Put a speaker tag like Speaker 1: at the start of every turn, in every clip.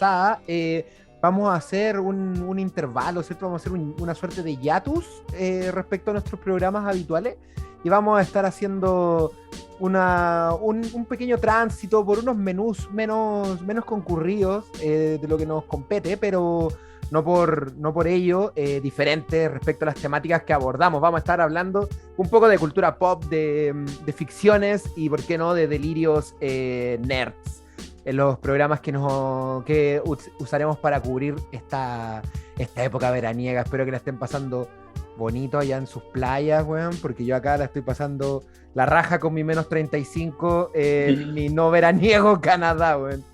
Speaker 1: pasada, vamos a hacer un intervalo, ¿cierto? Vamos a hacer una suerte de hiatus respecto a nuestros programas habituales y vamos a estar haciendo un pequeño tránsito por unos menús menos concurridos de lo que nos compete, pero no por ello diferentes respecto a las temáticas que abordamos. Vamos a estar hablando un poco de cultura pop, de ficciones y, por qué no, de delirios nerds en los programas que usaremos para cubrir esta época veraniega. Espero que la estén pasando bonito allá en sus playas, weón, porque yo acá la estoy pasando la raja con mi -35 en mi no veraniego Canadá, weón.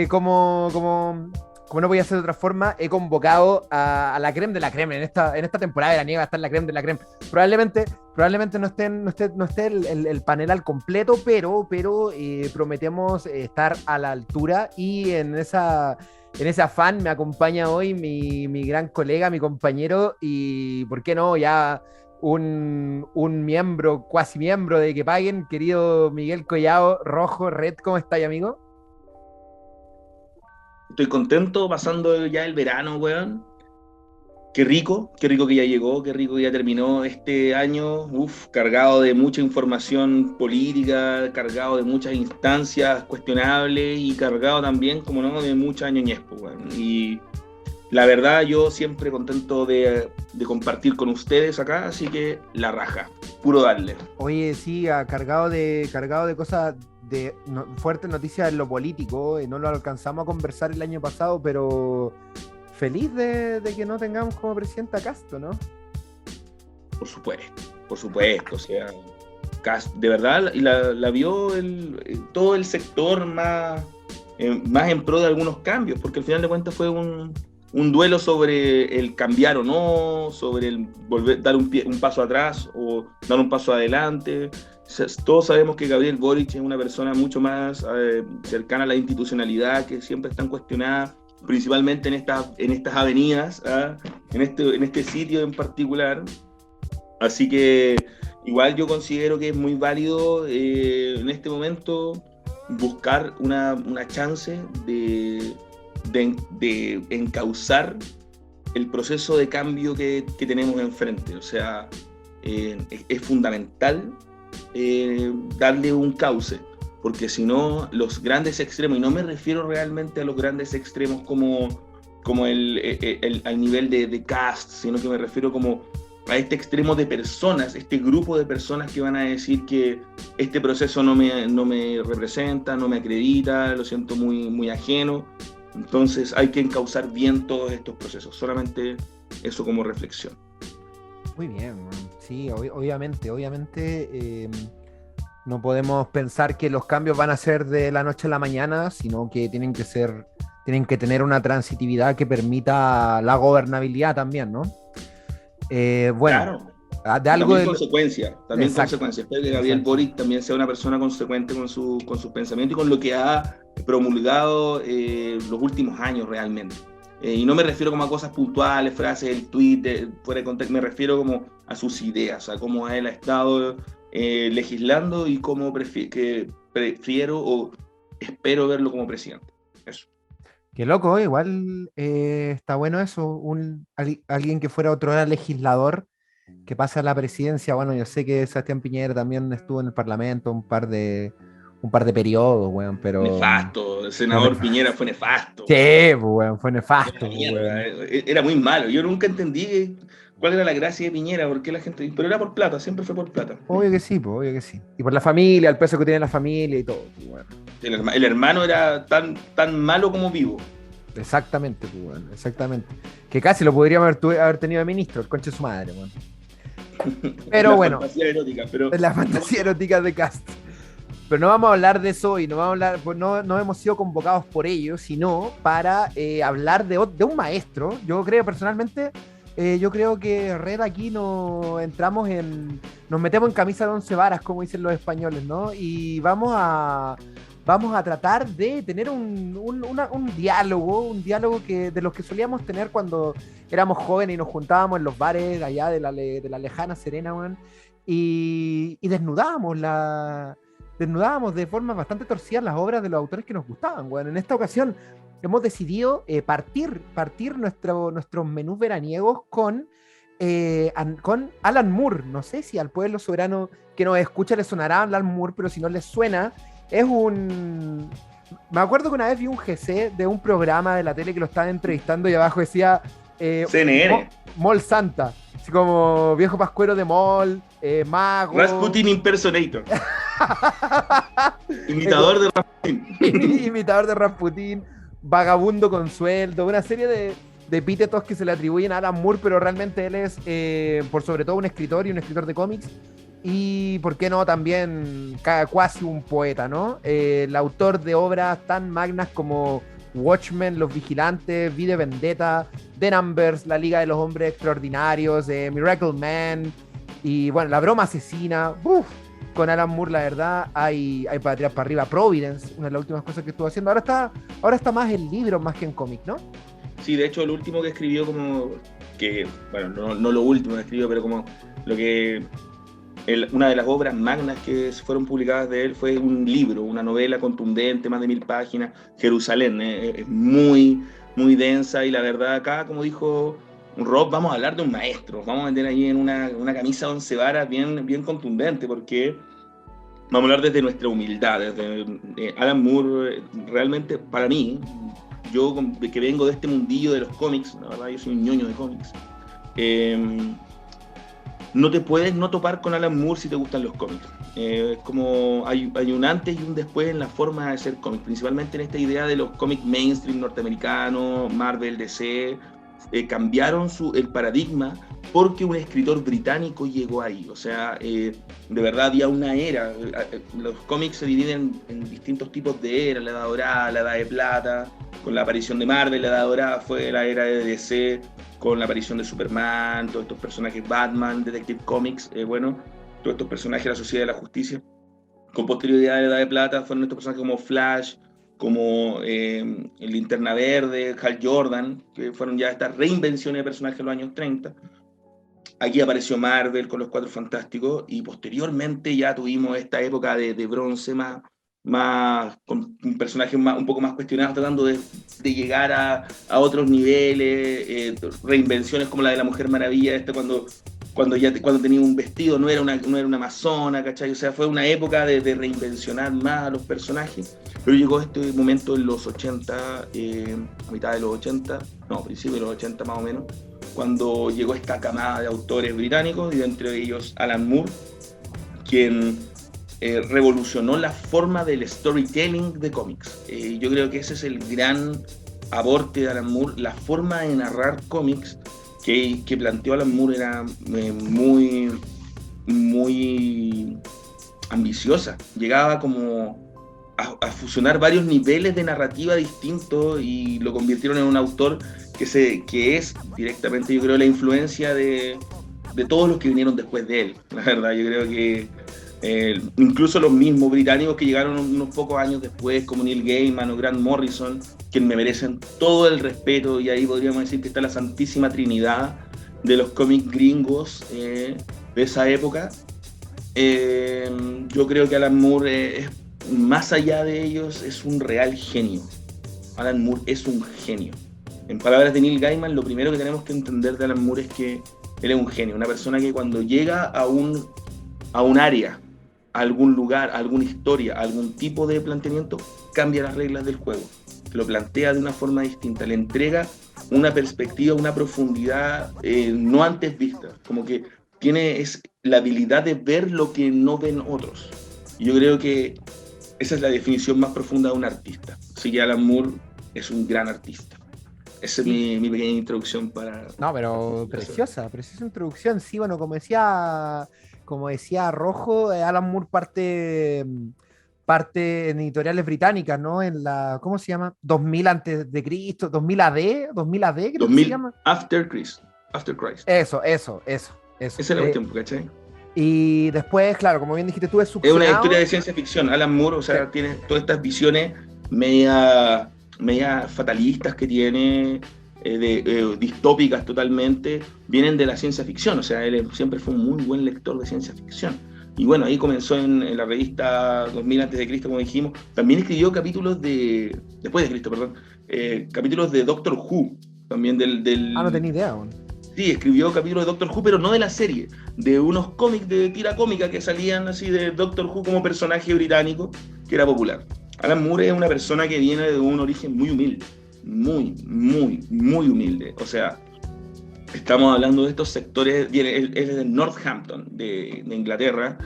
Speaker 1: Como no podía ser de otra forma, he convocado a la creme de la creme. En esta temporada veraniega va a estar la creme de la creme. Probablemente no esté el panel al completo, pero prometemos estar a la altura, y en ese afán me acompaña hoy mi gran colega, mi compañero, y ¿por qué no? Ya un miembro, cuasi miembro de Que Paguen, querido Miguel Collao, Rojo Red. ¿Cómo estáis, amigo?
Speaker 2: Estoy contento pasando ya el verano, weón. Qué rico que ya llegó, qué rico que ya terminó este año, cargado de mucha información política, cargado de muchas instancias cuestionables y cargado también, como no, de mucha ñoñez, pues, weón. Y la verdad, yo siempre contento de compartir con ustedes acá, así que la raja, puro darle.
Speaker 1: Oye, sí, cargado de cosas, fuertes noticias en lo político. No lo alcanzamos a conversar el año pasado, pero feliz de que no tengamos como presidenta a Castro, ¿no?
Speaker 2: Por supuesto, o sea, de verdad, y la vio todo el sector más en pro de algunos cambios, porque al final de cuentas fue un duelo sobre el cambiar o no, sobre el volver, dar un paso atrás o dar un paso adelante. Todos sabemos que Gabriel Boric es una persona mucho más cercana a la institucionalidad, que siempre están cuestionadas, principalmente en estas avenidas, en este sitio en particular. Así que igual yo considero que es muy válido en este momento buscar una chance de encauzar el proceso de cambio que tenemos enfrente. O sea, es fundamental darle un cauce, porque si no, los grandes extremos, y no me refiero realmente a los grandes extremos como al nivel de cast, sino que me refiero como a este extremo de personas, este grupo de personas que van a decir que este proceso no me representa, no me acredita, lo siento muy, muy ajeno. Entonces hay que encauzar bien todos estos procesos. Solamente eso como reflexión.
Speaker 1: Muy bien, sí, obviamente, no podemos pensar que los cambios van a ser de la noche a la mañana, sino que tienen que tener una transitividad que permita la gobernabilidad también, ¿no? Bueno,
Speaker 2: Claro.
Speaker 1: de
Speaker 2: Y
Speaker 1: algo
Speaker 2: también
Speaker 1: de...
Speaker 2: consecuencias, también
Speaker 1: Exacto,
Speaker 2: consecuencias. Espero que Gabriel
Speaker 1: exacto.
Speaker 2: Boric también sea una persona consecuente con sus pensamientos y con lo que ha promulgado los últimos años realmente. Y no me refiero como a cosas puntuales, frases, el tweet, fuera de contexto, me refiero como a sus ideas, a cómo él ha estado legislando y cómo prefiero o espero verlo como presidente. Eso.
Speaker 1: Qué loco, igual está bueno eso, alguien que fuera otro legislador, que pasa a la presidencia. Bueno, yo sé que Sebastián Piñera también estuvo en el Parlamento un par de periodos, weón, pero
Speaker 2: Nefasto, el
Speaker 1: fue
Speaker 2: senador
Speaker 1: nefasto.
Speaker 2: Piñera fue nefasto,
Speaker 1: Sí,
Speaker 2: weón.
Speaker 1: pues, weón, fue
Speaker 2: Era
Speaker 1: nefasto, pues,
Speaker 2: mierda,
Speaker 1: weón.
Speaker 2: era muy malo. Yo nunca entendí cuál era la gracia de Piñera, por qué la gente. Pero era por plata, siempre fue por plata.
Speaker 1: Obvio que sí, pues, obvio que sí. Y por la familia, el peso que tiene la familia y todo, pues, weón.
Speaker 2: El hermano era tan malo como vivo.
Speaker 1: Exactamente, pues, weón, exactamente. Que casi lo podríamos haber tenido de ministro, el conche de su madre, weón. Pero
Speaker 2: La
Speaker 1: bueno,
Speaker 2: fantasía erótica, pero
Speaker 1: la
Speaker 2: no
Speaker 1: fantasía
Speaker 2: pasó.
Speaker 1: erótica de Cast. Pero no vamos a hablar de eso hoy, no vamos a hablar, pues no hemos sido convocados por ello, sino para hablar de un maestro. Yo creo personalmente, yo creo que Red aquí nos metemos en camisa de 11 varas, como dicen los españoles, ¿no? Y vamos a tratar de tener un diálogo de los que solíamos tener cuando éramos jóvenes y nos juntábamos en los bares allá de la lejana Serena, weón, y desnudábamos de forma bastante torcida las obras de los autores que nos gustaban, weón. En esta ocasión hemos decidido partir nuestros menús veraniegos con Alan Moore. No sé si al pueblo soberano que nos escucha le sonará Alan Moore, pero si no les suena, es un... Me acuerdo que una vez vi un GC de un programa de la tele que lo estaban entrevistando y abajo decía
Speaker 2: CNN.
Speaker 1: Mol Santa, así como viejo pascuero de Mol, mago.
Speaker 2: Rasputin Impersonator. Imitador de Rasputin.
Speaker 1: Imitador de Rasputin, vagabundo con sueldo, una serie de epítetos que se le atribuyen a Alan Moore, pero realmente él es, por sobre todo, un escritor y un escritor de cómics. Y, ¿por qué no?, también casi un poeta, ¿no? El autor de obras tan magnas como Watchmen, Los Vigilantes, V de Vendetta, The Numbers, La Liga de los Hombres Extraordinarios, Miracle Man, y bueno, La Broma Asesina. Con Alan Moore, la verdad, hay para tirar para arriba. Providence, una de las últimas cosas que estuvo haciendo. Ahora está más en libros más que en cómic, ¿no?
Speaker 2: Sí, de hecho, lo último que escribió como... que bueno, no lo último que escribió, pero como lo que... una de las obras magnas que fueron publicadas de él fue un libro, una novela contundente, más de 1000 páginas, Jerusalén. Es muy, muy densa, y la verdad acá, como dijo Rob, vamos a hablar de un maestro, vamos a meter ahí en una camisa de 11 varas bien, bien contundente, porque vamos a hablar desde nuestra humildad. Alan Moore, realmente, para mí, yo que vengo de este mundillo de los cómics, la verdad, yo soy un ñoño de cómics, no te puedes no topar con Alan Moore si te gustan los cómics. Como hay un antes y un después en la forma de hacer cómics, principalmente en esta idea de los cómics mainstream norteamericanos, Marvel, DC, cambiaron el paradigma porque un escritor británico llegó ahí. O sea, de verdad había una era. Los cómics se dividen en distintos tipos de eras: la edad dorada, la edad de plata. Con la aparición de Marvel, la edad dorada fue la era de DC, con la aparición de Superman, todos estos personajes, Batman, Detective Comics, todos estos personajes de la Sociedad de la Justicia. Con posterioridad de la Edad de Plata fueron estos personajes como Flash, como el Linterna Verde, Hal Jordan, que fueron ya estas reinvenciones de personajes de los años 30. Aquí apareció Marvel con los Cuatro Fantásticos, y posteriormente ya tuvimos esta época de bronce más con personajes un poco más cuestionados, tratando de llegar a otros niveles, reinvenciones como la de la Mujer Maravilla, cuando tenía un vestido, no era una amazona, ¿cachai? O sea, fue una época de reinvencionar más a los personajes, pero llegó este momento en los 80, a mitad de los 80, no, principio de los 80 más o menos, cuando llegó esta camada de autores británicos, y entre ellos Alan Moore, quien revolucionó la forma del storytelling de cómics. Yo creo que ese es el gran aporte de Alan Moore. La forma de narrar cómics que planteó Alan Moore era muy, muy ambiciosa. Llegaba como a fusionar varios niveles de narrativa distintos, y lo convirtieron en un autor que es directamente, yo creo, la influencia de todos los que vinieron después de él. La verdad, yo creo que incluso los mismos británicos que llegaron unos pocos años después, como Neil Gaiman o Grant Morrison, que me merecen todo el respeto, y ahí podríamos decir que está la santísima trinidad de los cómics gringos de esa época. Yo creo que Alan Moore, más allá de ellos, es un real genio. Alan Moore es un genio. En palabras de Neil Gaiman, lo primero que tenemos que entender de Alan Moore es que él es un genio, una persona que cuando llega a un área, a algún lugar, a alguna historia, a algún tipo de planteamiento, cambia las reglas del juego, lo plantea de una forma distinta, le entrega una perspectiva, una profundidad no antes vista, como que tiene la habilidad de ver lo que no ven otros. Y yo creo que esa es la definición más profunda de un artista. Así que Alan Moore es un gran artista. Esa es mi pequeña introducción para...
Speaker 1: No, pero preciosa introducción. Sí, bueno, como decía Rojo, Alan Moore parte en editoriales británicas, ¿no? En la, ¿cómo se llama? 2000 antes de Cristo, 2000 AD, creo que se llama.
Speaker 2: After Christ.
Speaker 1: Eso.
Speaker 2: Esa es la cuestión, ¿cachai?
Speaker 1: Y después, claro, como bien dijiste tú, es
Speaker 2: una historia de ciencia ficción. Alan Moore, o sea, tiene todas estas visiones media fatalistas que tiene, distópicas totalmente, vienen de la ciencia ficción. O sea, él siempre fue un muy buen lector de ciencia ficción. Y bueno, ahí comenzó en la revista 2000 a.C., como dijimos. También escribió capítulos después de Cristo, perdón. capítulos de Doctor Who, también
Speaker 1: No tenía idea aún.
Speaker 2: Sí, escribió capítulos de Doctor Who, pero no de la serie, de unos cómics de tira cómica que salían así de Doctor Who como personaje británico, que era popular. Alan Moore es una persona que viene de un origen muy humilde, muy, muy, muy humilde. O sea, estamos hablando de estos sectores, él es de Northampton, de Inglaterra,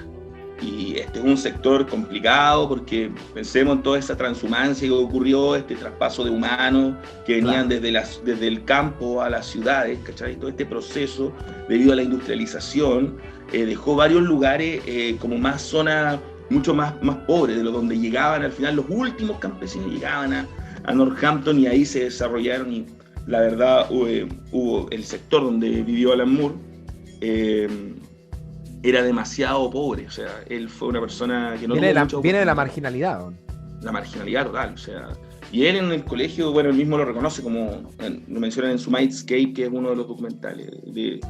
Speaker 2: y este es un sector complicado porque pensemos en toda esa transhumancia que ocurrió, este traspaso de humanos que venían desde el campo a las ciudades, ¿cachai? Todo este proceso debido a la industrialización dejó varios lugares como más zonas mucho más pobres, de donde llegaban al final los últimos campesinos llegaban a Northampton y ahí se desarrollaron y la verdad hubo el sector donde vivió Alan Moore era demasiado pobre, o sea, él fue una persona que no
Speaker 1: viene de la marginalidad, ¿no?
Speaker 2: La marginalidad total, o sea, y él en el colegio, bueno, él mismo lo reconoce como, lo mencionan en su Mindscape, que es uno de los documentales, de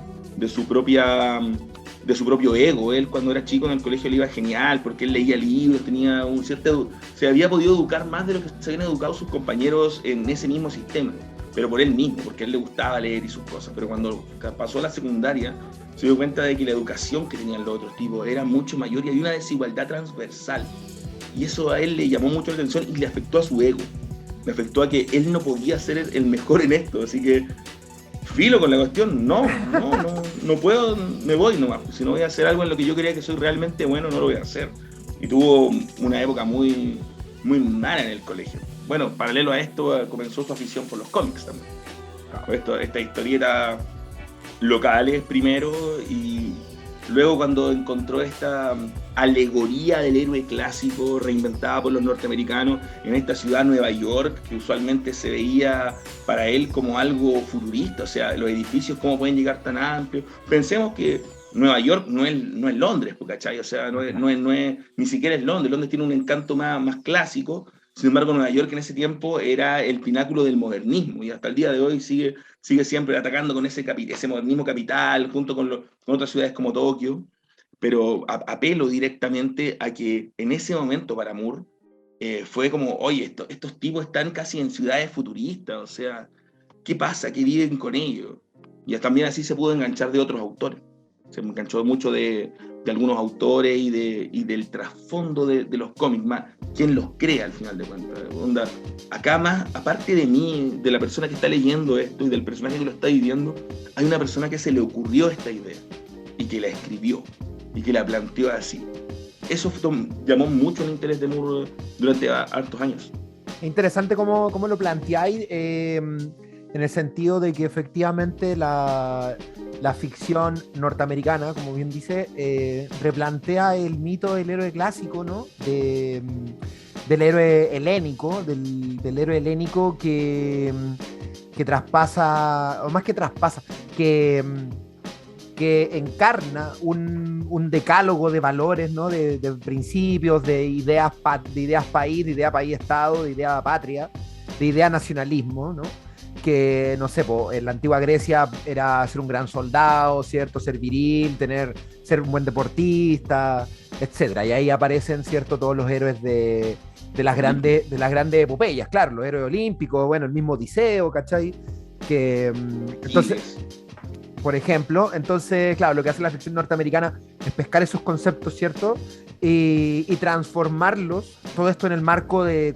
Speaker 2: su propio ego. Él cuando era chico en el colegio le iba genial, porque él leía libros, tenía se había podido educar más de lo que se habían educado sus compañeros en ese mismo sistema, pero por él mismo, porque a él le gustaba leer y sus cosas, pero cuando pasó a la secundaria, se dio cuenta de que la educación que tenían los otros tipos era mucho mayor y había una desigualdad transversal. Y eso a él le llamó mucho la atención y le afectó a su ego. Le afectó a que él no podía ser el mejor en esto. Así que, filo con la cuestión, no puedo, me voy nomás. Si no voy a hacer algo en lo que yo creía que soy realmente bueno, no lo voy a hacer. Y tuvo una época muy, muy mala en el colegio. Bueno, paralelo a esto, comenzó su afición por los cómics también. Esta historieta locales primero y luego cuando encontró esta alegoría del héroe clásico reinventada por los norteamericanos en esta ciudad Nueva York, que usualmente se veía para él como algo futurista, o sea, los edificios cómo pueden llegar tan amplios. Pensemos que Nueva York no es Londres, ¿cachai? O sea, no es ni siquiera es Londres. Londres tiene un encanto más clásico. Sin embargo, Nueva York en ese tiempo era el pináculo del modernismo y hasta el día de hoy sigue siempre atacando con ese modernismo capital junto con otras ciudades como Tokio, pero apelo directamente a que en ese momento para Moore fue como, oye, estos tipos están casi en ciudades futuristas, o sea, ¿qué pasa? ¿Qué viven con ellos? Y también así se pudo enganchar de otros autores. Se enganchó mucho de algunos autores y del trasfondo de los cómics, más quién los crea al final de cuentas. Acá más, aparte de mí, de la persona que está leyendo esto y del personaje que lo está viviendo, hay una persona que se le ocurrió esta idea y que la escribió y que la planteó así. Eso llamó mucho el interés de Moore durante hartos años.
Speaker 1: Es interesante cómo lo planteáis, en el sentido de que efectivamente la ficción norteamericana, como bien dice, replantea el mito del héroe clásico, ¿no? Del héroe helénico, del héroe helénico que traspasa, o más que traspasa, que encarna un decálogo de valores, ¿no? De principios, de ideas país, de idea país-estado, de idea patria, de idea nacionalismo, ¿no? Que, no sé, en la antigua Grecia era ser un gran soldado, ¿cierto? Ser viril, ser un buen deportista, etcétera. Y ahí aparecen, ¿cierto? Todos los héroes de las grandes epopeyas, claro, los héroes olímpicos, bueno, el mismo Odiseo, ¿cachai? Entonces, por ejemplo, claro, lo que hace la ficción norteamericana es pescar esos conceptos, ¿cierto? Y transformarlos, todo esto en el marco de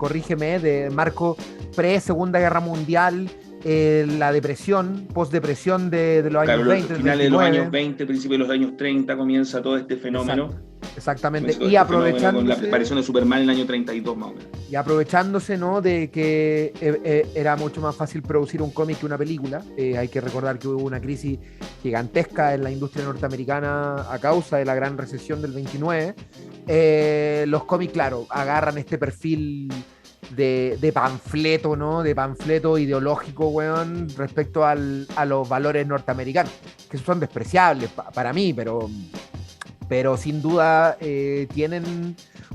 Speaker 1: marco pre-Segunda Guerra Mundial, la depresión, post-depresión de los años 20.
Speaker 2: Finales de los años 20, principios de los años 30 comienza todo este fenómeno.
Speaker 1: Exactamente. Y aprovechándose
Speaker 2: con la aparición de Superman en el año 32 más o menos.
Speaker 1: Y aprovechándose, ¿no? De que era mucho más fácil producir un cómic que una película. Hay que recordar que hubo una crisis gigantesca en la industria norteamericana a causa de la gran recesión del 29. Los cómics, claro, agarran este perfil de panfleto, ¿no? De panfleto ideológico, weón, respecto a los valores norteamericanos, que son despreciables para mí, pero pero sin duda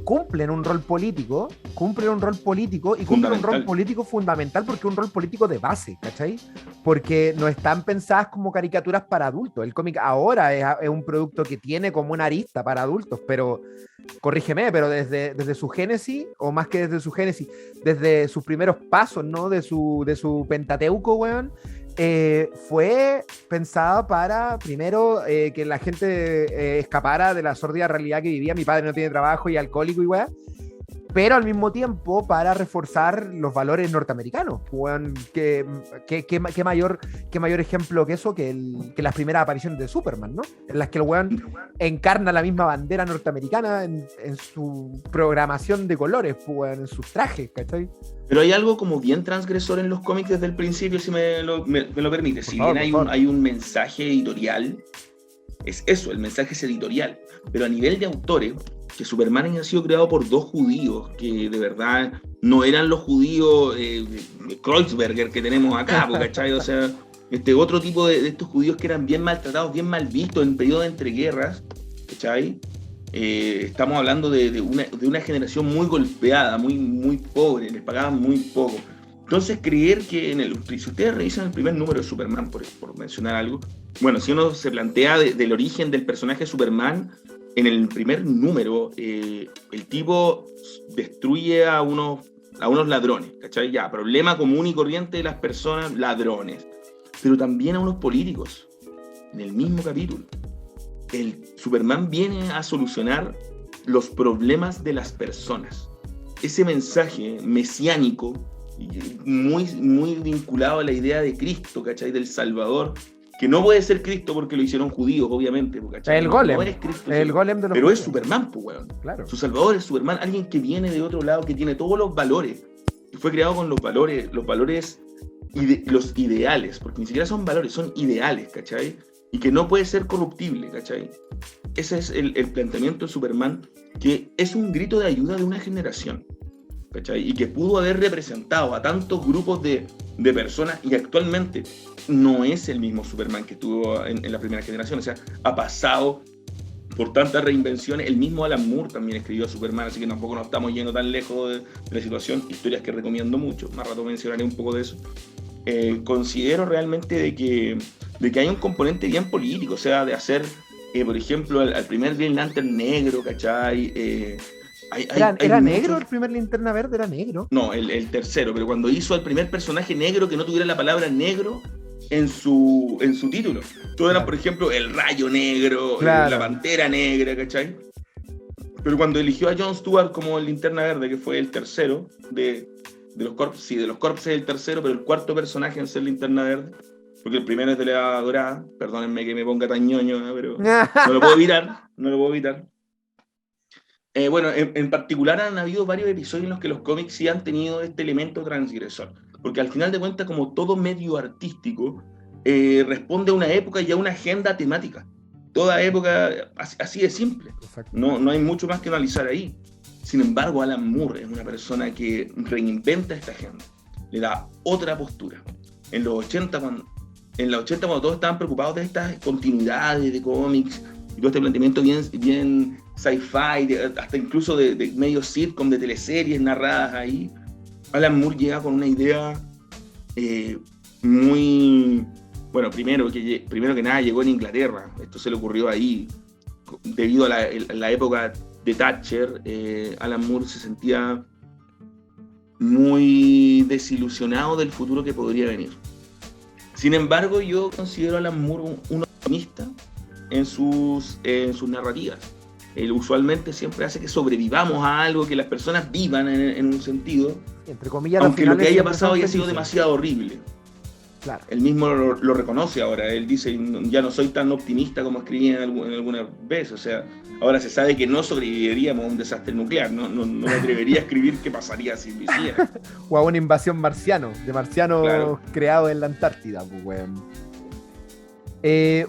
Speaker 1: cumplen un rol político y cumplen un rol político fundamental porque es un rol político de base, ¿cachai? Porque no están pensadas como caricaturas para adultos. El cómic ahora es un producto que tiene como una arista para adultos, pero corrígeme, pero desde su génesis, o más que desde su génesis, desde sus primeros pasos, ¿no? De su Pentateuco, weón, fue pensada para, primero, que la gente escapara de la sórdida realidad que vivía. Mi padre no tiene trabajo y alcohólico y weá, pero al mismo tiempo para reforzar los valores norteamericanos. Weón, qué mayor ejemplo que eso, que las primeras apariciones de Superman, ¿no? En las que el weón encarna la misma bandera norteamericana en su programación de colores, weón, en sus trajes, ¿cachai?
Speaker 2: Pero hay algo como bien transgresor en los cómics desde el principio, si me lo permite. Si bien hay un mensaje editorial, es eso, el mensaje es editorial. Pero a nivel de autores, que Superman haya sido creado por dos judíos, que de verdad no eran los judíos Kreuzberger que tenemos acá, ¿cachai? O sea, otro tipo de estos judíos que eran bien maltratados, bien mal vistos en periodo de entreguerras, ¿cachai? Estamos hablando de una generación muy golpeada, muy pobre, les pagaban muy poco. Entonces creer que si ustedes revisan el primer número de Superman, por mencionar algo, bueno, si uno se plantea del origen del personaje de Superman, en el primer número el tipo destruye a unos ladrones, ¿cachai? Ya, problema común y corriente de las personas, ladrones, pero también a unos políticos, en el mismo capítulo. El Superman viene a solucionar los problemas de las personas. Ese mensaje mesiánico, muy, muy vinculado a la idea de Cristo, ¿cachai? Del Salvador, que no puede ser Cristo porque lo hicieron judíos, obviamente, ¿cachai?
Speaker 1: El golem.
Speaker 2: No es Cristo,
Speaker 1: el golem de los
Speaker 2: pero
Speaker 1: judíos.
Speaker 2: Es Superman, pues, weón.
Speaker 1: Claro.
Speaker 2: Su Salvador es Superman, alguien que viene de otro lado, que tiene todos los valores, que fue creado con los valores los ideales, porque ni siquiera son valores, son ideales, ¿cachai? Y que no puede ser corruptible, ¿cachai? Ese es el planteamiento de Superman, que es un grito de ayuda de una generación, ¿cachai? Y que pudo haber representado a tantos grupos de personas, y actualmente no es el mismo Superman que tuvo en la primera generación. O sea, ha pasado por tantas reinvenciones. El mismo Alan Moore también escribió a Superman, así que tampoco nos estamos yendo tan lejos de la situación. Historias que recomiendo mucho, más rato mencionaré un poco de eso. Considero realmente de que hay un componente bien político, o sea, de hacer, por ejemplo, al primer Green Lantern negro, ¿cachai?
Speaker 1: ¿Era negro el primer Linterna Verde? ¿Era negro?
Speaker 2: No, el tercero, pero cuando hizo al primer personaje negro que no tuviera la palabra negro en su título. Todo era, por ejemplo, el Rayo Negro, la Pantera Negra, ¿cachai? Pero cuando eligió a Jon Stewart como el Linterna Verde, que fue el tercero de los Corps, sí, de los Corps es el tercero, pero el cuarto personaje en ser Linterna Verde, porque el primero es de la Edad Dorada, perdónenme que me ponga tan ñoño, pero no lo puedo evitar. Bueno, en particular han habido varios episodios en los que los cómics sí han tenido este elemento transgresor, porque al final de cuentas, como todo medio artístico, responde a una época y a una agenda temática. Toda época, así de simple. No hay mucho más que analizar ahí. Sin embargo, Alan Moore es una persona que reinventa esta agenda, le da otra postura. En los 80, cuando todos estaban preocupados de estas continuidades de cómics y todo este planteamiento bien sci-fi, hasta incluso de medio sitcom, de teleseries narradas ahí, Alan Moore llega con una idea muy... Bueno, primero que nada llegó en Inglaterra. Esto se le ocurrió ahí. Debido a la época de Thatcher, Alan Moore se sentía muy desilusionado del futuro que podría venir. Sin embargo, yo considero a Alan Moore un optimista en sus narrativas. Él usualmente siempre hace que sobrevivamos a algo, que las personas vivan en un sentido,
Speaker 1: entre comillas,
Speaker 2: aunque lo que haya pasado haya sido demasiado horrible.
Speaker 1: Claro.
Speaker 2: Él mismo lo reconoce ahora. Él dice, ya no soy tan optimista como escribí en alguna vez. O sea, ahora se sabe que no sobreviviríamos a un desastre nuclear. No me atrevería a escribir qué pasaría si lo hiciera.
Speaker 1: O a una invasión marcianos
Speaker 2: claro,
Speaker 1: creados en la Antártida, pues, weón.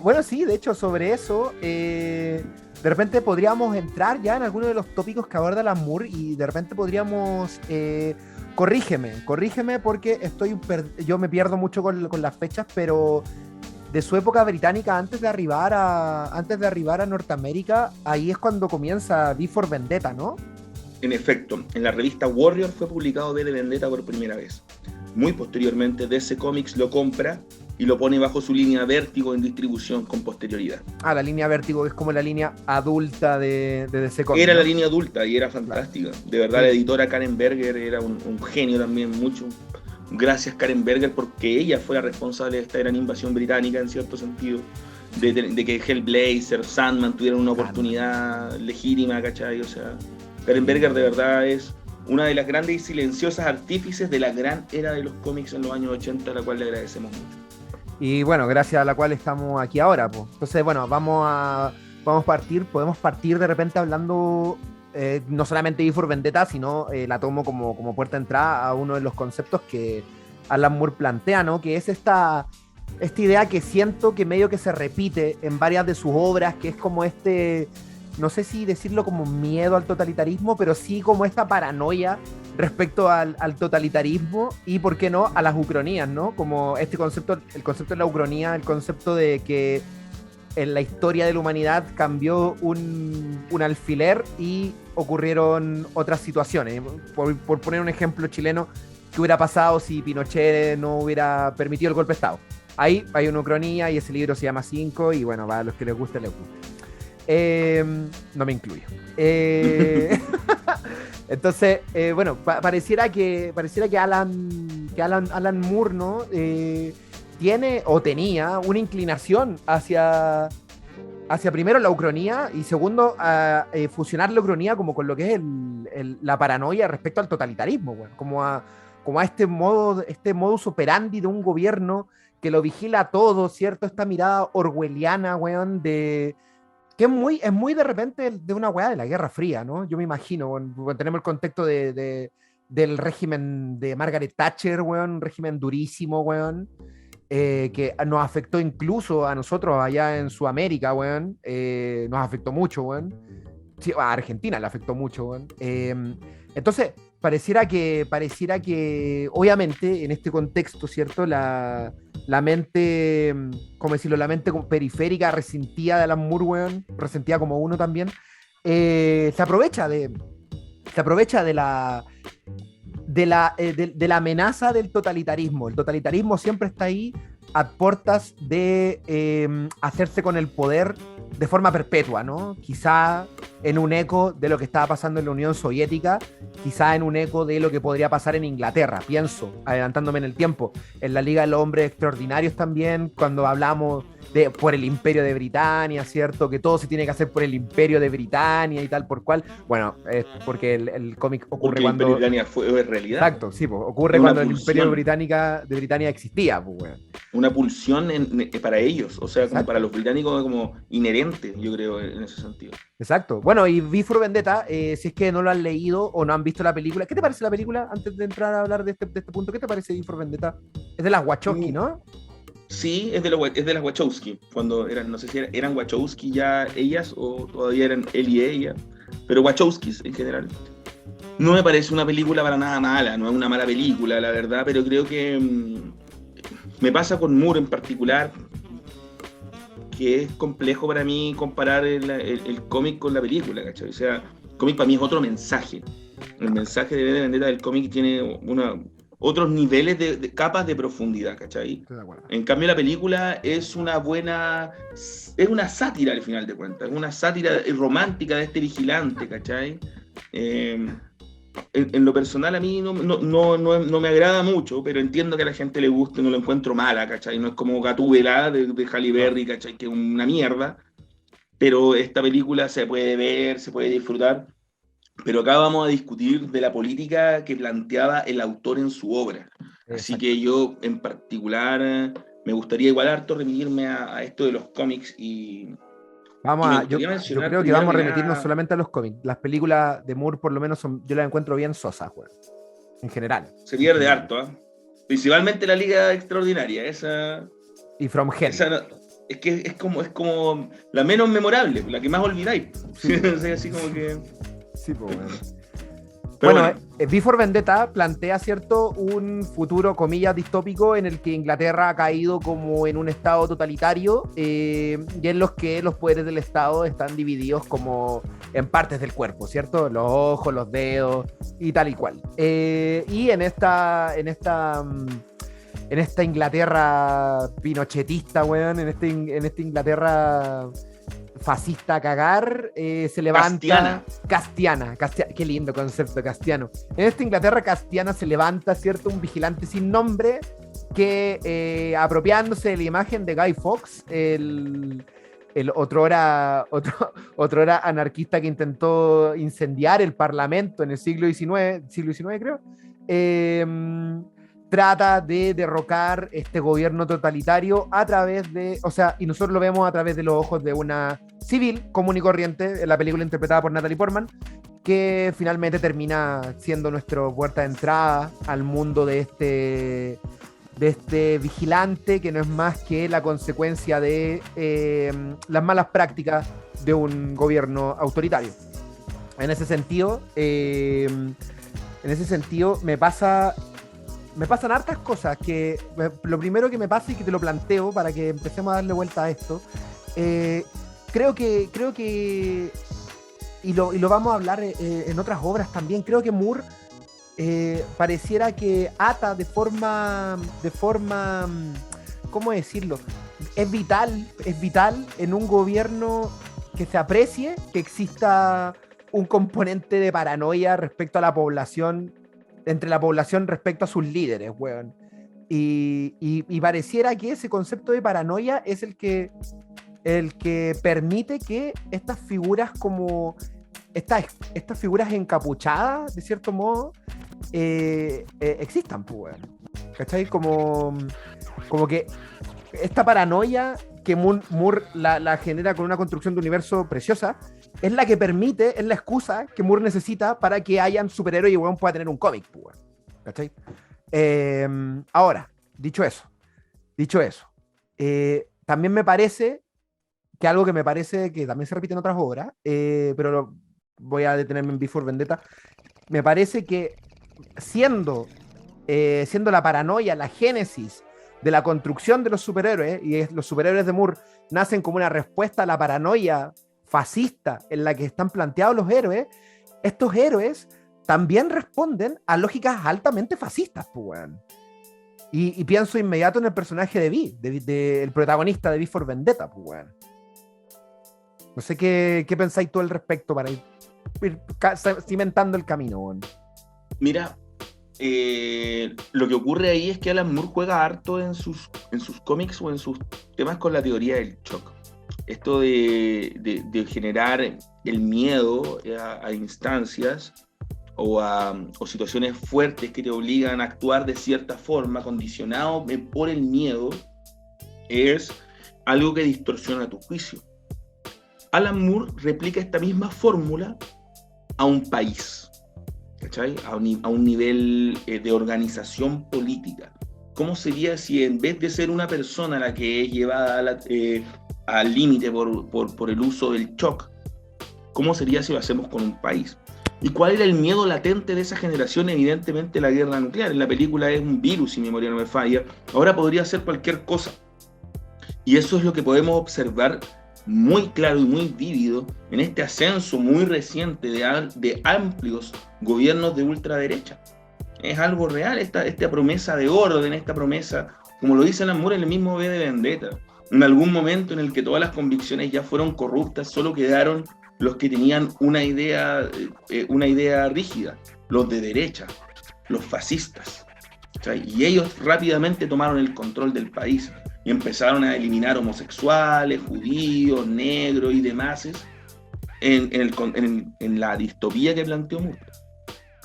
Speaker 1: Bueno, sí, de hecho, sobre eso, de repente podríamos entrar ya en alguno de los tópicos que aborda Alan Moore, y de repente podríamos... Corrígeme porque yo me pierdo mucho con las fechas, pero de su época británica antes de arribar a Norteamérica. Ahí es cuando comienza V for Vendetta, ¿no?
Speaker 2: En efecto, en la revista Warrior fue publicado V de Vendetta por primera vez. Muy posteriormente, DC Comics lo compra y lo pone bajo su línea Vértigo en distribución con posterioridad.
Speaker 1: La línea Vértigo es como la línea adulta de DC Comics.
Speaker 2: Era, ¿no?, la
Speaker 1: ¿no?
Speaker 2: línea adulta y era fantástica. Claro. De verdad, sí. La editora Karen Berger era un genio también, mucho. Gracias Karen Berger, porque ella fue la responsable de esta gran invasión británica, en cierto sentido, de que Hellblazer, Sandman tuvieran una oportunidad legítima, ¿cachai? O sea, Karen Berger de verdad es una de las grandes y silenciosas artífices de la gran era de los cómics en los años 80, a la cual le agradecemos mucho.
Speaker 1: Y bueno, gracias a la cual estamos aquí ahora, pues. Entonces, bueno, podemos partir de repente hablando no solamente de V for Vendetta, sino la tomo como puerta de entrada a uno de los conceptos que Alan Moore plantea, ¿no? Que es esta idea que siento que medio que se repite en varias de sus obras, que es como no sé si decirlo como miedo al totalitarismo, pero sí como esta paranoia respecto al totalitarismo y, ¿por qué no?, a las ucronías, ¿no? Como el concepto de la ucronía, el concepto de que en la historia de la humanidad cambió un alfiler y ocurrieron otras situaciones. Por poner un ejemplo chileno, ¿qué hubiera pasado si Pinochet no hubiera permitido el golpe de Estado? Ahí hay una ucronía y ese libro se llama 5 y bueno, para los que les guste, les gusta. No me incluyo. Entonces, bueno, pareciera que Alan Moore, ¿no? Tiene o tenía una inclinación hacia primero la ucronía y segundo a fusionar la ucronía como con lo que es la paranoia respecto al totalitarismo, bueno, como a este modus operandi de un gobierno que lo vigila todo, ¿cierto? Esta mirada orwelliana, weón, que es muy de repente de una weá de la Guerra Fría, ¿no? Yo me imagino, bueno, tenemos el contexto del régimen de Margaret Thatcher, weón, un régimen durísimo, weón, que nos afectó incluso a nosotros allá en Sudamérica, weón, nos afectó mucho, weón. Sí, a Argentina le afectó mucho, weón. Entonces, pareciera que, obviamente, en este contexto, ¿cierto? La mente, ¿cómo decirlo? La mente periférica, resentida de Alan Moore, weón, resentida como uno también, se aprovecha de la amenaza del totalitarismo. El totalitarismo siempre está ahí a puertas de hacerse con el poder de forma perpetua, ¿no? Quizá en un eco de lo que estaba pasando en la Unión Soviética, quizá en un eco de lo que podría pasar en Inglaterra. Pienso, adelantándome en el tiempo, en la Liga de los Hombres Extraordinarios también, cuando hablamos por el Imperio de Britania, ¿cierto? Que todo se tiene que hacer por el Imperio de Britania y tal por cual. Bueno, porque el cómic ocurre
Speaker 2: porque
Speaker 1: cuando...
Speaker 2: el Imperio de Britania fue realidad.
Speaker 1: Exacto, sí, pues, ocurre cuando el Imperio de Britania existía, pues, bueno.
Speaker 2: Una pulsión para ellos, o sea, como para los británicos, como inherente, yo creo, en ese sentido.
Speaker 1: Exacto. Bueno, y V for Vendetta, si es que no lo han leído o no han visto la película, ¿qué te parece la película? Antes de entrar a hablar de este punto, ¿qué te parece V for Vendetta? Es de las Wachowski, ¿no?
Speaker 2: Sí, es de las Wachowski. Cuando eran, no sé si eran Wachowski ya ellas o todavía eran él y ella, pero Wachowskis en general. No me parece una película para nada mala, no es una mala película, la verdad, pero creo que me pasa con Moore en particular, que es complejo para mí comparar el cómic con la película, ¿cachai? O sea, el cómic para mí es otro mensaje. El mensaje de V de Vendetta del cómic tiene otros niveles de capas de profundidad, ¿cachai? En cambio la película es una sátira al final de cuentas, es una sátira romántica de este vigilante, ¿cachai? En lo personal a mí no me agrada mucho, pero entiendo que a la gente le guste, no lo encuentro mala, ¿cachai? No es como Gatúbela de Halle Berry, ¿cachai? Que es una mierda, pero esta película se puede ver, se puede disfrutar. Pero acá vamos a discutir de la política que planteaba el autor en su obra. Así que yo, en particular, me gustaría igual harto remitirme a esto de los cómics y...
Speaker 1: yo creo que vamos a remitirnos solamente a los cómics. Las películas de Moore, por lo menos, yo las encuentro bien sosas, güey. En general.
Speaker 2: Se pierde harto, ¿eh? Principalmente la Liga Extraordinaria, esa...
Speaker 1: Y From Hell.
Speaker 2: Es que es como la menos memorable, la que más olvidáis. Sí. Así como que...
Speaker 1: Sí, pues bueno.
Speaker 2: Pero
Speaker 1: Bueno, V for Vendetta plantea, ¿cierto?, un futuro, comillas, distópico en el que Inglaterra ha caído como en un estado totalitario y en los que los poderes del Estado están divididos como en partes del cuerpo, ¿cierto? Los ojos, los dedos y tal y cual. Y en esta Inglaterra pinochetista, weón, en esta Inglaterra fascista a cagar, se levanta... Castiana, qué lindo concepto, castiano. En esta Inglaterra castiana se levanta, ¿cierto?, un vigilante sin nombre que, apropiándose de la imagen de Guy Fawkes, el otrora anarquista que intentó incendiar el Parlamento en el siglo XIX creo, trata de derrocar este gobierno totalitario a través de, o sea, y nosotros lo vemos a través de los ojos de una civil común y corriente, en la película interpretada por Natalie Portman, que finalmente termina siendo nuestra puerta de entrada al mundo de este vigilante, que no es más que la consecuencia de las malas prácticas de un gobierno autoritario. En ese sentido me pasan hartas cosas que lo primero que me pasa y que te lo planteo para que empecemos a darle vuelta a esto, creo que y lo vamos a hablar en otras obras también, creo que Moore pareciera que ata de forma ¿cómo decirlo? Es vital en un gobierno que se aprecie que exista un componente de paranoia respecto a la población, entre la población respecto a sus líderes, weón. Y pareciera que ese concepto de paranoia es el que permite que estas figuras como estas figuras encapuchadas, de cierto modo, existan, pues, weón. ¿Cachai? Como que esta paranoia que Moore la genera con una construcción de universo preciosa, es la que permite, es la excusa que Moore necesita para que hayan superhéroes y weón pueda tener un cómic, pues, ¿cachai? Ahora, dicho eso, también me parece que algo que me parece que también se repite en otras obras, pero voy a detenerme en V for Vendetta, me parece que siendo la paranoia la génesis de la construcción de los superhéroes, y los superhéroes de Moore nacen como una respuesta a la paranoia fascista en la que están planteados los héroes, estos héroes también responden a lógicas altamente fascistas, pues, weón. Y pienso inmediato en el personaje de V, el protagonista de V for Vendetta, pues, weón. No sé qué pensáis tú al respecto para ir cimentando el camino, weón.
Speaker 2: Mira, lo que ocurre ahí es que Alan Moore juega harto en sus cómics o en sus temas con la teoría del shock. Esto de generar el miedo a instancias o situaciones fuertes que te obligan a actuar de cierta forma, condicionado por el miedo, es algo que distorsiona tu juicio. Alan Moore replica esta misma fórmula a un país, ¿cachai? A un nivel de organización política. ¿Cómo sería si en vez de ser una persona la que es llevada al límite por el uso del shock, cómo sería si lo hacemos con un país? ¿Y cuál era el miedo latente de esa generación? Evidentemente la guerra nuclear. En la película es un virus, si mi memoria no me falla. Ahora podría ser cualquier cosa. Y eso es lo que podemos observar muy claro y muy vívido en este ascenso muy reciente de amplios gobiernos de ultraderecha. Es algo real esta promesa de orden, esta promesa, como lo dice Alan Moore en el mismo V de Vendetta. En algún momento en el que todas las convicciones ya fueron corruptas, solo quedaron los que tenían una idea rígida, los de derecha, los fascistas. Y ellos rápidamente tomaron el control del país y empezaron a eliminar homosexuales, judíos, negros y demás en la distopía que planteó Moore.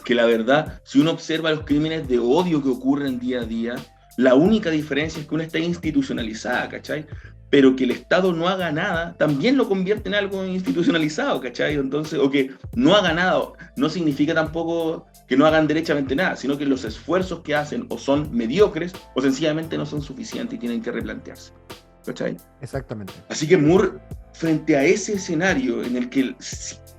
Speaker 2: Que la verdad, si uno observa los crímenes de odio que ocurren día a día, la única diferencia es que una está institucionalizada, ¿cachai? Pero que el Estado no haga nada, también lo convierte en algo institucionalizado, ¿cachai? Entonces, o que no haga nada, no significa tampoco que no hagan derechamente nada, sino que los esfuerzos que hacen o son mediocres o sencillamente no son suficientes y tienen que replantearse, ¿cachai?
Speaker 1: Exactamente.
Speaker 2: Así que Moore, frente a ese escenario en el que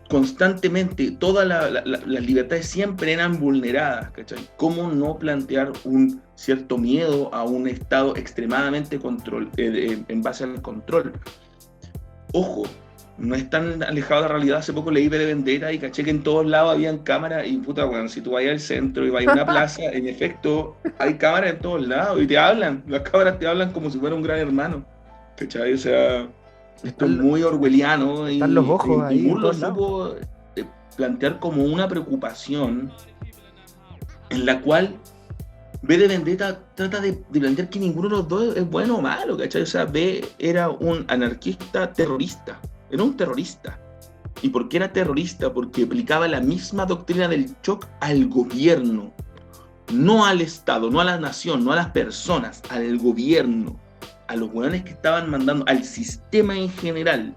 Speaker 2: constantemente todas las libertades siempre eran vulneradas, ¿cachai? ¿Cómo no plantear un cierto miedo a un Estado extremadamente en base al control? Ojo, no es tan alejado de la realidad. Hace poco leí V de Vendetta y caché que en todos lados habían cámaras y puta, bueno, si tú vas al centro y vas a una plaza, en efecto, hay cámaras en todos lados y te hablan, las cámaras te hablan como si fuera un gran hermano, ¿cachai? O sea, esto es muy orwelliano
Speaker 1: Están los
Speaker 2: y
Speaker 1: ojos ahí en
Speaker 2: Moore lo
Speaker 1: todos lados.
Speaker 2: supo plantear como una preocupación en la cual V de Vendetta trata de plantear que ninguno de los dos es bueno o malo, ¿cachai? O sea, V era un anarquista terrorista, era un terrorista. ¿Y por qué era terrorista? Porque aplicaba la misma doctrina del shock al gobierno, no al Estado, no a la nación, no a las personas, al gobierno, a los hueones que estaban mandando, al sistema en general.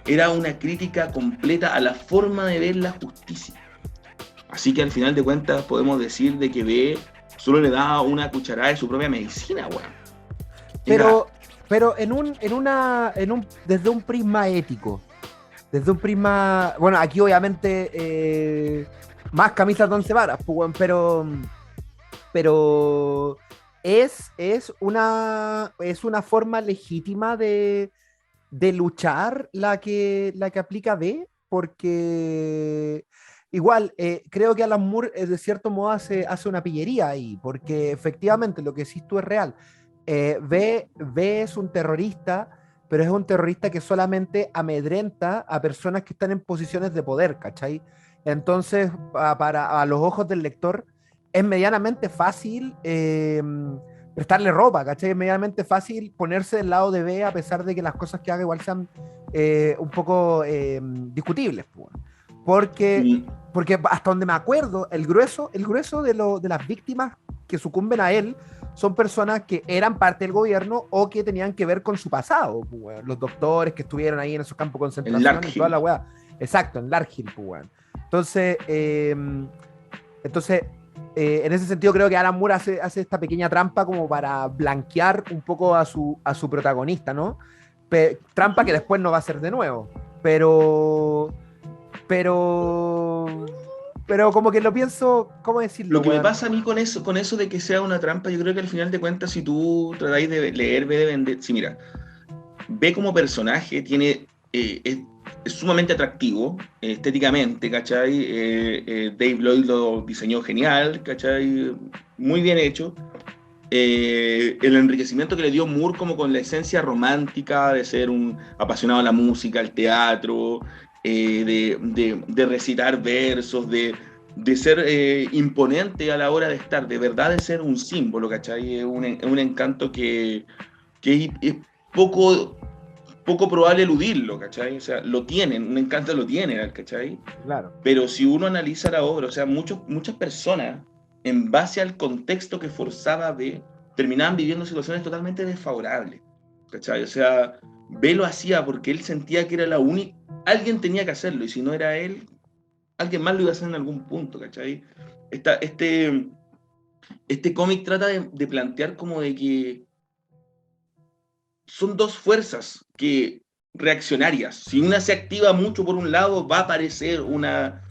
Speaker 2: Era una crítica completa a la forma de ver la justicia. Así que al final de cuentas podemos decir de que B solo le da una cucharada de su propia medicina, weón.
Speaker 1: Pero desde un prisma ético, desde un prisma, bueno, aquí obviamente más camisas de 11 varas, pues, weón, pero es una forma legítima de luchar la que aplica B, porque igual creo que Alan Moore de cierto modo hace una pillería ahí, porque efectivamente lo que decís tú es real. B es un terrorista, pero es un terrorista que solamente amedrenta a personas que están en posiciones de poder, ¿cachai? Entonces, a los ojos del lector, es medianamente fácil prestarle ropa, ¿cachai? Es medianamente fácil ponerse del lado de B a pesar de que las cosas que haga igual sean un poco discutibles, pues. Porque hasta donde me acuerdo, el grueso de las víctimas que sucumben a él son personas que eran parte del gobierno o que tenían que ver con su pasado, pues, bueno. Los doctores que estuvieron ahí en esos campos de concentración y toda la weá. Exacto, en Larkhill, pues, bueno. Entonces, en ese sentido creo que Alan Moore hace esta pequeña trampa como para blanquear un poco a su protagonista, ¿no? Trampa que después no va a hacer de nuevo. Pero como que lo pienso, ¿cómo decirlo?
Speaker 2: Lo que me pasa a mí con eso de que sea una trampa, yo creo que al final de cuentas, si tú tratáis de leer B de Vendetta, sí, mira, B como personaje es sumamente atractivo estéticamente, ¿cachai? Dave Lloyd lo diseñó genial, ¿cachai? Muy bien hecho. El enriquecimiento que le dio Moore como con la esencia romántica de ser un apasionado de la música, el teatro, de recitar versos, de ser imponente a la hora de estar, de verdad de ser un símbolo, ¿cachai? Es un encanto que es poco probable eludirlo, ¿cachai? O sea, lo tienen, un encanto lo tienen, ¿cachai?
Speaker 1: Claro.
Speaker 2: Pero si uno analiza la obra, o sea, muchas personas, en base al contexto que forzaba B, terminaban viviendo situaciones totalmente desfavorables, ¿cachai? O sea, B lo hacía porque él sentía que era la única, alguien tenía que hacerlo, y si no era él, alguien más lo iba a hacer en algún punto, ¿cachai? Este cómic trata de plantear como de que son dos fuerzas reaccionarias. Si una se activa mucho por un lado, va a aparecer una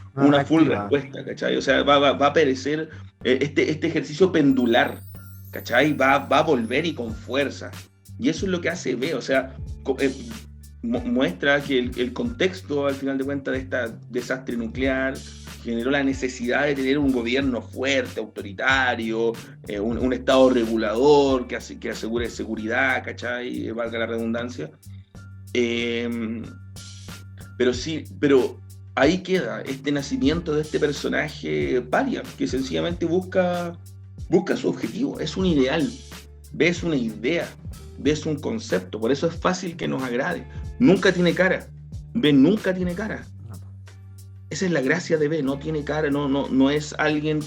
Speaker 2: full respuesta, ¿cachai? O sea, va a aparecer este ejercicio pendular, ¿cachai? Va a volver y con fuerza. Y eso es lo que hace B, o sea, muestra que el contexto, al final de cuentas, de este desastre nuclear generó la necesidad de tener un gobierno fuerte, autoritario, un Estado regulador que asegure seguridad, ¿cachai? Valga la redundancia. Pero ahí queda este nacimiento de este personaje paria, que sencillamente busca su objetivo, es un ideal, ves una idea, ves un concepto, por eso es fácil que nos agrade. Nunca tiene cara, B nunca tiene cara. Esa es la gracia de B, no tiene cara, no es alguien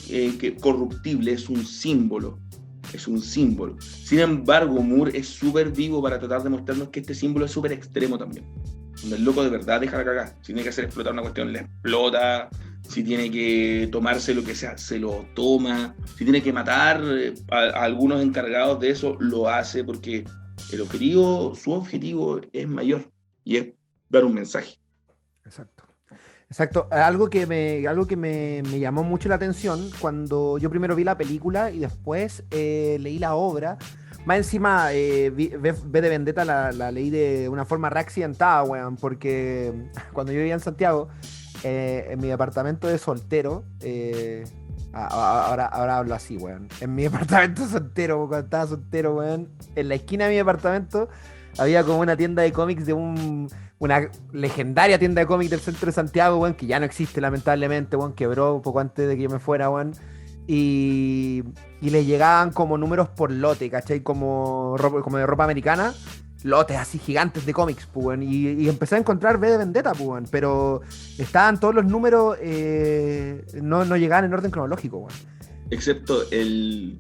Speaker 2: corruptible, es un símbolo. Es un símbolo. Sin embargo, Moore es súper vivo para tratar de mostrarnos que este símbolo es súper extremo también. Donde el loco de verdad deja la cagada. Si tiene que hacer explotar una cuestión, la explota. Si tiene que tomarse lo que sea, se lo toma. Si tiene que matar a algunos encargados de eso, lo hace porque su objetivo es mayor y es dar un mensaje.
Speaker 1: Exacto. Exacto, algo que me llamó mucho la atención cuando yo primero vi la película y después leí la obra. Más encima, V de Vendetta la leí de una forma reaccidentada, weón, porque cuando yo vivía en Santiago, en mi departamento de soltero, ahora hablo así, weón, en mi departamento soltero, cuando estaba soltero, weón, en la esquina de mi departamento había como una tienda de cómics de una legendaria tienda de cómics del centro de Santiago, weón, que ya no existe lamentablemente, weón, quebró un poco antes de que yo me fuera, weón. Y, y le llegaban como números por lote, ¿cachai? Como de ropa americana, lotes así gigantes de cómics, pues, weón. Y empecé a encontrar V de Vendetta, pues, weón, pero estaban todos los números, no llegaban en orden cronológico, weón.
Speaker 2: Excepto el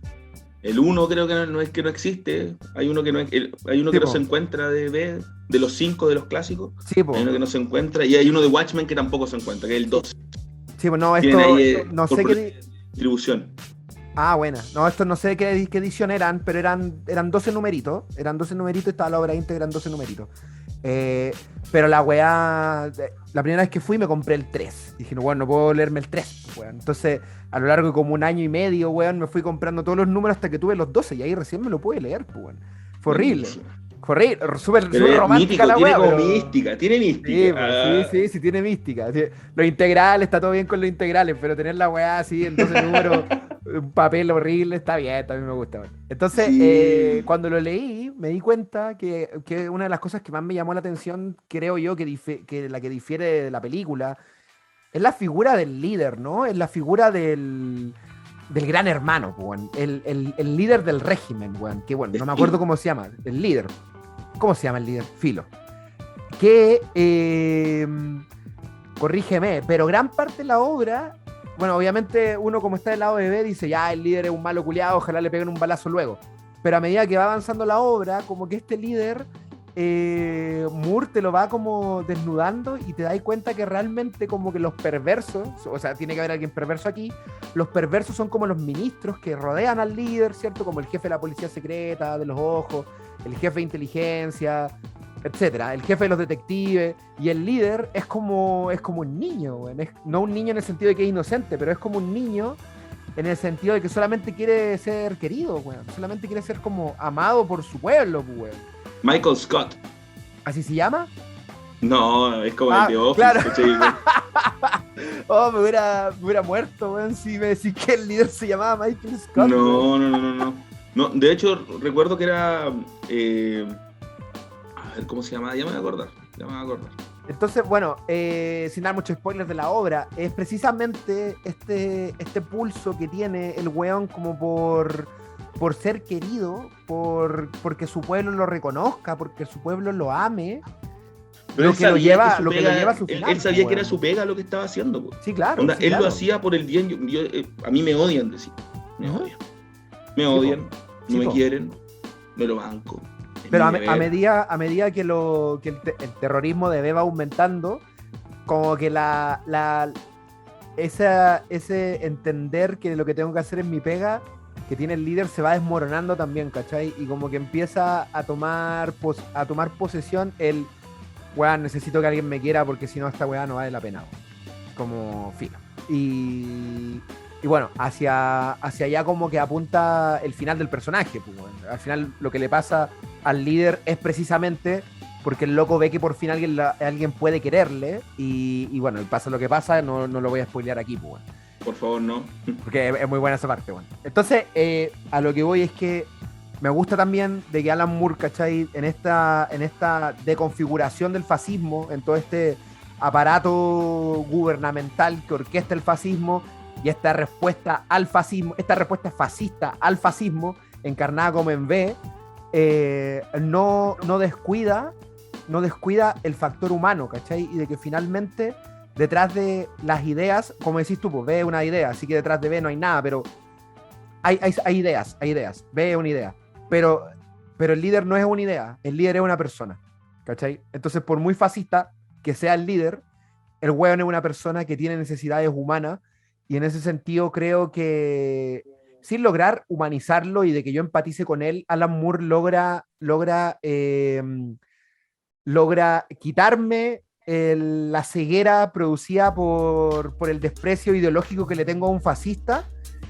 Speaker 2: uno creo que no es que no existe, hay uno que no, hay uno
Speaker 1: Sí,
Speaker 2: que no
Speaker 1: po.
Speaker 2: se encuentra de los 5 de los clásicos,
Speaker 1: Sí,
Speaker 2: hay
Speaker 1: pues.
Speaker 2: uno que no se encuentra, y hay uno de Watchmen que tampoco se encuentra, que es el 2.
Speaker 1: Sí, pues no,
Speaker 2: Tienen ahí
Speaker 1: esto no
Speaker 2: por
Speaker 1: sé qué.
Speaker 2: distribución.
Speaker 1: Ah, buena. No, esto no sé qué edición eran, pero eran 12 numeritos. Eran 12 numeritos y estaba la obra íntegra en 12 numeritos. Eh, pero la weá, la primera vez que fui me compré el 3. Dije, no, bueno, no puedo leerme el 3, weón. Entonces, a lo largo de como un año y medio, weón, me fui comprando todos los números hasta que tuve los 12 y ahí recién me lo pude leer, pues, weón. Fue horrible.
Speaker 2: Buenísimo.
Speaker 1: Fue horrible. Súper
Speaker 2: Pero
Speaker 1: súper
Speaker 2: es
Speaker 1: romántica
Speaker 2: mítico,
Speaker 1: la
Speaker 2: tiene
Speaker 1: weá,
Speaker 2: como
Speaker 1: pero...
Speaker 2: mística, tiene mística.
Speaker 1: Sí, pues, sí, tiene mística. Sí, los integrales, está todo bien con los integrales, pero tener la weá así, entonces número, un papel horrible, está bien, también me gusta. Bueno. Entonces,
Speaker 2: Sí,
Speaker 1: cuando lo leí, me di cuenta que una de las cosas que más me llamó la atención, creo yo, que la que difiere de la película, es la figura del líder, ¿no? Es la figura del gran hermano, pues, weón. El líder del régimen, weón. Que bueno, no me acuerdo
Speaker 2: destino.
Speaker 1: cómo se llama. El líder. ¿Cómo se llama el líder? Filo que, corrígeme, pero gran parte de la obra, bueno, obviamente uno como está del lado de B dice, ya, el líder es un malo culiado, ojalá le peguen un balazo luego. Pero a medida que va avanzando la obra, como que este líder, Moore te lo va como desnudando y te das cuenta que realmente como que los perversos, o sea, tiene que haber alguien perverso aquí, los perversos son como los ministros que rodean al líder, ¿cierto? Como el jefe de la policía secreta, de los ojos, el jefe de inteligencia, etcétera, el jefe de los detectives, y el líder es como un niño, güey. No un niño en el sentido de que es inocente, pero es como un niño en el sentido de que solamente quiere ser querido, güey. Solamente quiere ser como amado por su pueblo, güey.
Speaker 2: Michael Scott.
Speaker 1: ¿Así se llama?
Speaker 2: No, es como el
Speaker 1: Ah,
Speaker 2: de Office,
Speaker 1: claro.
Speaker 2: ¿cachai?
Speaker 1: Oh, me hubiera muerto, güey, si me decís que el líder se llamaba Michael Scott, güey.
Speaker 2: No, no, no, no, no. No, de hecho, recuerdo que era. A ver cómo se llama, ya me voy a acordar. Ya me voy a acordar.
Speaker 1: Entonces, bueno, sin dar muchos spoilers de la obra, es precisamente este pulso que tiene el weón como por ser querido, porque su pueblo lo reconozca, porque su pueblo lo ame,
Speaker 2: Pero
Speaker 1: lo
Speaker 2: él
Speaker 1: que lo
Speaker 2: sabía
Speaker 1: lleva,
Speaker 2: que su
Speaker 1: lo que lo
Speaker 2: pega,
Speaker 1: lleva a su
Speaker 2: él,
Speaker 1: final,
Speaker 2: él sabía que era
Speaker 1: weón.
Speaker 2: su pega lo que estaba haciendo, po.
Speaker 1: Sí, claro,
Speaker 2: Onda,
Speaker 1: sí,
Speaker 2: él lo
Speaker 1: claro.
Speaker 2: hacía por el bien. A mí me odian, decir. Me
Speaker 1: Ujú.
Speaker 2: odian. Me
Speaker 1: Sí, po.
Speaker 2: odian, no
Speaker 1: Sí,
Speaker 2: me
Speaker 1: po.
Speaker 2: quieren, me lo banco. Es
Speaker 1: Pero
Speaker 2: mi
Speaker 1: a
Speaker 2: deber.
Speaker 1: medida que el terrorismo de B va aumentando, como que ese entender que lo que tengo que hacer es mi pega, que tiene el líder, se va desmoronando también, ¿cachai? Y como que empieza a tomar posesión weón, necesito que alguien me quiera porque si no esta weá no vale la pena, weón. Como filo. Y bueno, hacia allá como que apunta el final del personaje, pues, weón. Al final lo que le pasa al líder es precisamente porque el loco ve que por fin alguien puede quererle y bueno, pasa lo que pasa, no lo voy a spoilear aquí, pues, bueno,
Speaker 2: Por favor, no.
Speaker 1: porque es muy buena esa parte. Bueno. Entonces, a lo que voy es que me gusta también de que Alan Moore, ¿cachai? En esta deconfiguración del fascismo, en todo este aparato gubernamental que orquesta el fascismo y esta respuesta al fascismo, esta respuesta fascista al fascismo, encarnada como en B, no descuida el factor humano, ¿cachai? Y de que finalmente detrás de las ideas, como decís tú, pues B es una idea, así que detrás de B no hay nada, pero hay ideas, B es una idea, pero el líder no es una idea, el líder es una persona, ¿cachai? Entonces, por muy fascista que sea el líder, el hueón es una persona que tiene necesidades humanas y en ese sentido creo que sin lograr humanizarlo y de que yo empatice con él, Alan Moore logra quitarme la ceguera producida por el desprecio ideológico que le tengo a un fascista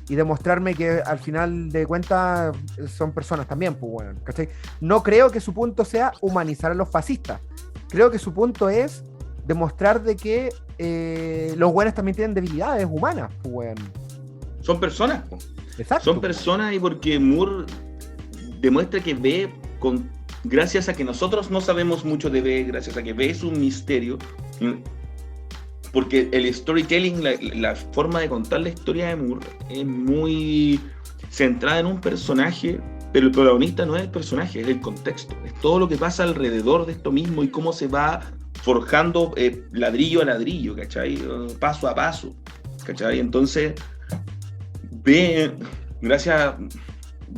Speaker 1: y demostrarme que al final de cuentas son personas también, pues bueno, ¿cachai? No creo que su punto sea humanizar a los fascistas. Creo que su punto es demostrar de que los buenos también tienen debilidades humanas, pues bueno.
Speaker 2: Son personas, po.
Speaker 1: Exacto.
Speaker 2: Son personas, y porque Moore demuestra que B, gracias a que nosotros no sabemos mucho de B, gracias a que B es un misterio, porque el storytelling, la forma de contar la historia de Moore es muy centrada en un personaje, pero el protagonista no es el personaje, es el contexto, es todo lo que pasa alrededor de esto mismo y cómo se va forjando ladrillo a ladrillo, ¿cachai? Paso a paso, ¿cachai? Entonces, B, gracias,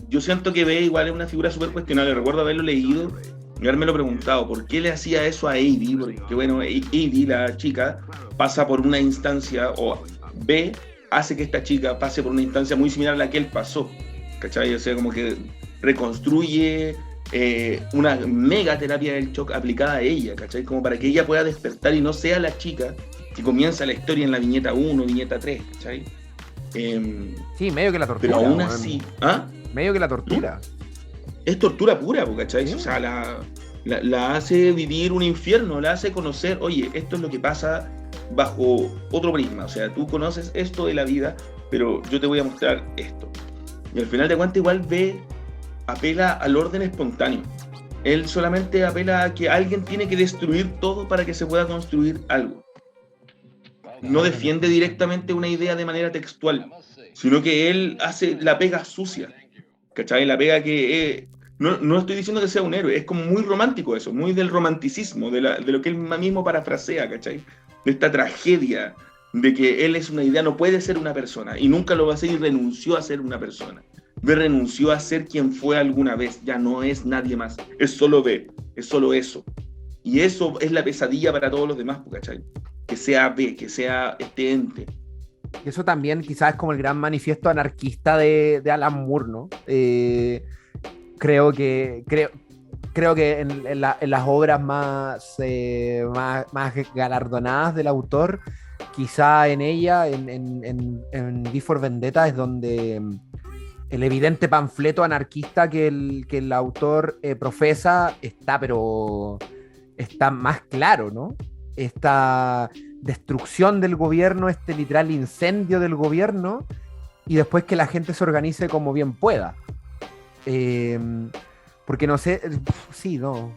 Speaker 2: yo siento que B igual es una figura súper cuestionable. Recuerdo haberlo leído y haberme lo preguntado, ¿por qué le hacía eso a Eddie? Porque bueno, Eddie, la chica, pasa por una instancia, o B hace que esta chica pase por una instancia muy similar a la que él pasó, ¿cachai? O sea, como que reconstruye una mega terapia del shock aplicada a ella, ¿cachai? Como para que ella pueda despertar y no sea la chica que comienza la historia en la viñeta 1, viñeta 3, ¿cachai?
Speaker 1: Sí, medio que la tortura.
Speaker 2: Pero aún así, ¿ah?
Speaker 1: Medio que la tortura.
Speaker 2: Es tortura pura, ¿cachai?
Speaker 1: Sí.
Speaker 2: O sea, la hace vivir un infierno, la hace conocer, oye, esto es lo que pasa bajo otro prisma. O sea, tú conoces esto de la vida, pero yo te voy a mostrar esto. Y al final de cuentas igual B apela al orden espontáneo. Él solamente apela a que alguien tiene que destruir todo para que se pueda construir algo. No defiende directamente una idea de manera textual, sino que él hace la pega sucia, ¿cachai? La pega que... no estoy diciendo que sea un héroe, es como muy romántico eso, muy del romanticismo, de lo que él mismo parafrasea, ¿cachai? De esta tragedia, de que él es una idea, no puede ser una persona, y nunca lo va a ser, y renunció a ser una persona. B renunció a ser quien fue alguna vez, ya no es nadie más, es solo B, es solo eso. Y eso es la pesadilla para todos los demás, ¿cachai? Que sea B, que sea este ente.
Speaker 1: Y eso también quizás es como el gran manifiesto anarquista de Alan Moore, ¿no? Creo que en las obras más galardonadas del autor, quizá en ella, en V for Vendetta, es donde el evidente panfleto anarquista que el autor profesa está más claro, ¿no? Esta destrucción del gobierno, este literal incendio del gobierno, y después que la gente se organice como bien pueda. Porque no sé, sí, no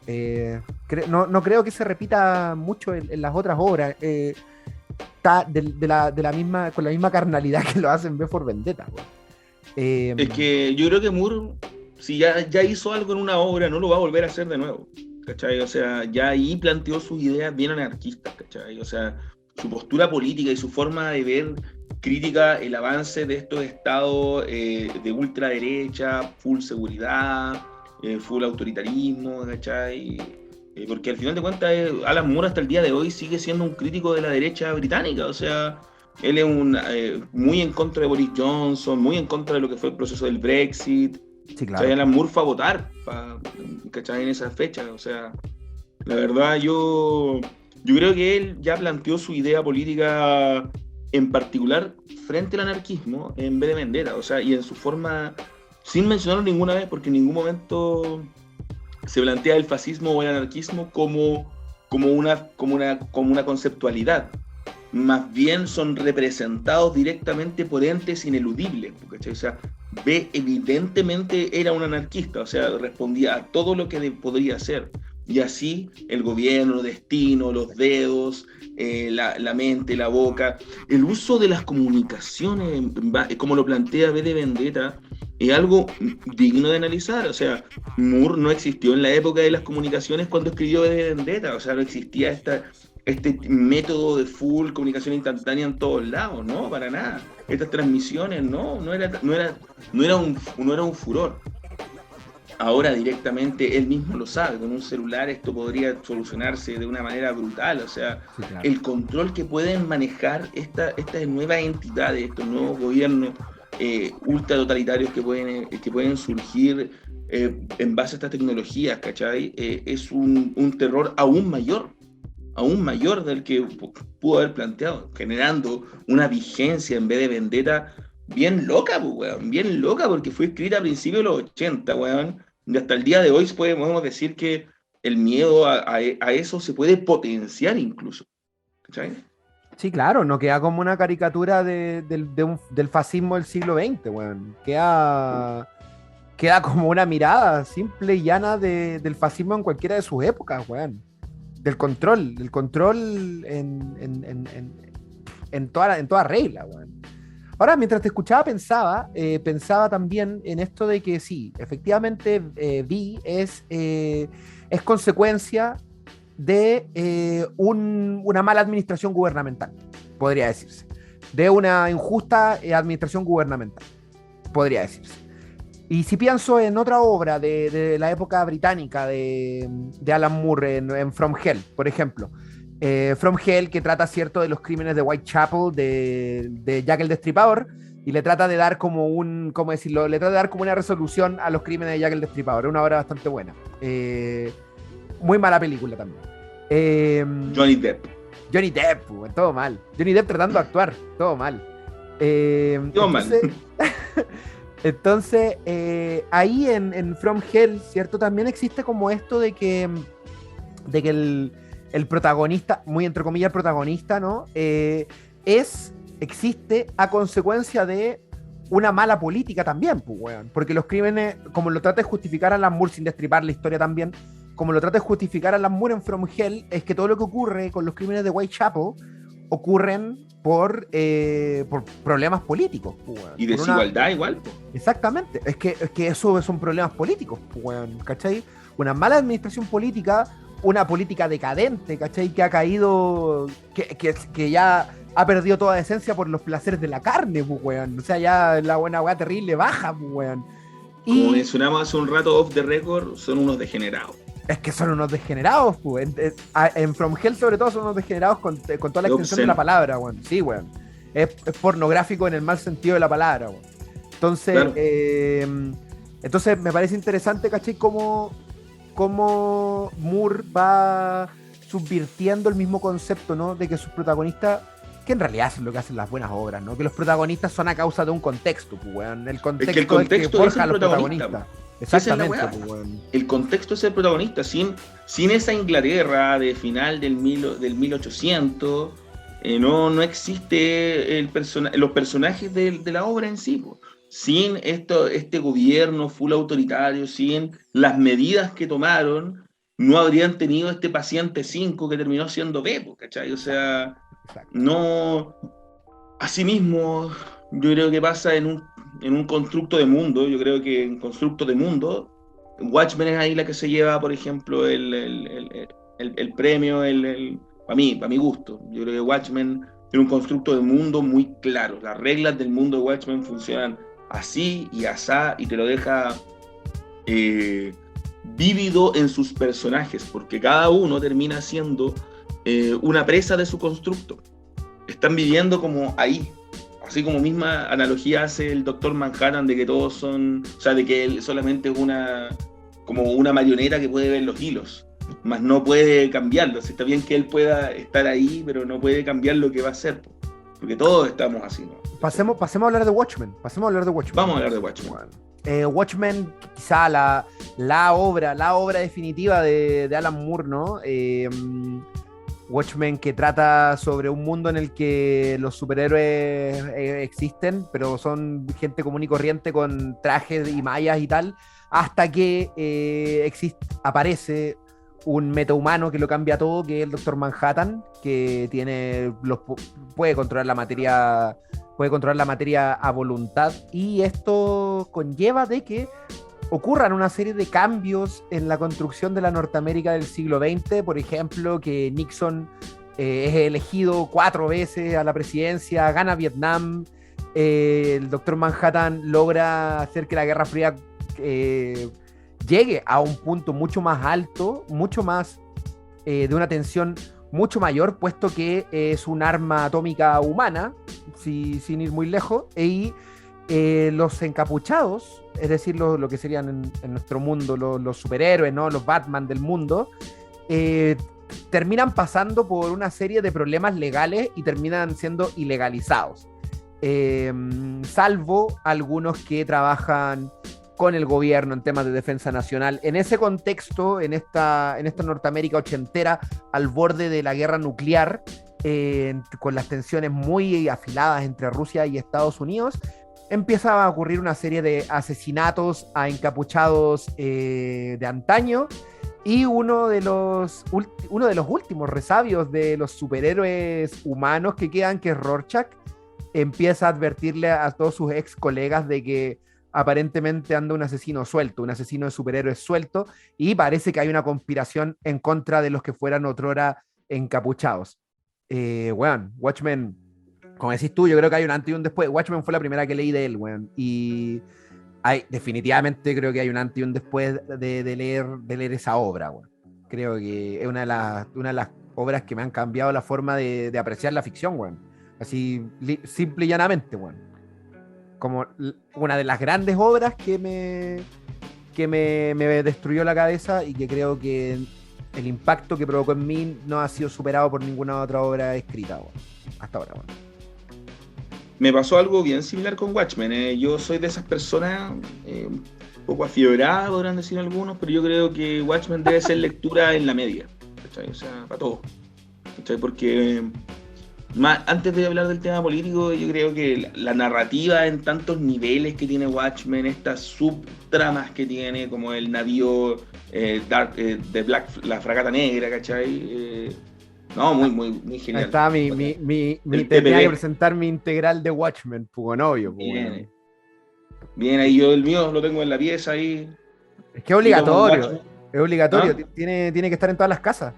Speaker 1: creo que se repita mucho en las otras obras. Está con la misma carnalidad que lo hacen V for Vendetta.
Speaker 2: Es que yo creo que Moore, si ya hizo algo en una obra, no lo va a volver a hacer de nuevo, ¿cachai? O sea, ya ahí planteó sus ideas bien anarquistas, ¿cachai? O sea, su postura política y su forma de ver crítica el avance de estos estados de ultraderecha, full seguridad, full autoritarismo, ¿cachai? Porque al final de cuentas Alan Moore hasta el día de hoy sigue siendo un crítico de la derecha británica, o sea, él es muy en contra de Boris Johnson, muy en contra de lo que fue el proceso del Brexit.
Speaker 1: Sí, claro.
Speaker 2: Alan Moore fue a votar, ¿cachai? En esa fecha, o sea, la verdad yo creo que él ya planteó su idea política en particular frente al anarquismo en V de Vendetta, o sea, y en su forma, sin mencionarlo ninguna vez, porque en ningún momento se plantea el fascismo o el anarquismo como una conceptualidad. Más bien son representados directamente por entes ineludibles, ¿cachai? O sea, B evidentemente era un anarquista, o sea, respondía a todo lo que podría ser. Y así el gobierno, el destino, los dedos, la mente, la boca, el uso de las comunicaciones, como lo plantea V de Vendetta, es algo digno de analizar. O sea, Moore no existió en la época de las comunicaciones cuando escribió V de Vendetta, o sea, no existía este método de full comunicación instantánea en todos lados, no, para nada. Estas transmisiones, no era un furor. Ahora directamente él mismo lo sabe, con un celular esto podría solucionarse de una manera brutal, o sea, sí, claro. El control que pueden manejar estas nuevas entidades, estos nuevos gobiernos ultra totalitarios que pueden surgir en base a estas tecnologías, ¿cachai? Es un terror aún mayor, aún mayor del que pudo haber planteado, generando una vigencia en vez de vendetta bien loca, pues, weón, bien loca, porque fue escrita a principios de los 80, weón, y hasta el día de hoy podemos decir que el miedo a eso se puede potenciar incluso, ¿cachai?
Speaker 1: Sí, claro, no queda como una caricatura del fascismo del siglo XX, weón. Queda como una mirada simple y llana del fascismo en cualquiera de sus épocas, weón. Del control en toda regla, weón. Ahora, mientras te escuchaba, pensaba también en esto de que sí, efectivamente, Vi es consecuencia de una mala administración gubernamental, podría decirse. De una injusta administración gubernamental, podría decirse. Y si pienso en otra obra de la época británica de Alan Moore, en From Hell, por ejemplo. From Hell, que trata, cierto, de los crímenes de Whitechapel, de Jack el Destripador, y le trata de dar como ¿cómo decirlo? Le trata de dar como una resolución a los crímenes de Jack el Destripador. Es una obra bastante buena. Muy mala película también.
Speaker 2: Johnny Depp.
Speaker 1: Johnny Depp, todo mal. Johnny Depp tratando de actuar, todo mal.
Speaker 2: Todo mal.
Speaker 1: Entonces, ahí en From Hell, ¿cierto? También existe como esto de que el protagonista, muy entre comillas el protagonista, ¿no? Existe a consecuencia de una mala política también, pues, weón. Porque los crímenes, como lo trata de justificar Alan Moore, sin destripar la historia también, como lo trata de justificar Alan Moore en From Hell, es que todo lo que ocurre con los crímenes de Whitechapel ocurren por problemas políticos, pues, weón.
Speaker 2: Y desigualdad igual, pues.
Speaker 1: Exactamente, es que eso son problemas políticos, pues, weón, ¿cachai? Una mala administración política, una política decadente, ¿cachai? Que ha caído, que ya ha perdido toda esencia por los placeres de la carne, pues, weón. O sea, ya la buena weá terrible baja, pues, weón.
Speaker 2: Como mencionamos hace un rato off the record, son unos degenerados.
Speaker 1: Es que son unos degenerados, pues. En From Hell, sobre todo, son unos degenerados con toda la extensión de la palabra, weón. Sí, weón. Es pornográfico en el mal sentido de la palabra, weón. Entonces, claro. Entonces me parece interesante, ¿cachai? Cómo Moore va subvirtiendo el mismo concepto, ¿no? De que sus protagonistas, que en realidad es lo que hacen las buenas obras, ¿no? Que los protagonistas son a causa de un contexto, pues, weón. El contexto es que forja a los protagonistas. Exactamente, pues, weón.
Speaker 2: El contexto es el protagonista. Sin esa Inglaterra de final del 1800, no existe los personajes de la obra en sí, pues. Sin este gobierno full autoritario, sin las medidas que tomaron, no habrían tenido este paciente 5 que terminó siendo Beppo, ¿cachai? O sea, no. Asimismo, yo creo que pasa en un constructo de mundo. Yo creo que en constructo de mundo, Watchmen es ahí la que se lleva, por ejemplo, el premio, para mi gusto. Yo creo que Watchmen tiene un constructo de mundo muy claro. Las reglas del mundo de Watchmen funcionan así y asá, y te lo deja vívido en sus personajes, porque cada uno termina siendo una presa de su constructo. Están viviendo como ahí, así como misma analogía hace el Doctor Manhattan de que todos son, o sea, de que él solamente es como una marioneta que puede ver los hilos, mas no puede cambiarlos. Está bien que él pueda estar ahí, pero no puede cambiar lo que va a hacer, porque todos estamos así, ¿no?
Speaker 1: Pasemos a hablar de Watchmen.
Speaker 2: Vamos a hablar de Watchmen.
Speaker 1: Watchmen, quizá la obra definitiva de Alan Moore, ¿no? Watchmen, que trata sobre un mundo en el que los superhéroes existen, pero son gente común y corriente con trajes y mallas y tal, hasta que aparece un metahumano que lo cambia todo, que es el Doctor Manhattan, que puede controlar la materia a voluntad, y esto conlleva de que ocurran una serie de cambios en la construcción de la Norteamérica del siglo XX. Por ejemplo, que Nixon es elegido 4 veces a la presidencia, gana Vietnam, el Doctor Manhattan logra hacer que la Guerra Fría llegue a un punto mucho más alto, mucho más de una tensión mucho mayor, puesto que es un arma atómica humana, sin ir muy lejos, y los encapuchados, es decir, lo que serían en nuestro mundo los superhéroes, ¿no? Los Batman del mundo, terminan pasando por una serie de problemas legales y terminan siendo ilegalizados. Salvo algunos que trabajan con el gobierno en temas de defensa nacional. En ese contexto, en esta Norteamérica ochentera, al borde de la guerra nuclear, con las tensiones muy afiladas entre Rusia y Estados Unidos, empieza a ocurrir una serie de asesinatos a encapuchados de antaño, y uno de los últimos resabios de los superhéroes humanos que quedan, que es Rorschach, empieza a advertirle a todos sus ex colegas de que aparentemente anda un asesino suelto, un asesino de superhéroes suelto, y parece que hay una conspiración en contra de los que fueran otrora encapuchados. Weón, Watchmen, como decís tú, yo creo que hay un antes y un después. Watchmen fue la primera que leí de él, weón, y definitivamente creo que hay un antes y un después de leer esa obra, weón. Creo que es una de las obras que me han cambiado la forma de apreciar la ficción, weón. Así, simple y llanamente, weón. Como una de las grandes obras que me destruyó la cabeza, y que creo que el impacto que provocó en mí no ha sido superado por ninguna otra obra escrita, bueno, hasta ahora. Bueno.
Speaker 2: Me pasó algo bien similar con Watchmen. Yo soy de esas personas un poco afiebradas, podrán decir algunos, pero yo creo que Watchmen debe ser lectura en la media, ¿cachai? O sea, para todos, ¿cachai? Porque antes de hablar del tema político, yo creo que la narrativa en tantos niveles que tiene Watchmen, estas subtramas que tiene, como el navío de Black, la fragata negra, ¿cachai? No, muy genial.
Speaker 1: Ahí está tenía que presentar mi integral de Watchmen, Pugonovio.
Speaker 2: Bien, ahí yo el mío lo tengo en la pieza ahí.
Speaker 1: Es que es obligatorio, ¿Ah? Tiene que estar en todas las casas.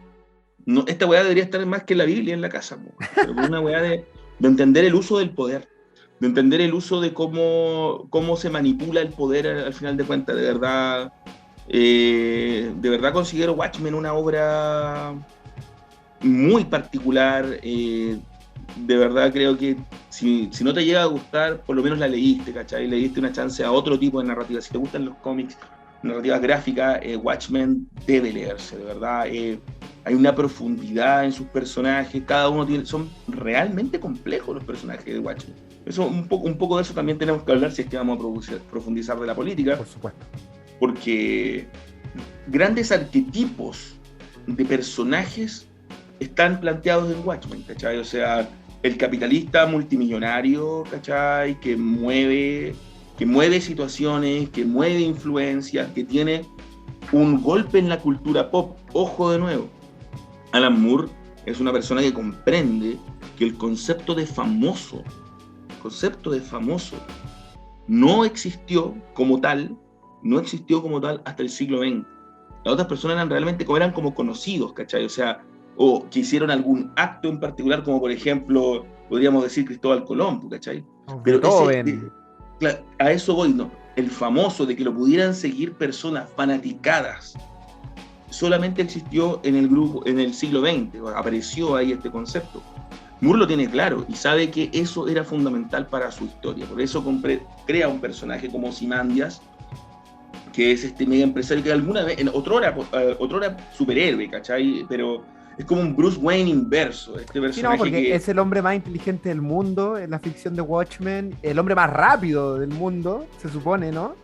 Speaker 2: No, esta weá debería estar más que la Biblia en la casa, pero una weá de entender el uso del poder, de entender el uso de cómo se manipula el poder al final de cuentas. De verdad considero Watchmen una obra muy particular. De verdad creo que si no te llega a gustar, por lo menos la leíste, ¿cachai? Le diste una chance a otro tipo de narrativa. Si te gustan los cómics, narrativas gráficas, Watchmen debe leerse, de verdad. Hay una profundidad en sus personajes, cada uno son realmente complejos los personajes de Watchmen. Eso, un poco de eso también tenemos que hablar si es que vamos a profundizar de la política.
Speaker 1: Por supuesto.
Speaker 2: Porque grandes arquetipos de personajes están planteados en Watchmen, ¿cachai? O sea, el capitalista multimillonario, ¿cachai? Que mueve situaciones, que mueve influencias, que tiene un golpe en la cultura pop. Ojo de nuevo, Alan Moore es una persona que comprende que el concepto de famoso no existió como tal hasta el siglo XX. Las otras personas eran como conocidos, ¿cachai? O sea, o que hicieron algún acto en particular, como por ejemplo, podríamos decir Cristóbal Colón, ¿cachai? Pero a eso voy, ¿no? El famoso, de que lo pudieran seguir personas fanaticadas, solamente existió en el siglo XX, apareció ahí este concepto. Moore lo tiene claro y sabe que eso era fundamental para su historia, por eso crea un personaje como Ozymandias, que es este mega empresario que alguna vez, otrora superhéroe, ¿cachai? Pero es como un Bruce Wayne inverso, este personaje. Sí, no,
Speaker 1: porque es el hombre más inteligente del mundo en la ficción de Watchmen, el hombre más rápido del mundo, se supone, ¿no?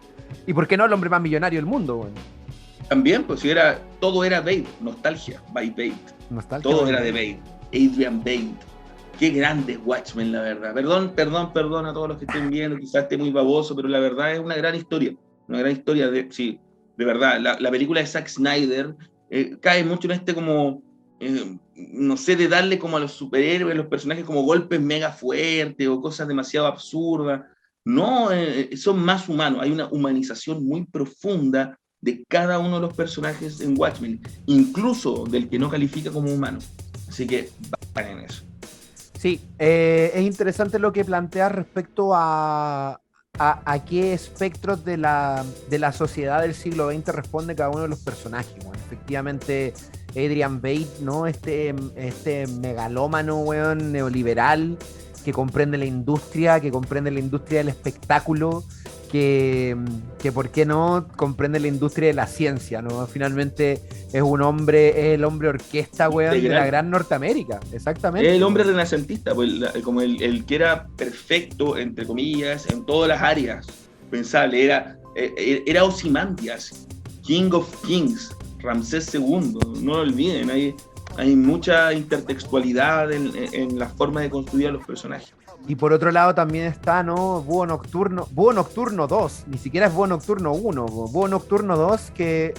Speaker 1: ¿Y por qué no el hombre más millonario del mundo, bueno?
Speaker 2: También, pues todo era Bate, nostalgia, by Bate. Todo era de Bate, Adrian Bate. Qué grande es Watchmen, la verdad. Perdón a todos los que estén viendo, quizás esté muy baboso, pero la verdad es una gran historia. De verdad. La película de Zack Snyder cae mucho en este como, no sé, de darle como a los superhéroes, los personajes como golpes mega fuertes o cosas demasiado absurdas. No, son más humanos. Hay una humanización muy profunda de cada uno de los personajes en Watchmen, incluso del que no califica como humano. Así que vayan en eso.
Speaker 1: Sí, es interesante lo que planteas respecto a qué espectros de la sociedad del siglo XX responde cada uno de los personajes. Bueno, efectivamente, Adrian Bate, ¿no? Este megalómano, weón, neoliberal, que comprende la industria del espectáculo, que, que por qué no comprende la industria de la ciencia, ¿no? Finalmente es un hombre, es el hombre orquesta, weón, de la
Speaker 2: Integral.
Speaker 1: gran Norteamérica,
Speaker 2: Es el
Speaker 1: exactamente,
Speaker 2: hombre
Speaker 1: weón.
Speaker 2: renacentista, pues, como el que era perfecto, entre comillas, en todas las áreas pensables. Era Ozymandias, King of Kings, Ramsés II, no lo olviden, hay mucha intertextualidad en la forma de construir a los personajes.
Speaker 1: Y por otro lado también está, ¿no? Búho Nocturno 2, ni siquiera es Búho Nocturno 1, Búho Nocturno 2 que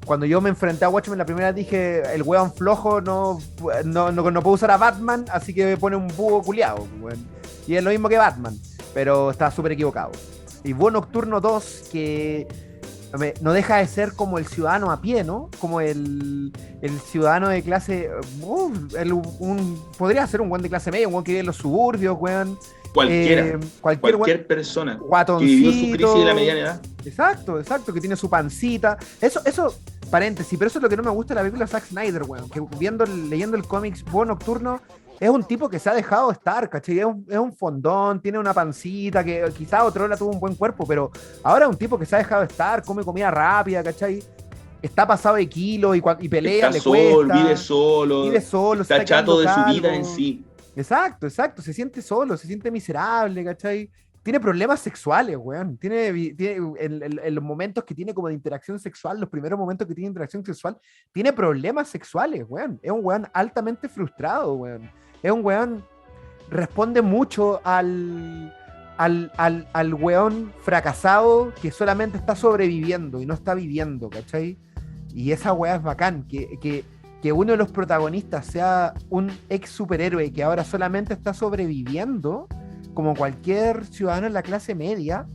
Speaker 1: cuando yo me enfrenté a Watchmen la primera vez dije, el weón flojo no puede usar a Batman, así que pone un búho culiado, weón. Y es lo mismo que Batman, pero está súper equivocado. Y Búho Nocturno 2 que no deja de ser como el ciudadano a pie, ¿no? Como el ciudadano de clase. Podría ser un buen de clase media, un buen que vive en los suburbios, weón.
Speaker 2: Cualquiera,
Speaker 1: Cualquier
Speaker 2: cualquier persona que vivió su crisis de la
Speaker 1: guatoncito.
Speaker 2: mediana edad.
Speaker 1: Exacto, exacto, que tiene su pancita. Paréntesis, pero eso es lo que no me gusta de la película de Zack Snyder, weón. Que leyendo el cómics Búho Nocturno, es un tipo que se ha dejado estar, ¿cachai? Es un fondón, tiene una pancita, que quizá Otrola tuvo un buen cuerpo, pero ahora es un tipo que se ha dejado estar, come comida rápida, ¿cachai? Está pasado de kilo y pelea,
Speaker 2: Está
Speaker 1: le
Speaker 2: solo,
Speaker 1: cuesta, vive solo, se
Speaker 2: está
Speaker 1: está
Speaker 2: chato
Speaker 1: quedando
Speaker 2: de su vida en
Speaker 1: calvo.
Speaker 2: sí.
Speaker 1: Exacto, exacto, se siente solo, se siente miserable, ¿cachai? Tiene problemas sexuales, weón. En los momentos que tiene como de interacción sexual, los primeros momentos que tiene interacción sexual, tiene problemas sexuales, weón. Es un weón altamente frustrado, weón. Es un weón, responde mucho al weón fracasado que solamente está sobreviviendo y no está viviendo, ¿cachai? Y esa weá es bacán, que uno de los protagonistas sea un ex superhéroe que ahora solamente está sobreviviendo, como cualquier ciudadano en la clase media,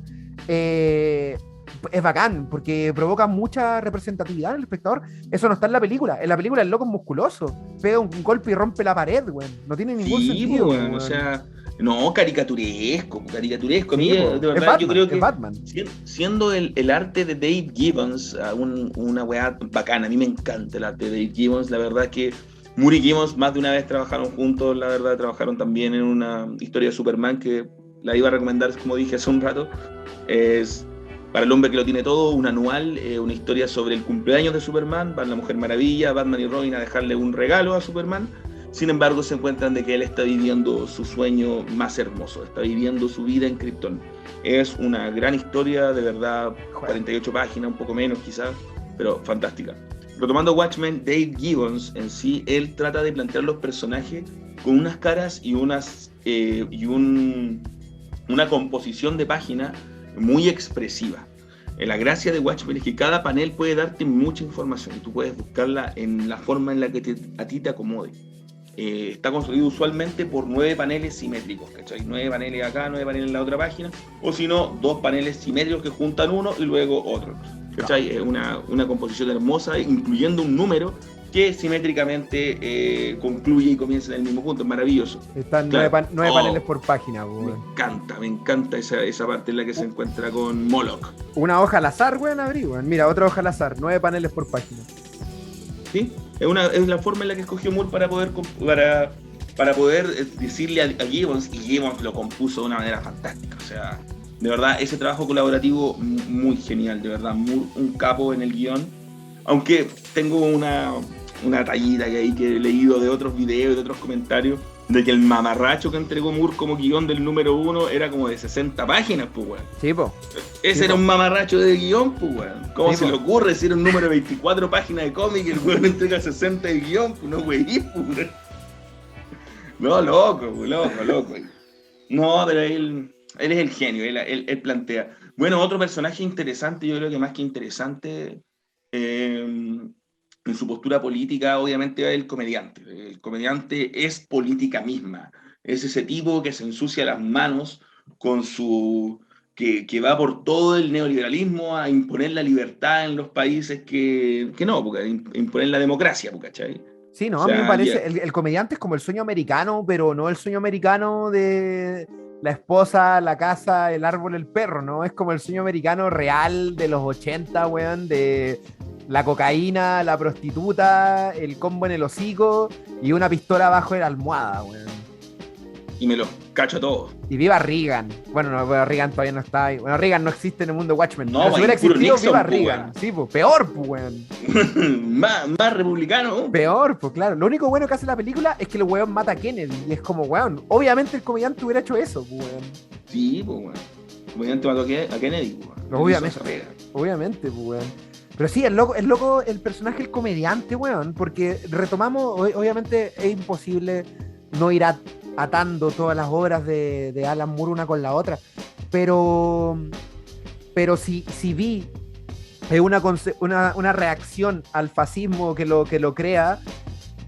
Speaker 1: es bacán, porque provoca mucha representatividad en el espectador. Eso no está en la película. En la película el loco es musculoso, pega un golpe y rompe la pared, weón. No tiene ningún
Speaker 2: Sí, pues,
Speaker 1: sentido,
Speaker 2: weón, o
Speaker 1: weón.
Speaker 2: sea, no, caricaturesco. A mí,
Speaker 1: Sí, po,
Speaker 2: de
Speaker 1: es
Speaker 2: verdad, yo
Speaker 1: Batman,
Speaker 2: creo
Speaker 1: es
Speaker 2: que
Speaker 1: Batman.
Speaker 2: siendo el arte de Dave Gibbons una weá bacana, a mí me encanta el arte de Dave Gibbons, la verdad que Moore y Gibbons más de una vez trabajaron juntos, la verdad, trabajaron también en una historia de Superman que la iba a recomendar, como dije hace un rato, es para el hombre que lo tiene todo, un anual, una historia sobre el cumpleaños de Superman, van la Mujer Maravilla, Batman y Robin a dejarle un regalo a Superman. Sin embargo, se encuentran de que él está viviendo su sueño más hermoso, está viviendo su vida en Krypton. Es una gran historia, de verdad, 48 páginas, un poco menos quizás, pero fantástica. Retomando Watchmen, Dave Gibbons en sí, él trata de plantear los personajes con unas caras y una composición de página muy expresiva. La gracia de Watchmen es que cada panel puede darte mucha información y tú puedes buscarla en la forma en la que a ti te acomode. Está construido usualmente por 9 paneles simétricos, ¿cachai? 9 paneles acá, 9 paneles en la otra página, o si no, 2 paneles simétricos que juntan uno y luego otro, ¿cachai? Es una composición hermosa, incluyendo un número que simétricamente concluye y comienza en el mismo punto, es maravilloso.
Speaker 1: Están
Speaker 2: Claro,
Speaker 1: nueve paneles por página, weón.
Speaker 2: me encanta esa parte en la que se encuentra con Moloch.
Speaker 1: Una hoja al azar, weón, abrí, weón. Mira, otra hoja al azar, 9 paneles por página.
Speaker 2: ¿Sí? Es la forma en la que escogió Moore para poder decirle a Gibbons, y Gibbons lo compuso de una manera fantástica. O sea, de verdad, ese trabajo colaborativo muy genial, de verdad. Moore, un capo en el guión. Aunque tengo una tallita que he leído de otros videos y de otros comentarios, de que el mamarracho que entregó Moore como guión del número 1 era como de 60 páginas, pues, weón.
Speaker 1: Sí, po.
Speaker 2: Ese
Speaker 1: Sí,
Speaker 2: era
Speaker 1: po.
Speaker 2: un mamarracho de guión, pues, weón. ¿Cómo
Speaker 1: Sí,
Speaker 2: se
Speaker 1: po.
Speaker 2: le ocurre decir un número de 24 páginas de cómic y el weón entrega 60 de guión? Pues no, weón, pues, weón. No, loco, pues, loco. No, pero él es el genio, él plantea. Bueno, otro personaje interesante, yo creo que más que interesante, en su postura política, obviamente es el comediante. El comediante es política misma. Es ese tipo que se ensucia las manos con que va por todo el neoliberalismo a imponer la libertad en los países que no, porque imponer la democracia, ¿cachai?
Speaker 1: Sí,
Speaker 2: O
Speaker 1: no, a mí me
Speaker 2: sea,
Speaker 1: parece, el comediante es como el sueño americano, pero no el sueño americano de la esposa, la casa, el árbol, el perro, ¿no? Es como el sueño americano real de los 80, weón, de la cocaína, la prostituta, el combo en el hocico y una pistola abajo de la almohada, weón.
Speaker 2: y me lo. cacho todo.
Speaker 1: Y viva Reagan. Bueno, no, bueno, Reagan todavía no está ahí. Bueno, Reagan no existe en el mundo de Watchmen.
Speaker 2: No,
Speaker 1: Pero si hubiera
Speaker 2: puro
Speaker 1: existido,
Speaker 2: Nixon,
Speaker 1: viva
Speaker 2: po,
Speaker 1: Reagan.
Speaker 2: weón.
Speaker 1: Sí, pues, peor, pues, weón.
Speaker 2: más republicano.
Speaker 1: Peor, pues, claro. Lo único bueno que hace la película es que el weón mata a Kennedy. Y es como, weón, obviamente el comediante hubiera hecho eso, pues, weón.
Speaker 2: Sí, pues, weón. Comediante mató a Kennedy, weón.
Speaker 1: Obviamente, obviamente, pues, weón. Pero sí, el loco, el personaje, el comediante, weón, porque retomamos, obviamente es imposible no ir atando todas las obras de Alan Moore una con la otra, pero si vi una reacción al fascismo que lo crea,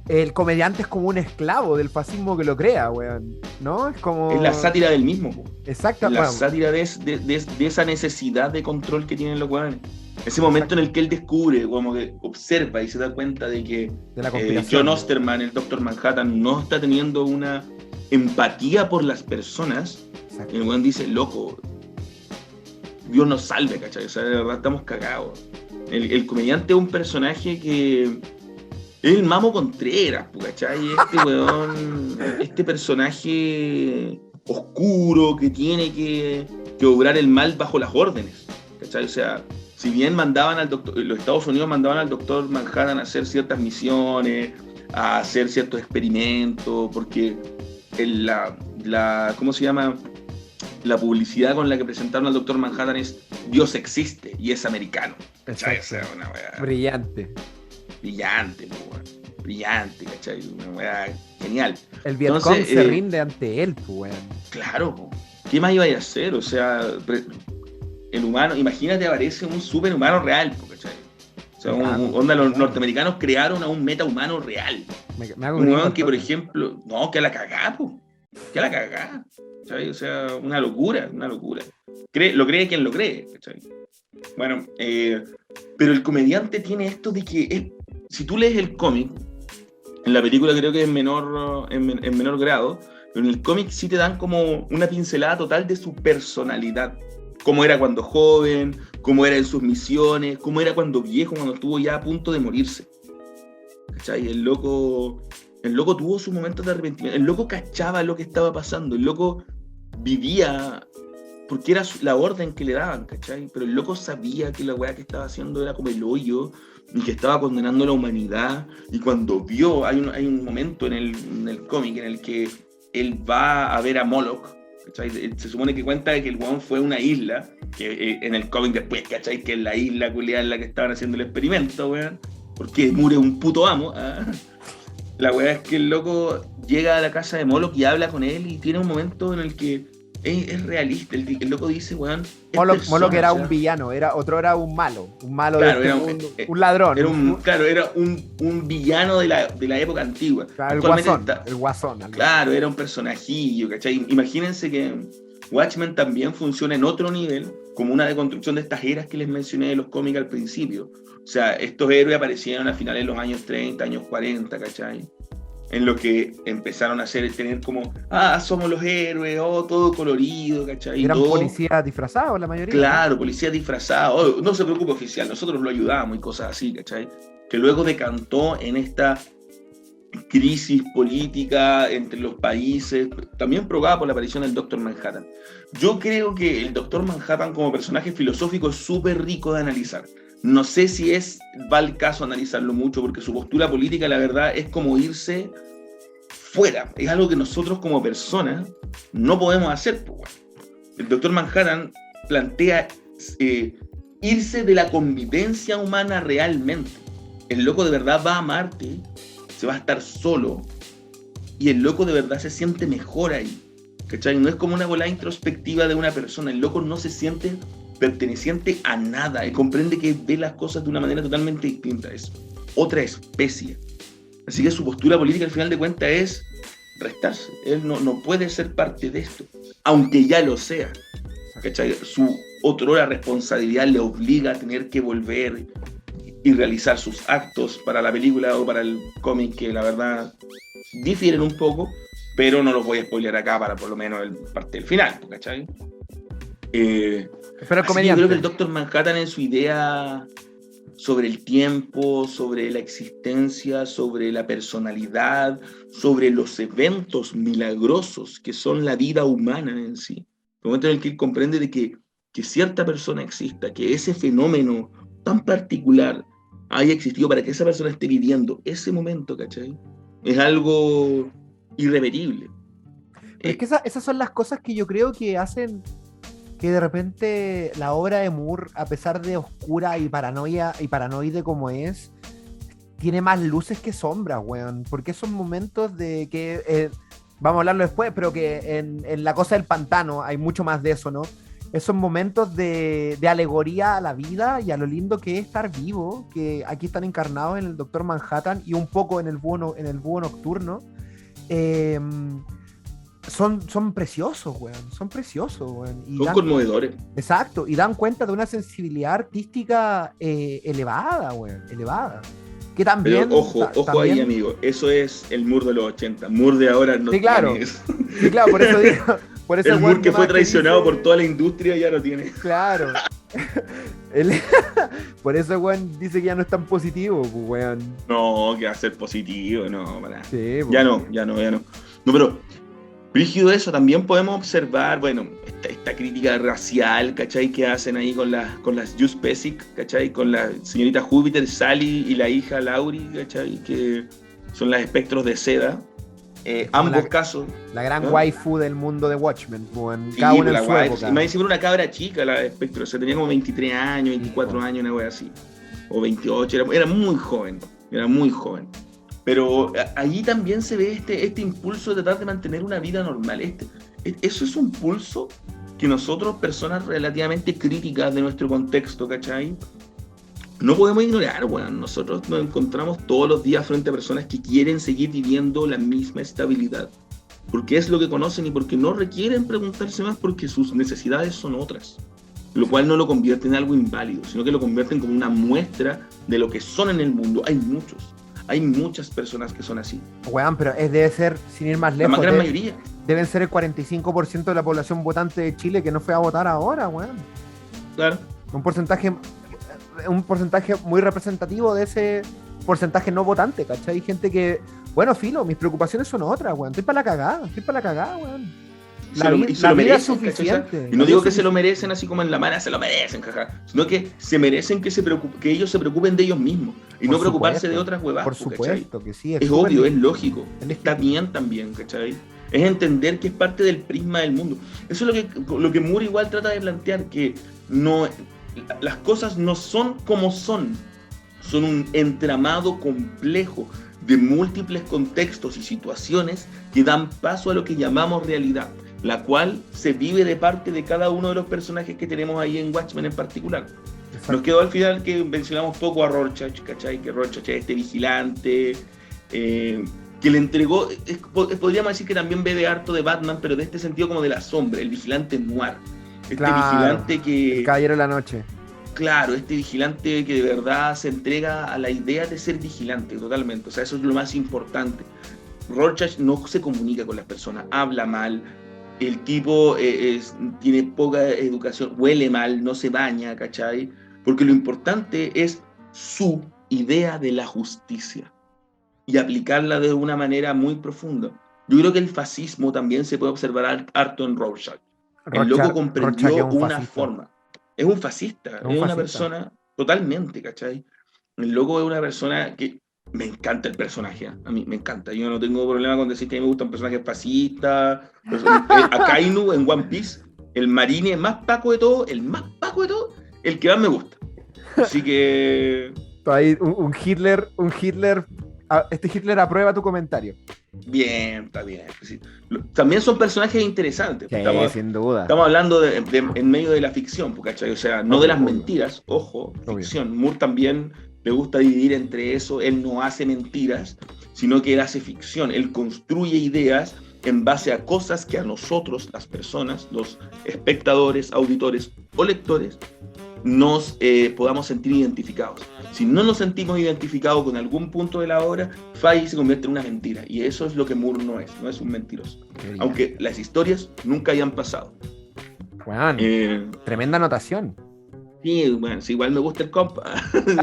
Speaker 1: el comediante es como un esclavo del fascismo que lo crea, weón, ¿no? Es como...
Speaker 2: Es la sátira del mismo, po.
Speaker 1: Exacto.
Speaker 2: La
Speaker 1: bueno,
Speaker 2: sátira de esa necesidad de control que tienen los weones. Ese momento en el que él descubre, como que observa y se da cuenta de que
Speaker 1: de la conspiración,
Speaker 2: John Osterman, el Doctor Manhattan, no está teniendo una empatía por las personas.
Speaker 1: exacto.
Speaker 2: El weón dice, loco, Dios nos salve, ¿cachai? O sea, de verdad estamos cagados. El comediante es un personaje que es el Mamo Contreras, ¿cachai? Este weón, este personaje oscuro que tiene que obrar el mal bajo las órdenes, ¿cachai? O sea, si bien los Estados Unidos mandaban al Doctor Manhattan a hacer ciertas misiones, a hacer ciertos experimentos, porque ¿cómo se llama? La publicidad con la que presentaron al Doctor Manhattan es Dios existe y es americano. ¿Cachai? O sea, una weá
Speaker 1: Brillante.
Speaker 2: Brillante, brillante, ¿cachai? Una weá genial.
Speaker 1: El Vietcong se rinde ante él, pues, weón.
Speaker 2: Claro, ¿qué más iba a hacer? O sea, el humano, imagínate, aparece un superhumano real, ¿cachai? O sea, los norteamericanos crearon a un metahumano real. Un weón que, por ejemplo, que a la cagá, que a la cagá, ¿cachai? O sea, una locura. Lo cree quien lo cree, ¿cachai? Bueno, pero el comediante tiene esto de que, si tú lees el cómic, en la película creo que es en menor grado, pero en el cómic sí te dan como una pincelada total de su personalidad. Cómo era cuando joven, cómo era en sus misiones, cómo era cuando viejo, cuando estuvo ya a punto de morirse. ¿Cachai? El loco tuvo sus momentos de arrepentimiento. El loco cachaba lo que estaba pasando. El loco vivía porque era la orden que le daban, ¿cachai? Pero el loco sabía que la weá que estaba haciendo era como el hoyo y que estaba condenando a la humanidad. Y cuando vio, hay un momento en el cómic en el que él va a ver a Moloch, ¿cachai? Se supone que cuenta de que el weón fue a una isla, que en el cómic después, ¿cachai? Que es la isla culiada en la que estaban haciendo el experimento, weón, porque murió un puto amo. La weá es que el loco llega a la casa de Moloch y habla con él y tiene un momento en el que es realista. El loco dice, weón,
Speaker 1: Moloch era un villano, era un malo,
Speaker 2: claro,
Speaker 1: un ladrón.
Speaker 2: Era un villano de la época antigua.
Speaker 1: Claro, el guasón.
Speaker 2: Claro, era un personajillo, ¿cachai? Imagínense que Watchmen también funciona en otro nivel, como una deconstrucción de estas eras que les mencioné de los cómics al principio. O sea, estos héroes aparecieron a finales de los años 30, años 40, ¿cachai? En lo que empezaron a tener como, somos los héroes, todo colorido, ¿cachai?
Speaker 1: Eran policías disfrazados la mayoría.
Speaker 2: Claro, policías disfrazados, no se preocupe oficial, nosotros lo ayudamos y cosas así, ¿cachai? Que luego decantó en esta crisis política entre los países, también provocada por la aparición del Doctor Manhattan. Yo creo que el Doctor Manhattan como personaje filosófico es súper rico de analizar. No sé si va al caso analizarlo mucho, porque su postura política, la verdad, es como irse fuera. Es algo que nosotros como personas no podemos hacer. El Doctor Manhattan plantea irse de la convivencia humana realmente. El loco de verdad va a Marte, se va a estar solo, y el loco de verdad se siente mejor ahí, ¿cachai? No es como una bola introspectiva de una persona. El loco no se siente perteneciente a nada y comprende que ve las cosas de una manera totalmente distinta. Es otra especie. Así que su postura política al final de cuentas es restarse. Él no puede ser parte de esto, aunque ya lo sea, ¿cachai? Su otrora responsabilidad le obliga a tener que volver y realizar sus actos para la película o para el cómic, que la verdad difieren un poco, pero no los voy a spoilear acá para por lo menos parte del final, ¿cachai?
Speaker 1: Pero el comediante.
Speaker 2: Yo creo que el Doctor Manhattan en su idea sobre el tiempo, sobre la existencia, sobre la personalidad, sobre los eventos milagrosos que son la vida humana en sí. El momento en el que él comprende de que cierta persona exista, que ese fenómeno tan particular haya existido para que esa persona esté viviendo ese momento, ¿cachai? Es algo irrepetible.
Speaker 1: Pero es que esas son las cosas que yo creo que hacen que de repente la obra de Moore, a pesar de oscura y paranoide como es, tiene más luces que sombras, weón. Porque esos momentos de que, vamos a hablarlo después, pero que en La Cosa del Pantano hay mucho más de eso, ¿no? Esos momentos de alegoría a la vida y a lo lindo que es estar vivo, que aquí están encarnados en el Doctor Manhattan y un poco en el búho nocturno. Son preciosos, weón. Son preciosos, weón.
Speaker 2: Son conmovedores.
Speaker 1: Exacto, y dan cuenta de una sensibilidad artística elevada, weón. Elevada. Que también.
Speaker 2: Pero ojo también... ahí, amigo. Eso es el Moore de los 80. Moore de ahora no tiene eso.
Speaker 1: Sí, claro, por eso digo. Por eso
Speaker 2: el Moore que fue traicionado por toda la industria ya no tiene.
Speaker 1: Claro. Por eso, weón, dice que ya no es tan positivo, pues, weón.
Speaker 2: No, que va a ser positivo, no, para.
Speaker 1: Sí, pues.
Speaker 2: Ya no. No, pero rígido eso, también podemos observar, bueno, esta crítica racial, ¿cachai? Que hacen ahí con las Just Basic, ¿cachai? Con la señorita Júpiter, Sally y la hija Laurie, ¿cachai? Que son las espectros de seda. Ambos casos.
Speaker 1: La gran waifu del mundo de Watchmen, cada uno en su época.
Speaker 2: Y me dice una cabra chica la espectro, o sea, tenía como 23 años, 24 años, una wea así. O 28, era muy joven. Pero allí también se ve este impulso de tratar de mantener una vida normal. Eso es un pulso que nosotros, personas relativamente críticas de nuestro contexto, ¿cachai? No podemos ignorar, bueno, nosotros nos encontramos todos los días frente a personas que quieren seguir viviendo la misma estabilidad, porque es lo que conocen y porque no requieren preguntarse más porque sus necesidades son otras, lo cual no lo convierte en algo inválido, sino que lo convierten como una muestra de lo que son en el mundo. Hay muchas personas que son así.
Speaker 1: Weón, pero debe ser, sin ir más lejos,
Speaker 2: la gran mayoría.
Speaker 1: Deben ser el 45% de la población votante de Chile que no fue a votar ahora, weón.
Speaker 2: Claro.
Speaker 1: Un porcentaje muy representativo de ese porcentaje no votante, ¿cachai? Hay gente que, bueno, filo, mis preocupaciones son otras, weón. Estoy para la cagada, weón. La vida es suficiente.
Speaker 2: Y no digo que se lo merecen así como en la mano, se lo merecen, jaja. Sino que se merecen que ellos se preocupen de ellos mismos y no preocuparse de otras huevadas.
Speaker 1: Por supuesto, ¿cachai? Que sí.
Speaker 2: Es obvio, es lógico. Está bien también, ¿cachai? Es entender que es parte del prisma del mundo. Eso es lo que Moore igual trata de plantear, que no, las cosas no son como son un entramado complejo de múltiples contextos y situaciones que dan paso a lo que llamamos realidad, la cual se vive de parte de cada uno de los personajes que tenemos ahí en Watchmen en particular. Exacto. Nos quedó al final que mencionamos poco a Rorschach, ¿cachai? Que Rorschach es este vigilante que le entregó, podríamos decir que también bebe harto de Batman, pero de este sentido como de la sombra, el vigilante noir. Vigilante que...
Speaker 1: El caballero de la noche.
Speaker 2: Claro, este vigilante que de verdad se entrega a la idea de ser vigilante totalmente. O sea, eso es lo más importante. Rorschach no se comunica con las personas, habla mal, el tipo tiene poca educación, huele mal, no se baña, ¿cachai? Porque lo importante es su idea de la justicia y aplicarla de una manera muy profunda. Yo creo que el fascismo también se puede observar harto en Rorschach. El loco comprendió una forma. Es un fascista, es una persona totalmente, ¿cachai? El loco es una persona que me encanta el personaje, a mí me encanta. Yo no tengo problema con decir que a mí me gustan personajes fascistas. Akainu en One Piece, el marine más paco de todo, el que más me gusta. Así que...
Speaker 1: Ahí un Hitler, este Hitler aprueba tu comentario.
Speaker 2: Bien, está bien. Sí. También son personajes interesantes.
Speaker 1: Sí, sin duda.
Speaker 2: Estamos hablando en medio de la ficción, ¿cachai? O sea, no de las mentiras, ojo, ficción. Moore también le gusta dividir entre eso. Él no hace mentiras, sino que él hace ficción. Él construye ideas en base a cosas que a nosotros, las personas, los espectadores, auditores o lectores, nos podamos sentir identificados. Si no nos sentimos identificados con algún punto de la obra, falla y se convierte en una mentira. Y eso es lo que Moore no es un mentiroso. Aunque las historias nunca hayan pasado.
Speaker 1: Bueno, tremenda anotación.
Speaker 2: Sí, bueno, sí, igual me gusta el comp.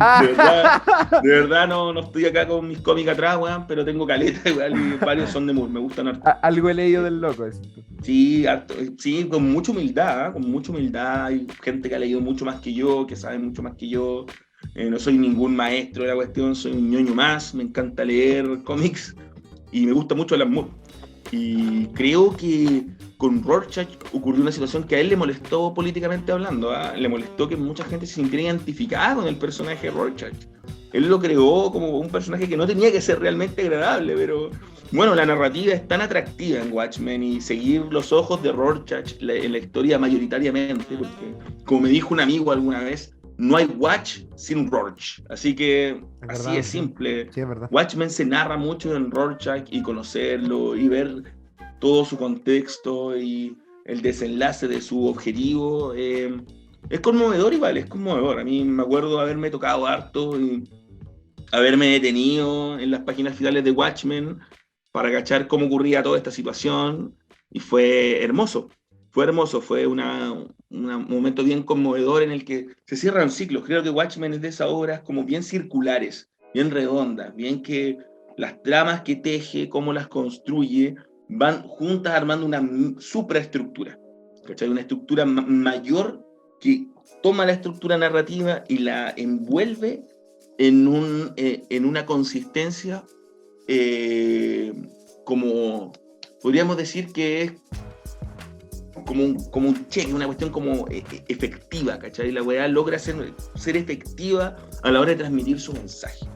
Speaker 1: Ah.
Speaker 2: De verdad no estoy acá con mis cómics atrás, weón, pero tengo caleta igual y varios son de Moore, me gustan harto.
Speaker 1: Algo he leído del loco. Eso.
Speaker 2: Sí, harto, sí, con mucha humildad, ¿eh? Con mucha humildad. Hay gente que ha leído mucho más que yo, que sabe mucho más que yo. No soy ningún maestro de la cuestión, soy un ñoño más, me encanta leer cómics y me gusta mucho Alan Moore. Y creo que con Rorschach ocurrió una situación que a él le molestó políticamente hablando, ¿eh? Le molestó que mucha gente se sintiera identificada con el personaje de Rorschach. Él lo creó como un personaje que no tenía que ser realmente agradable, pero bueno, la narrativa es tan atractiva en Watchmen y seguir los ojos de Rorschach en la historia mayoritariamente, porque como me dijo un amigo alguna vez, no hay Watch sin Rorsch, así que
Speaker 1: Es
Speaker 2: así
Speaker 1: verdad,
Speaker 2: es simple.
Speaker 1: sí, es verdad.
Speaker 2: Watchmen se narra mucho en Rorschach y conocerlo y ver todo su contexto y el desenlace de su objetivo es conmovedor igual, es conmovedor. A mí me acuerdo haberme tocado harto y haberme detenido en las páginas finales de Watchmen para cachar cómo ocurría toda esta situación y fue hermoso. Fue un momento bien conmovedor en el que se cierran ciclos. Creo que Watchmen es de esas obras como bien circulares, bien redondas, bien que las tramas que teje, cómo las construye, van juntas armando una supraestructura. ¿Cachai? Una estructura mayor que toma la estructura narrativa y la envuelve en una consistencia como podríamos decir que es como un cheque, una cuestión como efectiva, ¿cachai? La weá logra ser efectiva a la hora de transmitir su mensaje.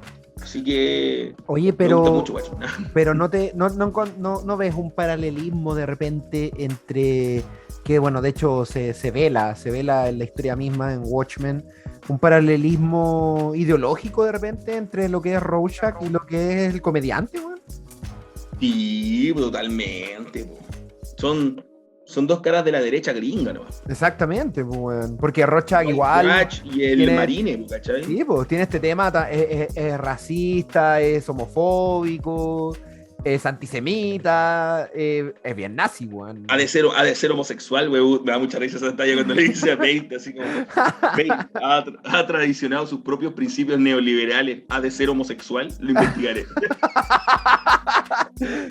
Speaker 2: Así que
Speaker 1: Oye,
Speaker 2: me gusta mucho Watchmen.
Speaker 1: pero no ves un paralelismo de repente entre que, bueno, de hecho se vela en la historia misma en Watchmen, un paralelismo ideológico de repente entre lo que es Rorschach y lo que es el comediante, weón.
Speaker 2: Sí, totalmente. Po. Son dos caras de la derecha gringa, ¿no?
Speaker 1: Exactamente, pues, weón. Porque Rorschach
Speaker 2: El
Speaker 1: igual
Speaker 2: Scratch y el
Speaker 1: tiene,
Speaker 2: Marine, ¿cachai?
Speaker 1: sí, pues, tiene este tema, es racista, es homofóbico, es antisemita, es bien nazi, weón.
Speaker 2: Ha de ser homosexual, güey. Me da mucha risa esa talla cuando le dice a Bate, así como Bate ha tradicionado sus propios principios neoliberales. Ha de ser homosexual, lo investigaré.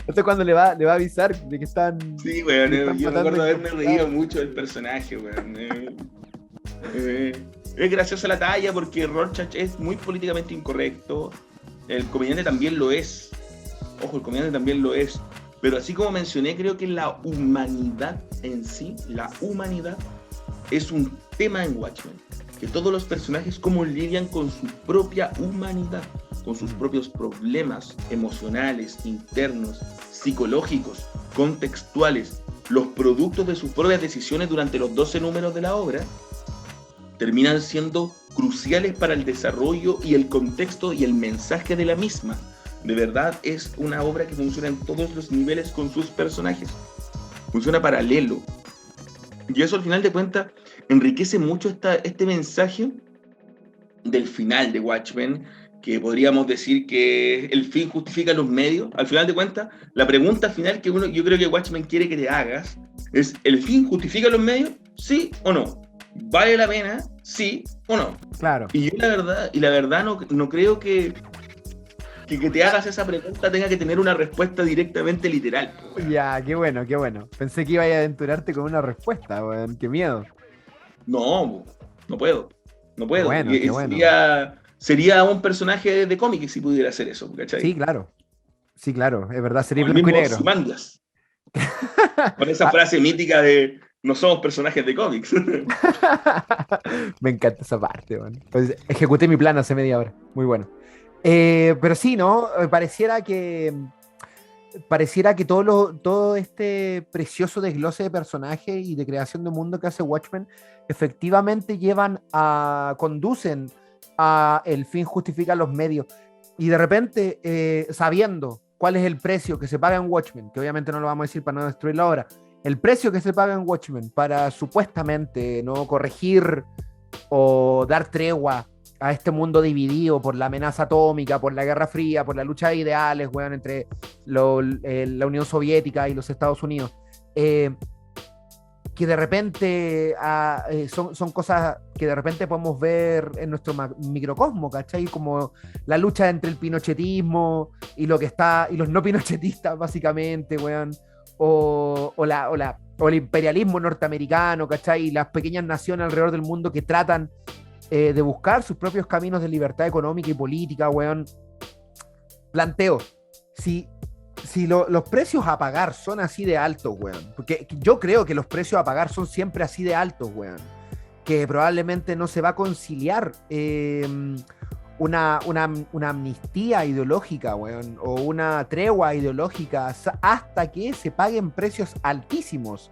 Speaker 1: Esto es cuando le va a avisar de que están.
Speaker 2: Sí, güey, yo me acuerdo de haberme reído
Speaker 1: reído
Speaker 2: mucho del personaje, güey. Es graciosa la talla porque Rorschach es muy políticamente incorrecto. El comediante también lo es. Ojo, el comediante también lo es. Pero así como mencioné, creo que la humanidad en sí, la humanidad, es un tema en Watchmen. Que todos los personajes cómo lidian con su propia humanidad, con sus propios problemas emocionales, internos, psicológicos, contextuales, los productos de sus propias decisiones durante los 12 números de la obra, terminan siendo cruciales para el desarrollo y el contexto y el mensaje de la misma. De verdad es una obra que funciona en todos los niveles con sus personajes. Funciona paralelo. Y eso al final de cuentas enriquece mucho este mensaje del final de Watchmen, que podríamos decir que el fin justifica los medios. Al final de cuentas, la pregunta final que yo creo que Watchmen quiere que te hagas es: ¿el fin justifica los medios? ¿Sí o no? ¿Vale la pena? ¿Sí o no?
Speaker 1: Claro.
Speaker 2: Y yo la verdad no creo que te hagas esa pregunta tenga que tener una respuesta directamente literal.
Speaker 1: Ya, qué bueno, qué bueno. Pensé que iba a aventurarte con una respuesta, weón. Qué miedo.
Speaker 2: No puedo. No puedo.
Speaker 1: Bueno, qué bueno.
Speaker 2: Sería un personaje de cómic si pudiera hacer eso, ¿cachai?
Speaker 1: Sí, claro. Sí, claro. Es verdad, sería
Speaker 2: el
Speaker 1: blanco y
Speaker 2: mismo
Speaker 1: negro.
Speaker 2: Ozymandias. Con esa frase mítica de no somos personajes de cómics.
Speaker 1: Me encanta esa parte, weón. Pues ejecuté mi plan hace media hora. Muy bueno. Pero sí, ¿no? Pareciera que todo este precioso desglose de personajes y de creación de mundo que hace Watchmen efectivamente conducen a el fin justifica los medios. Y de repente, sabiendo cuál es el precio que se paga en Watchmen, que obviamente no lo vamos a decir para no destruir la obra, el precio que se paga en Watchmen para supuestamente no corregir o dar tregua a este mundo dividido por la amenaza atómica, por la Guerra Fría, por la lucha de ideales, weón, entre la Unión Soviética y los Estados Unidos. que de repente son cosas que de repente podemos ver en nuestro microcosmo, ¿cachai? Como la lucha entre el pinochetismo y lo que está, y los no pinochetistas, básicamente, weón, o el imperialismo norteamericano, ¿cachai? Y las pequeñas naciones alrededor del mundo que tratan de buscar sus propios caminos de libertad económica y política, weón. Planteo, si los precios a pagar son así de altos, weón, porque yo creo que los precios a pagar son siempre así de altos, weón, que probablemente no se va a conciliar una amnistía ideológica, weón, o una tregua ideológica hasta que se paguen precios altísimos,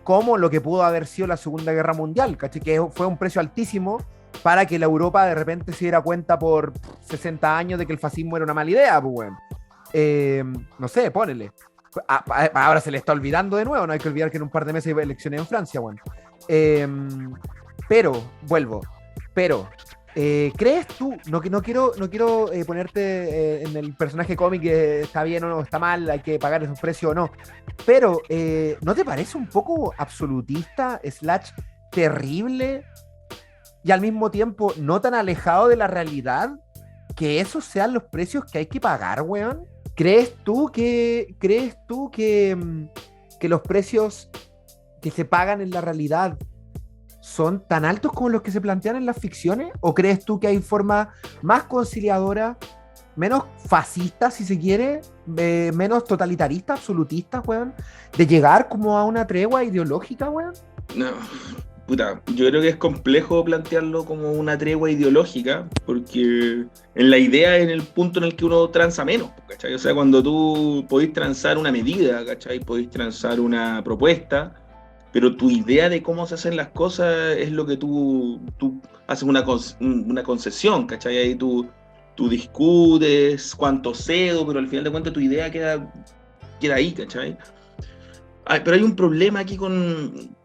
Speaker 1: como lo que pudo haber sido la Segunda Guerra Mundial, ¿cachai? Que fue un precio altísimo para que la Europa de repente se diera cuenta por 60 años de que el fascismo era una mala idea, pues, weón. No sé, ponele. Ahora se le está olvidando de nuevo, no hay que olvidar que en un par de meses hay elecciones en Francia, bueno. Pero, ¿crees tú? No quiero ponerte en el personaje cómic que está bien o no, está mal, hay que pagar esos precios o no. Pero, ¿no te parece un poco absolutista, / terrible, y al mismo tiempo no tan alejado de la realidad, que esos sean los precios que hay que pagar, weón? ¿Crees tú que los precios que se pagan en la realidad son tan altos como los que se plantean en las ficciones? ¿O crees tú que hay formas más conciliadoras, menos fascistas, si se quiere, menos totalitaristas, absolutistas, weón, de llegar como a una tregua ideológica, weón?
Speaker 2: No, puta, yo creo que es complejo plantearlo como una tregua ideológica, porque en la idea es en el punto en el que uno transa menos, ¿cachai? O sea, cuando tú podés transar una medida, ¿cachai? Podés transar una propuesta, pero tu idea de cómo se hacen las cosas es lo que tú haces una concesión, ¿cachai? Ahí tú discutes cuánto cedo, pero al final de cuentas tu idea queda ahí, ¿cachai? Pero hay un problema aquí con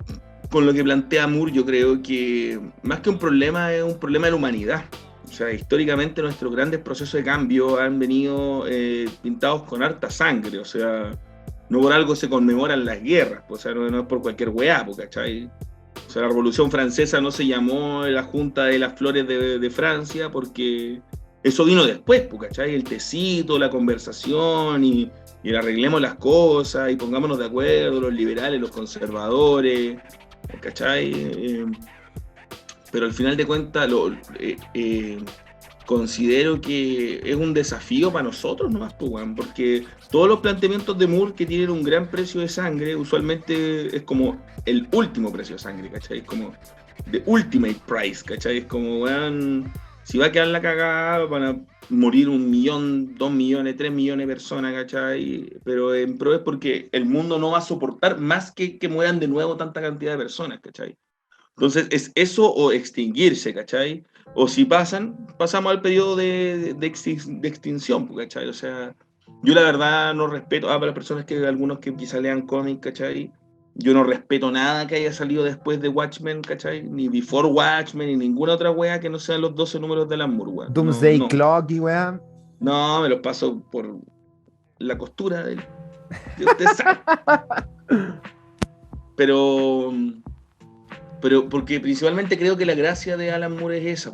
Speaker 2: lo que plantea Moore. Yo creo que más que un problema es un problema de la humanidad. O sea, históricamente nuestros grandes procesos de cambio han venido pintados con harta sangre. O sea, no por algo se conmemoran las guerras, o sea, no es por cualquier weá, ¿cachai? O sea, la Revolución Francesa no se llamó la Junta de las Flores de Francia porque eso vino después, ¿cachai? El tecito, la conversación y arreglemos las cosas y pongámonos de acuerdo, los liberales, los conservadores, ¿cachai? Pero al final de cuentas considero que es un desafío para nosotros nomás, porque todos los planteamientos de Moore que tienen un gran precio de sangre, usualmente es como el último precio de sangre, ¿cachai? Es como the ultimate price, ¿cachai? Es como, weón, si va a quedar la cagada, van a morir 1 millón, 2 millones, 3 millones de personas, ¿cachai? Pero en pro es porque el mundo no va a soportar más que mueran de nuevo tanta cantidad de personas, ¿cachai? Entonces es eso o extinguirse, ¿cachai? O si pasamos al periodo de extinción, ¿cachai? O sea, yo la verdad no respeto a las personas algunos que quizá lean cómics, ¿cachai? Yo no respeto nada que haya salido después de Watchmen, ¿cachai? Ni Before Watchmen, ni ninguna otra wea que no sean los 12 números de Alan Moore, weón.
Speaker 1: Doomsday Clock y weón.
Speaker 2: No, me los paso por la costura de usted sabe. Pero porque principalmente creo que la gracia de Alan Moore es esa,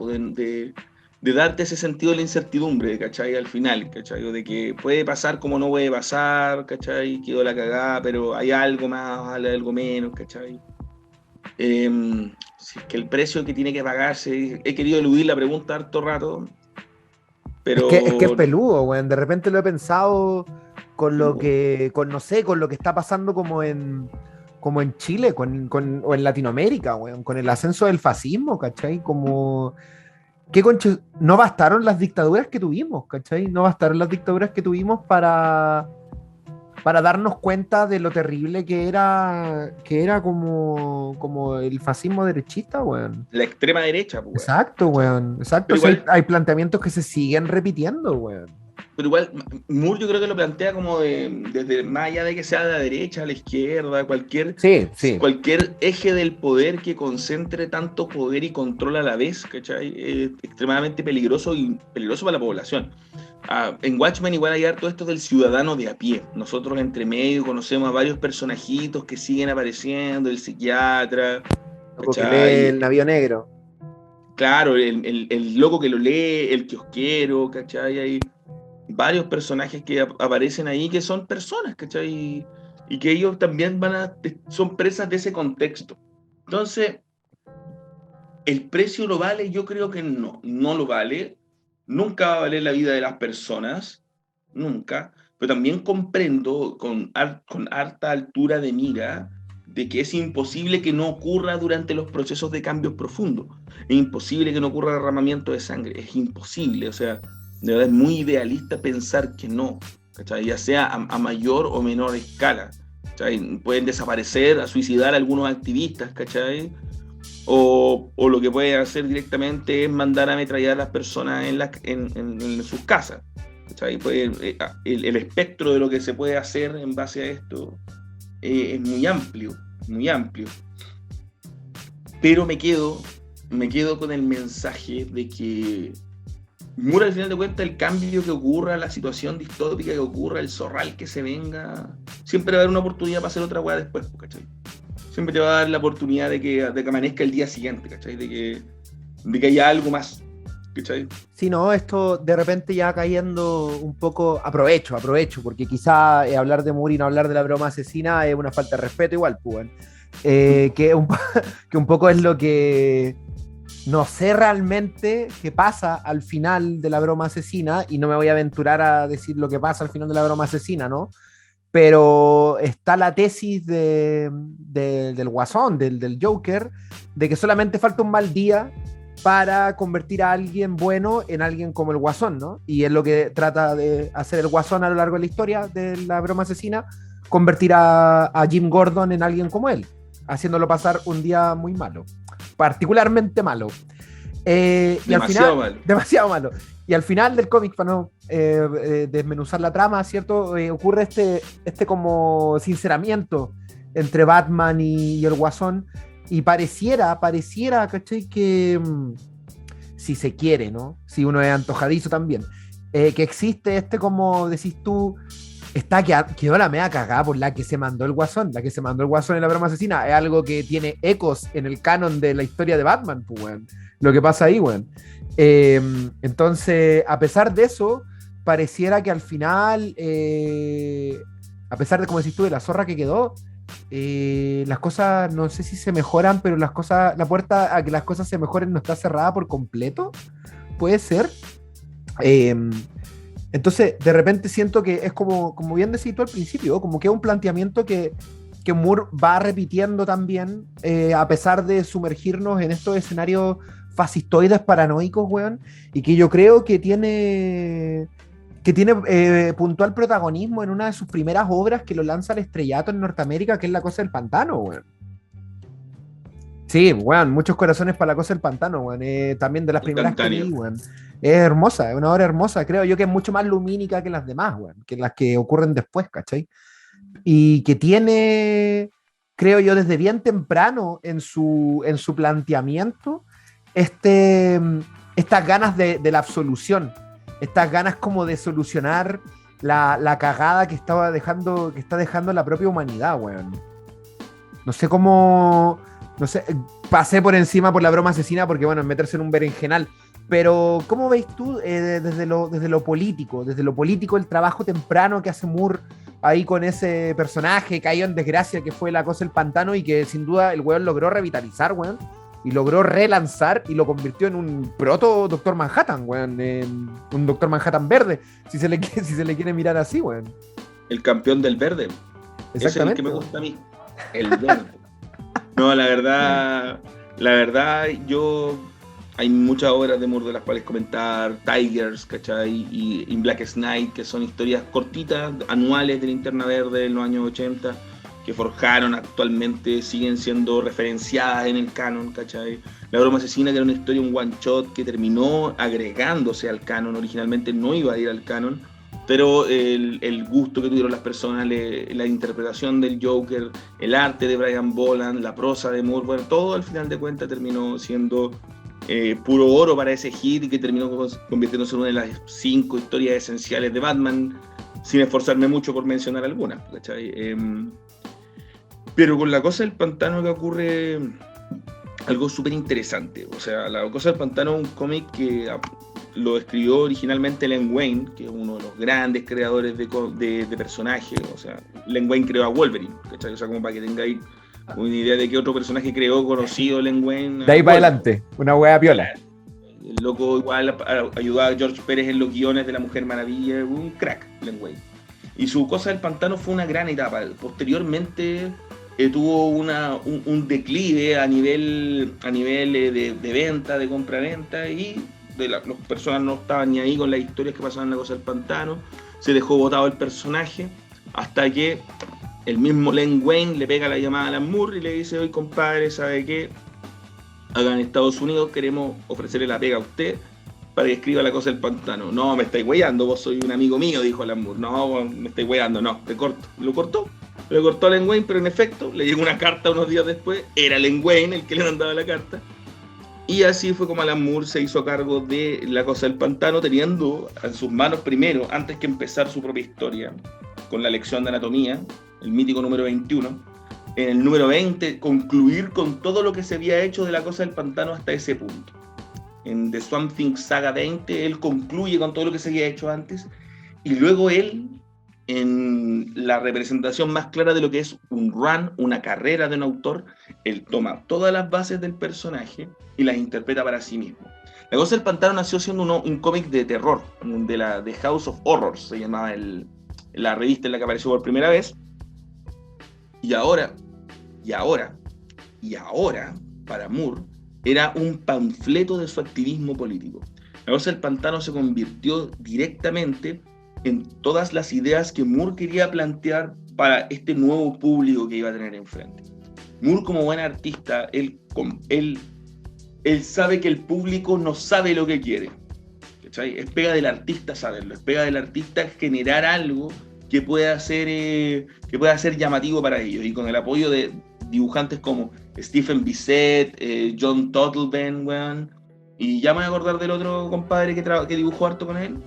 Speaker 2: de darte ese sentido de la incertidumbre, ¿cachai? Al final, ¿cachai? O de que puede pasar como no puede pasar, ¿cachai? Quedó la cagada, pero hay algo más, algo menos, ¿cachai? Si es que el precio que tiene que pagarse, he querido eludir la pregunta harto rato, pero...
Speaker 1: Es que es peludo, weón. De repente lo he pensado con lo que está pasando como en Chile, o en Latinoamérica, weón, con el ascenso del fascismo, ¿cachai? Como, no bastaron las dictaduras que tuvimos, ¿cachai? No bastaron las dictaduras que tuvimos para darnos cuenta de lo terrible que era como el fascismo derechista, weón.
Speaker 2: La extrema derecha, pues.
Speaker 1: Exacto, weón. Exacto. O sea, hay planteamientos que se siguen repitiendo, weón.
Speaker 2: pero igual, Moore yo creo que lo plantea como desde más allá de que sea de la derecha, a la izquierda,
Speaker 1: Sí.
Speaker 2: cualquier eje del poder que concentre tanto poder y control a la vez, ¿cachai? Es extremadamente peligroso y peligroso para la población. En Watchmen igual hay harto esto del ciudadano de a pie. Nosotros entre medio conocemos a varios personajitos que siguen apareciendo, el psiquiatra,
Speaker 1: Que lee
Speaker 2: ¿cachai?
Speaker 1: el navío negro.
Speaker 2: Claro, el loco que lo lee, el kiosquero, ¿cachai? Hay varios personajes que aparecen ahí que son personas, ¿cachai? Y que ellos también son presas de ese contexto. Entonces, ¿el precio lo vale? Yo creo que no lo vale. Nunca va a valer la vida de las personas, nunca. Pero también comprendo con harta altura de mira de que es imposible que no ocurra durante los procesos de cambios profundos. Es imposible que no ocurra derramamiento de sangre. Es imposible. O sea, de verdad es muy idealista pensar que no, ¿cachai? Ya sea a mayor o menor escala, ¿cachai? Pueden desaparecer, a suicidar a algunos activistas, ¿cachai? O lo que puede hacer directamente es mandar a ametrallar a las personas en sus casas, ¿cachai? El espectro de lo que se puede hacer en base a esto es muy amplio, muy amplio. Pero me quedo con el mensaje de que Moore, al final de cuentas, el cambio que ocurra, la situación distópica que ocurra, el zorral que se venga, siempre va a haber una oportunidad para hacer otra hueá después, ¿cachai? Siempre te va a dar la oportunidad de que amanezca el día siguiente, ¿cachai? De que haya algo más, ¿cachai?
Speaker 1: Sí, no, esto de repente ya cayendo un poco, aprovecho, porque quizá hablar de Moore y no hablar de la broma asesina es una falta de respeto igual, pues, que un poco es lo que no sé realmente qué pasa al final de la broma asesina, y no me voy a aventurar a decir lo que pasa al final de la broma asesina, ¿no? Pero está la tesis del Guasón, del Joker, de que solamente falta un mal día para convertir a alguien bueno en alguien como el Guasón, ¿no? Y es lo que trata de hacer el Guasón a lo largo de la historia de la broma asesina, convertir a Jim Gordon en alguien como él, haciéndolo pasar un día muy malo, particularmente malo. Y al final,
Speaker 2: Malo.
Speaker 1: demasiado malo. Y al final del cómic, para no desmenuzar la trama, ¿cierto? Ocurre este como sinceramiento entre Batman y el Guasón, y pareciera, ¿cachai? Que si se quiere, ¿no? Si uno es antojadizo también, que existe como decís tú, quedó la media cagada por la que se mandó el Guasón. La que se mandó el Guasón en la broma asesina es algo que tiene ecos en el canon de la historia de Batman, pues, weón. Lo que pasa ahí, weón. Entonces, a pesar de eso, pareciera que al final, a pesar de, como decís tú, de la zorra que quedó, las cosas, no sé si se mejoran, pero la puerta a que las cosas se mejoren no está cerrada por completo. Puede ser. Entonces, de repente siento que es como bien decís tú al principio, como que es un planteamiento que Moore va repitiendo también, a pesar de sumergirnos en estos escenarios fascistoides paranoicos, weón, y que yo creo que tiene puntual protagonismo en una de sus primeras obras que lo lanza al estrellato en Norteamérica, que es La Cosa del Pantano, weón. Sí, weón, muchos corazones para La Cosa del Pantano, weón. También de las primeras que leí, weón. Es hermosa, es una obra hermosa, creo yo que es mucho más lumínica que las demás, weón, que las que ocurren después, ¿cachai? Y que tiene, creo yo, desde bien temprano en su planteamiento, estas ganas de la absolución, estas ganas como de solucionar la cagada que está dejando la propia humanidad, weón. No sé cómo, no sé, pasé por encima por la broma asesina porque, bueno, es meterse en un berenjenal, pero ¿cómo veis tú desde lo político, el trabajo temprano que hace Moore ahí con ese personaje caído en desgracia que fue La Cosa del Pantano, y que sin duda el weón logró revitalizar, weón, y logró relanzar y lo convirtió en un proto Doctor Manhattan, weón, en un Doctor Manhattan verde, si se le quiere mirar así, weón.
Speaker 2: El campeón del verde. Ese es el que me gusta a mí. El verde. No, la verdad, hay muchas obras de Moore de las cuales comentar, Tigers, ¿cachai? Y Black Knight, que son historias cortitas, anuales de Linterna Verde en los años 80, que forjaron actualmente, siguen siendo referenciadas en el canon, ¿cachai? La broma asesina, que era una historia, un one shot que terminó agregándose al canon, originalmente no iba a ir al canon, pero el gusto que tuvieron las personas, la interpretación del Joker, el arte de Brian Boland, la prosa de Moore, bueno, todo al final de cuentas terminó siendo puro oro para ese hit, y que terminó convirtiéndose en una de las 5 historias esenciales de Batman, sin esforzarme mucho por mencionar algunas, ¿cachai? Pero con La Cosa del Pantano que ocurre algo súper interesante. O sea, La Cosa del Pantano es un cómic que lo escribió originalmente Len Wein, que es uno de los grandes creadores de personajes. O sea, Len Wein creó a Wolverine, ¿cachai? O sea, como para que tengáis una idea de qué otro personaje creó conocido Len Wein.
Speaker 1: De ahí para adelante, una hueá piola.
Speaker 2: El loco igual ayudaba a George Pérez en los guiones de La Mujer Maravilla, un crack, Len Wein. Y su Cosa del Pantano fue una gran etapa. Posteriormente tuvo un declive a nivel de venta, de compra-venta, y las personas no estaban ni ahí con las historias que pasaban en La Cosa del Pantano. Se dejó botado el personaje hasta que el mismo Len Wein le pega la llamada a Alan Moore y le dice: oye, compadre, ¿sabe qué? Acá en Estados Unidos queremos ofrecerle la pega a usted para que escriba La Cosa del Pantano. No, me estáis weyando, vos soy un amigo mío, dijo Alan Moore. No, me estáis weyando, no, te corto. Lo cortó a Len Wein, pero en efecto le llegó una carta unos días después. Era Len Wein el que le mandaba la carta. Y así fue como Alan Moore se hizo cargo de La Cosa del Pantano, teniendo en sus manos primero, antes que empezar su propia historia, con la lección de anatomía, el mítico número 21, en el número 20, concluir con todo lo que se había hecho de La Cosa del Pantano hasta ese punto. En The Swamp Thing Saga 20, él concluye con todo lo que se había hecho antes, y luego él, en la representación más clara de lo que es un run, una carrera de un autor, él toma todas las bases del personaje y las interpreta para sí mismo. La Cosa del Pantano nació siendo un cómic de terror, de House of Horrors, se llamaba la revista en la que apareció por primera vez, y ahora, para Moore, era un panfleto de su activismo político. La Cosa del Pantano se convirtió directamente en todas las ideas que Moore quería plantear para este nuevo público que iba a tener enfrente. Moore, como buen artista, él sabe que el público no sabe lo que quiere, ¿cachai? Es pega del artista saberlo, es pega del artista generar algo que pueda ser llamativo para ellos, y con el apoyo de dibujantes como Stephen Bissett, John Totleben, y ya me voy a acordar del otro compadre que dibujó harto con él.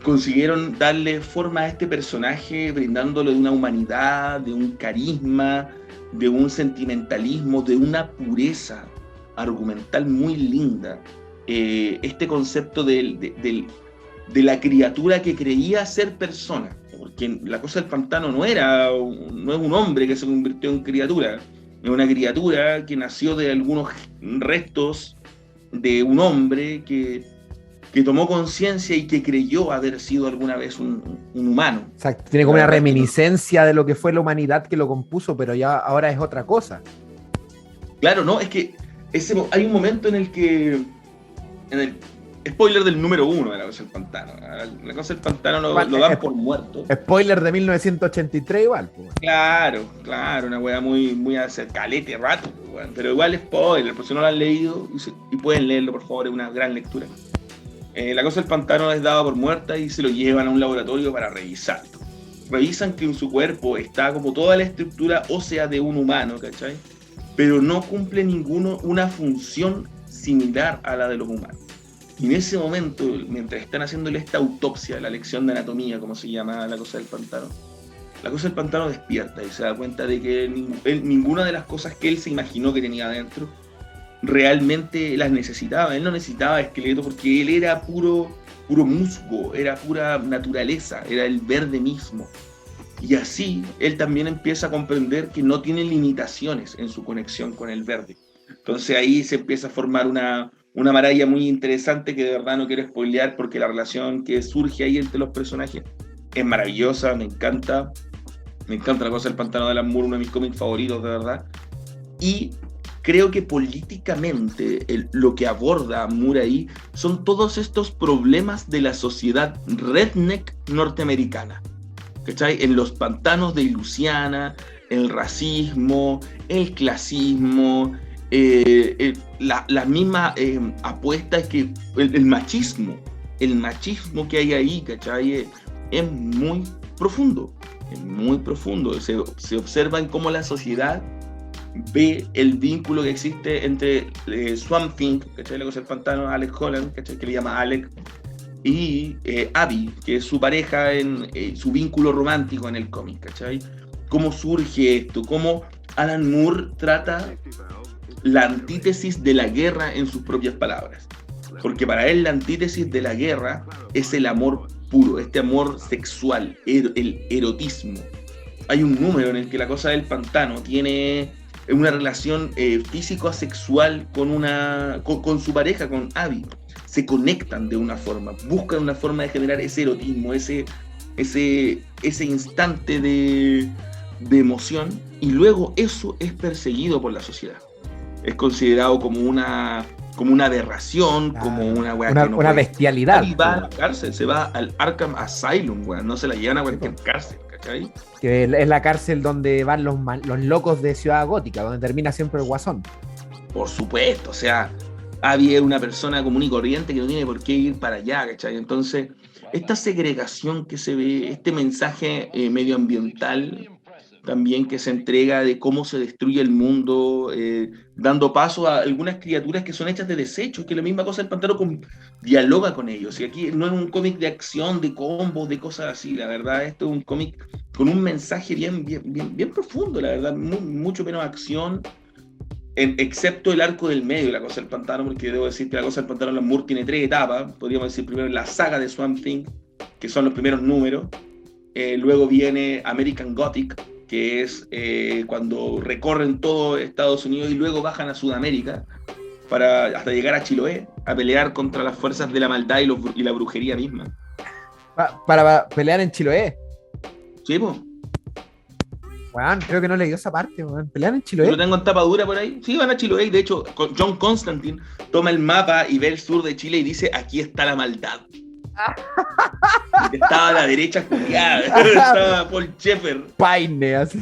Speaker 2: Consiguieron darle forma a este personaje, brindándole de una humanidad, de un carisma, de un sentimentalismo, de una pureza argumental muy linda. Este concepto de la criatura que creía ser persona, porque La Cosa del Pantano no es un hombre que se convirtió en criatura, es una criatura que nació de algunos restos de un hombre que tomó conciencia y que creyó haber sido alguna vez un humano.
Speaker 1: Exacto, tiene como una reminiscencia de lo que fue la humanidad que lo compuso, pero ya ahora es otra cosa.
Speaker 2: Claro, no, es que hay un momento en el que, spoiler del número 1 de La Cosa del Pantano. La Cosa del Pantano lo dan por muerto.
Speaker 1: Spoiler de 1983 igual. Pues.
Speaker 2: Claro, una wea muy hace calete rato, pues, pero igual spoiler, por si no lo han leído, y pueden leerlo, por favor, es una gran lectura. La Cosa del Pantano es dada por muerta y se lo llevan a un laboratorio para revisarlo. Revisan que en su cuerpo está como toda la estructura ósea de un humano, ¿cachai? Pero no cumple una función similar a la de los humanos. Y en ese momento, mientras están haciéndole esta autopsia, la lección de anatomía, como se llama La Cosa del Pantano, La Cosa del Pantano despierta y se da cuenta de que ninguna de las cosas que él se imaginó que tenía adentro realmente las necesitaba. Él no necesitaba esqueleto porque él era puro musgo, era pura naturaleza, era el verde mismo. Y así él también empieza a comprender que no tiene limitaciones en su conexión con el verde. Entonces ahí se empieza a formar una maralla muy interesante que de verdad no quiero spoilear, porque la relación que surge ahí entre los personajes es maravillosa, me encanta La Cosa del Pantano de Alan Moore, uno de mis cómics favoritos de verdad. Y creo que políticamente lo que aborda Moore ahí son todos estos problemas de la sociedad redneck norteamericana, ¿cachai? En los pantanos de Luisiana, el racismo, el clasismo, la misma apuesta es que el machismo, el machismo que hay ahí, ¿cachai? Es muy profundo, es muy profundo. Se observa en cómo la sociedad ve el vínculo que existe entre Swamp Thing, ¿cachai? La cosa del pantano, Alec Holland, ¿cachai? Que le llama Alec, y Abby, que es su pareja, su vínculo romántico en el cómic, ¿cachai? Cómo surge esto, cómo Alan Moore trata la antítesis de la guerra en sus propias palabras. Porque para él la antítesis de la guerra es el amor puro, este amor sexual, el erotismo. Hay un número en el que la cosa del pantano tiene una relación físico-asexual con su pareja, con Abby. Se conectan de una forma, buscan una forma de generar ese erotismo, ese instante de emoción, y luego eso es perseguido por la sociedad. Es considerado como una aberración, como una weá que no
Speaker 1: una
Speaker 2: puede.
Speaker 1: bestialidad.
Speaker 2: Abby va a la cárcel, se va al Arkham Asylum, weá, no se la llevan a cualquier cárcel, ¿cachai?
Speaker 1: Que es la cárcel donde van los locos de Ciudad Gótica, donde termina siempre el Guasón.
Speaker 2: Por supuesto, o sea, Abby es una persona común y corriente que no tiene por qué ir para allá, ¿cachai? Entonces, esta segregación que se ve, este mensaje medioambiental también que se entrega de cómo se destruye el mundo, dando paso a algunas criaturas que son hechas de desechos, que la misma cosa del pantano dialoga con ellos. Y aquí no es un cómic de acción, de combos, de cosas así, la verdad, esto es un cómic con un mensaje bien profundo, la verdad, mucho menos acción, excepto el arco del medio de la cosa del pantano, porque debo decir que la cosa del pantano de Alan Moore tiene 3 etapas. Podríamos decir primero la saga de Swamp Thing, que son los primeros números, luego viene American Gothic, que es cuando recorren todo Estados Unidos y luego bajan a Sudamérica hasta llegar a Chiloé a pelear contra las fuerzas de la maldad y la brujería misma.
Speaker 1: Para pelear en Chiloé.
Speaker 2: Sí, pues.
Speaker 1: Bueno, creo que no leí esa parte, bueno. ¿Pelean en Chiloé?
Speaker 2: Lo tengo en tapa dura por ahí. Sí, van a Chiloé. De hecho, John Constantine toma el mapa y ve el sur de Chile y dice: aquí está la maldad. Estaba a la derecha culiada. Estaba Paul Schaeffer.
Speaker 1: Paine, así.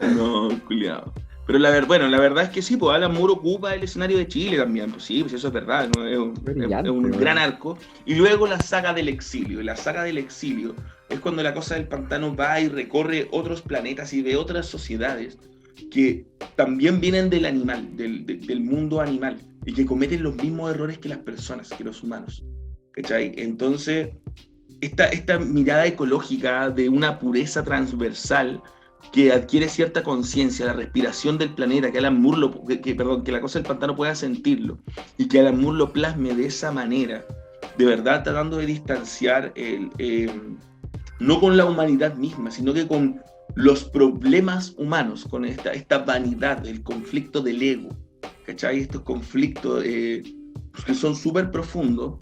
Speaker 2: No, culiado. Pero la verdad es que sí, pues Alan Moore ocupa el escenario de Chile también. Pues sí, pues eso es verdad, ¿no? Es un gran arco. Y luego la saga del exilio. Y la saga del exilio es cuando la cosa del pantano va y recorre otros planetas y ve otras sociedades que también vienen del animal, del mundo animal, y que cometen los mismos errores que las personas, que los humanos. ¿Cachai? Entonces, esta mirada ecológica de una pureza transversal que adquiere cierta conciencia, la respiración del planeta, que Alan Moore que la cosa del pantano pueda sentirlo, y que Alan Moore lo plasme de esa manera, de verdad tratando de distanciar no con la humanidad misma, sino que con los problemas humanos, con esta vanidad, el conflicto del ego, ¿cachai? Estos conflictos que son súper profundos,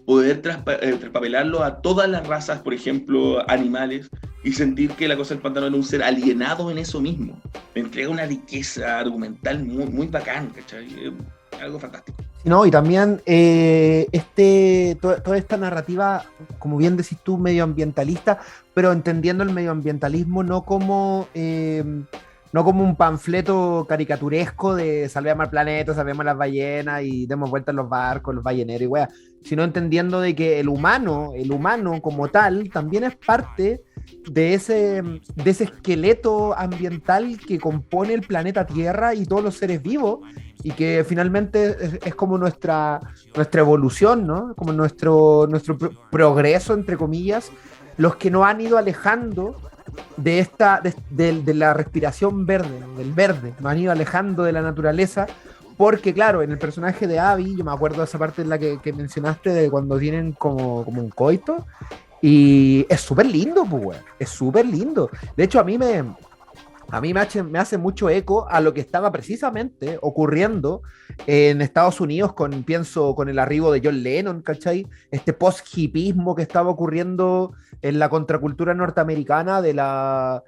Speaker 2: poder traspapelarlo a todas las razas, por ejemplo, animales, y sentir que la cosa del pantano era un ser alienado en eso mismo. Me entrega una riqueza argumental muy, muy bacán, ¿cachai? Algo fantástico.
Speaker 1: No, y también toda esta narrativa, como bien decís tú, medioambientalista, pero entendiendo el medioambientalismo no como un panfleto caricaturesco de salvemos al planeta, salvemos las ballenas y demos vueltas los barcos, los balleneros y weá, sino entendiendo de que el humano como tal también es parte de ese esqueleto ambiental que compone el planeta Tierra y todos los seres vivos, y que finalmente es como nuestra evolución, ¿no? Como nuestro progreso, entre comillas, los que nos han ido alejando de la respiración verde, ¿no? Del verde, nos han ido alejando de la naturaleza, porque claro, en el personaje de Abby, yo me acuerdo de esa parte en la que mencionaste, de cuando tienen como un coito, y es súper lindo, pues, güey. Es súper lindo. De hecho, a mí me hace mucho eco a lo que estaba precisamente ocurriendo en Estados Unidos pienso con el arribo de John Lennon, ¿cachai? Este post-hipismo que estaba ocurriendo en la contracultura norteamericana de la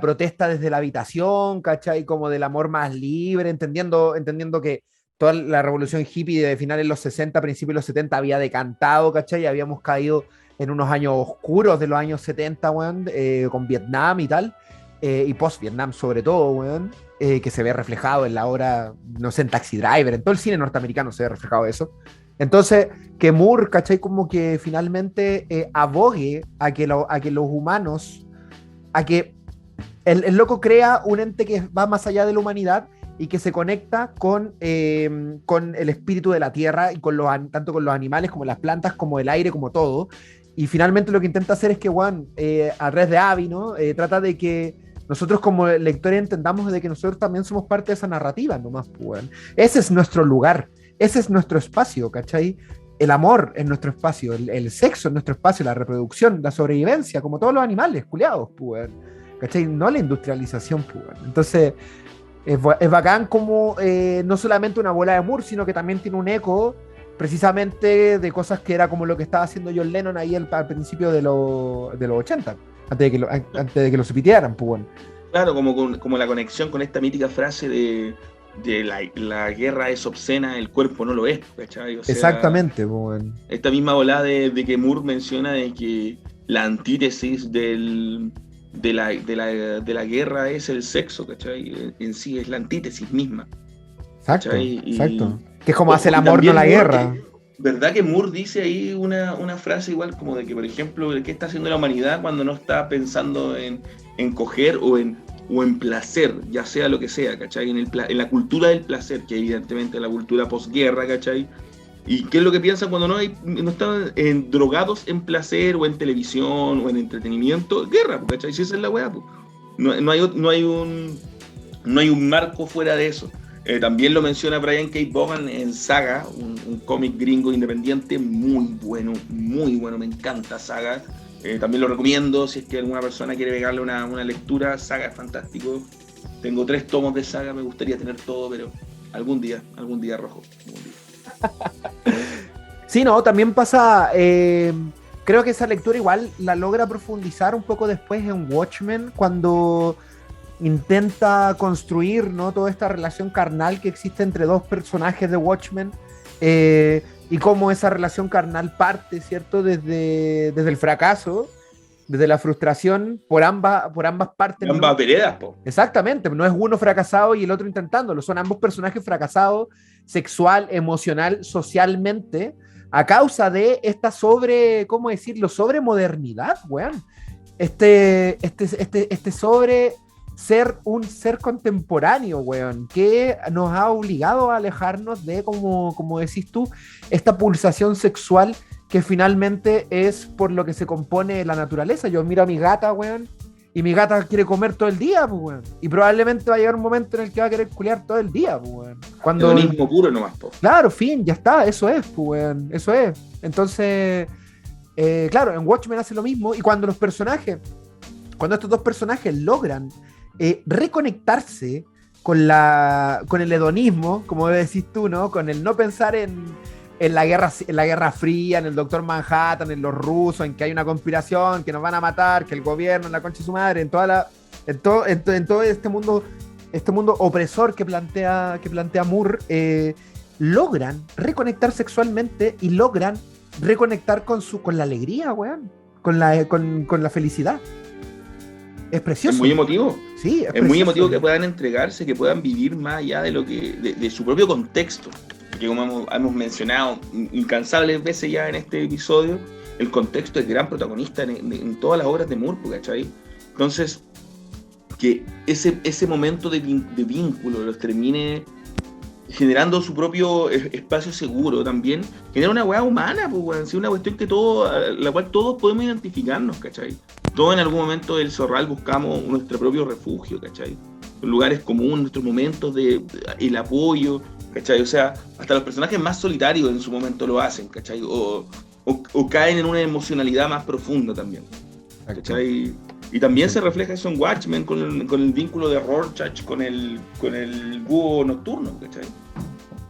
Speaker 1: protesta desde la habitación, ¿cachai? Como del amor más libre, entendiendo que toda la revolución hippie de finales de los 60, principios de los 70 había decantado, ¿cachai? Habíamos caído en unos años oscuros de los años 70, weón, con Vietnam y tal, y post-Vietnam sobre todo, weón, que se ve reflejado en la obra, no sé, en Taxi Driver, en todo el cine norteamericano se ve reflejado eso. Entonces, que Moore, ¿cachai? Como que finalmente abogue a que los humanos, a que el loco crea un ente que va más allá de la humanidad y que se conecta con el espíritu de la tierra y con tanto con los animales como las plantas, como el aire, como todo. Y finalmente lo que intenta hacer es que, Juan, a través de Abby, ¿no? Trata de que nosotros como lectores entendamos de que nosotros también somos parte de esa narrativa, nomás, pues. Ese es nuestro lugar, ese es nuestro espacio, ¿cachai? El amor es nuestro espacio, el sexo es nuestro espacio, la reproducción, la sobrevivencia, como todos los animales, culiados, pues. ¿Cachai? No la industrialización, pues. Entonces, es bacán como no solamente una bola de Moore, sino que también tiene un eco precisamente de cosas que era como lo que estaba haciendo John Lennon ahí al principio de los 80, antes de que lo sepitearan, pues bueno.
Speaker 2: Claro, como la conexión con esta mítica frase de la guerra es obscena, el cuerpo no lo es, ¿cachai? O sea,
Speaker 1: exactamente, pues bueno.
Speaker 2: Esta misma volada de que Moore menciona de que la antítesis de la guerra es el sexo, ¿cachai? En sí es la antítesis misma.
Speaker 1: Exacto,
Speaker 2: ¿cachai?
Speaker 1: exacto. Que es como hace el amor, no la
Speaker 2: Moore,
Speaker 1: guerra.
Speaker 2: ¿Verdad que Moore dice ahí una frase igual como de que, por ejemplo, ¿qué está haciendo la humanidad cuando no está pensando en coger o en placer, ya sea lo que sea, ¿cachai? En la cultura del placer, que evidentemente es la cultura posguerra, ¿cachai? ¿Y qué es lo que piensan cuando no están drogados en placer o en televisión o en entretenimiento? Guerra, ¿cachai? Si esa es la weá, pues. No hay un marco fuera de eso. También lo menciona Brian K. Vaughan en Saga, un cómic gringo independiente muy bueno, me encanta Saga. También lo recomiendo si es que alguna persona quiere pegarle una lectura. Saga es fantástico. Tengo 3 tomos de Saga, me gustaría tener todo, pero algún día Rojo. Algún día.
Speaker 1: Sí, no, también pasa, creo que esa lectura igual la logra profundizar un poco después en Watchmen, cuando intenta construir, ¿no?, toda esta relación carnal que existe entre dos personajes de Watchmen, y cómo esa relación carnal parte, ¿cierto?, desde el fracaso, desde la frustración por ambas partes.
Speaker 2: Ambas veredas, po.
Speaker 1: Exactamente, no es uno fracasado y el otro intentándolo, son ambos personajes fracasados sexual, emocional, socialmente, a causa de esta ¿cómo decirlo?, sobremodernidad, weón. Este sobre ser un ser contemporáneo, weón, que nos ha obligado a alejarnos de, como decís tú, esta pulsación sexual que finalmente es por lo que se compone la naturaleza. Yo miro a mi gata, weón, y mi gata quiere comer todo el día, pues, weón. Y probablemente va a llegar un momento en el que va a querer culiar todo el día, pues, weón. Cuando...
Speaker 2: hedonismo puro nomás, po.
Speaker 1: Claro, fin, ya está, eso es, pues, weón, eso es. Entonces, claro, en Watchmen hace lo mismo, y cuando estos dos personajes logran reconectarse con el hedonismo, como decís tú, ¿no? Con el no pensar en la Guerra Fría, en el Doctor Manhattan, en los rusos, en que hay una conspiración, que nos van a matar, que el gobierno, en la concha de su madre, en todo este mundo opresor que plantea Moore, logran reconectar sexualmente y logran reconectar con la alegría, weón, con la felicidad. Es precioso.
Speaker 2: Es muy emotivo.
Speaker 1: Sí,
Speaker 2: es muy emotivo que puedan entregarse, que puedan vivir más allá de de su propio contexto. Que como hemos mencionado incansables veces ya en este episodio, el contexto es gran protagonista en todas las obras de Moore, ¿cachai? Entonces, que ese momento de vínculo los termine generando su propio espacio seguro también, genera una weá humana, pues, una cuestión que la cual todos podemos identificarnos, ¿cachai? Todos en algún momento del Zorral buscamos nuestro propio refugio, ¿cachai? Lugares comunes, nuestros momentos el apoyo, ¿cachai? O sea, hasta los personajes más solitarios en su momento lo hacen, ¿cachai? O caen en una emocionalidad más profunda también, ¿cachai? Y también se refleja eso en Watchmen con el vínculo de Rorschach con el búho nocturno, ¿cachai?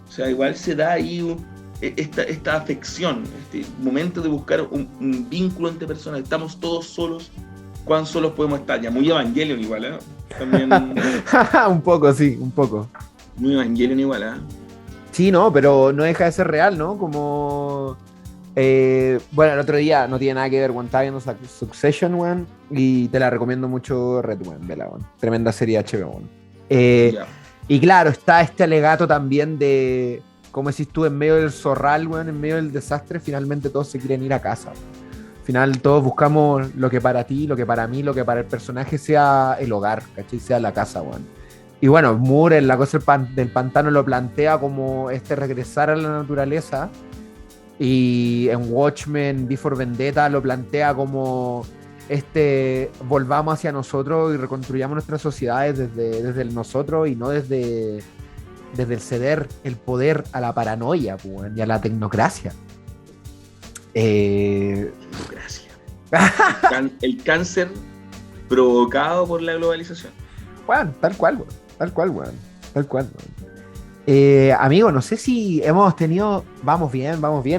Speaker 2: O sea, igual se da ahí esta afección, este momento de buscar un vínculo entre personas. Estamos todos solos, ¿cuán solos podemos estar? Ya muy Evangelion igual, ¿eh? También...
Speaker 1: un poco, sí, un poco.
Speaker 2: Muy Evangelion igual, ¿eh?
Speaker 1: Sí, no, pero no deja de ser real, ¿no? Como... bueno, el otro día no tiene nada que ver, weón, estaba viendo Succession, weón, y te la recomiendo mucho, Red, weón, vela, weón. Tremenda serie HBO, weón. Y claro, está este alegato también de como decís tú, en medio del zorral, weón, en medio del desastre, finalmente todos se quieren ir a casa. Al final todos buscamos lo que para ti, lo que para mí, lo que para el personaje sea el hogar, ¿cachai? Sea la casa, weón. Y bueno, Moore en La cosa del pantano lo plantea como regresar a la naturaleza, y en Watchmen, V for Vendetta lo plantea como volvamos hacia nosotros y reconstruyamos nuestras sociedades desde el nosotros y no desde el ceder el poder a la paranoia, pues, y a la tecnocracia.
Speaker 2: Tecnocracia. El cáncer provocado por la globalización.
Speaker 1: Bueno, tal cual, weón. Amigo, no sé si hemos tenido, vamos bien,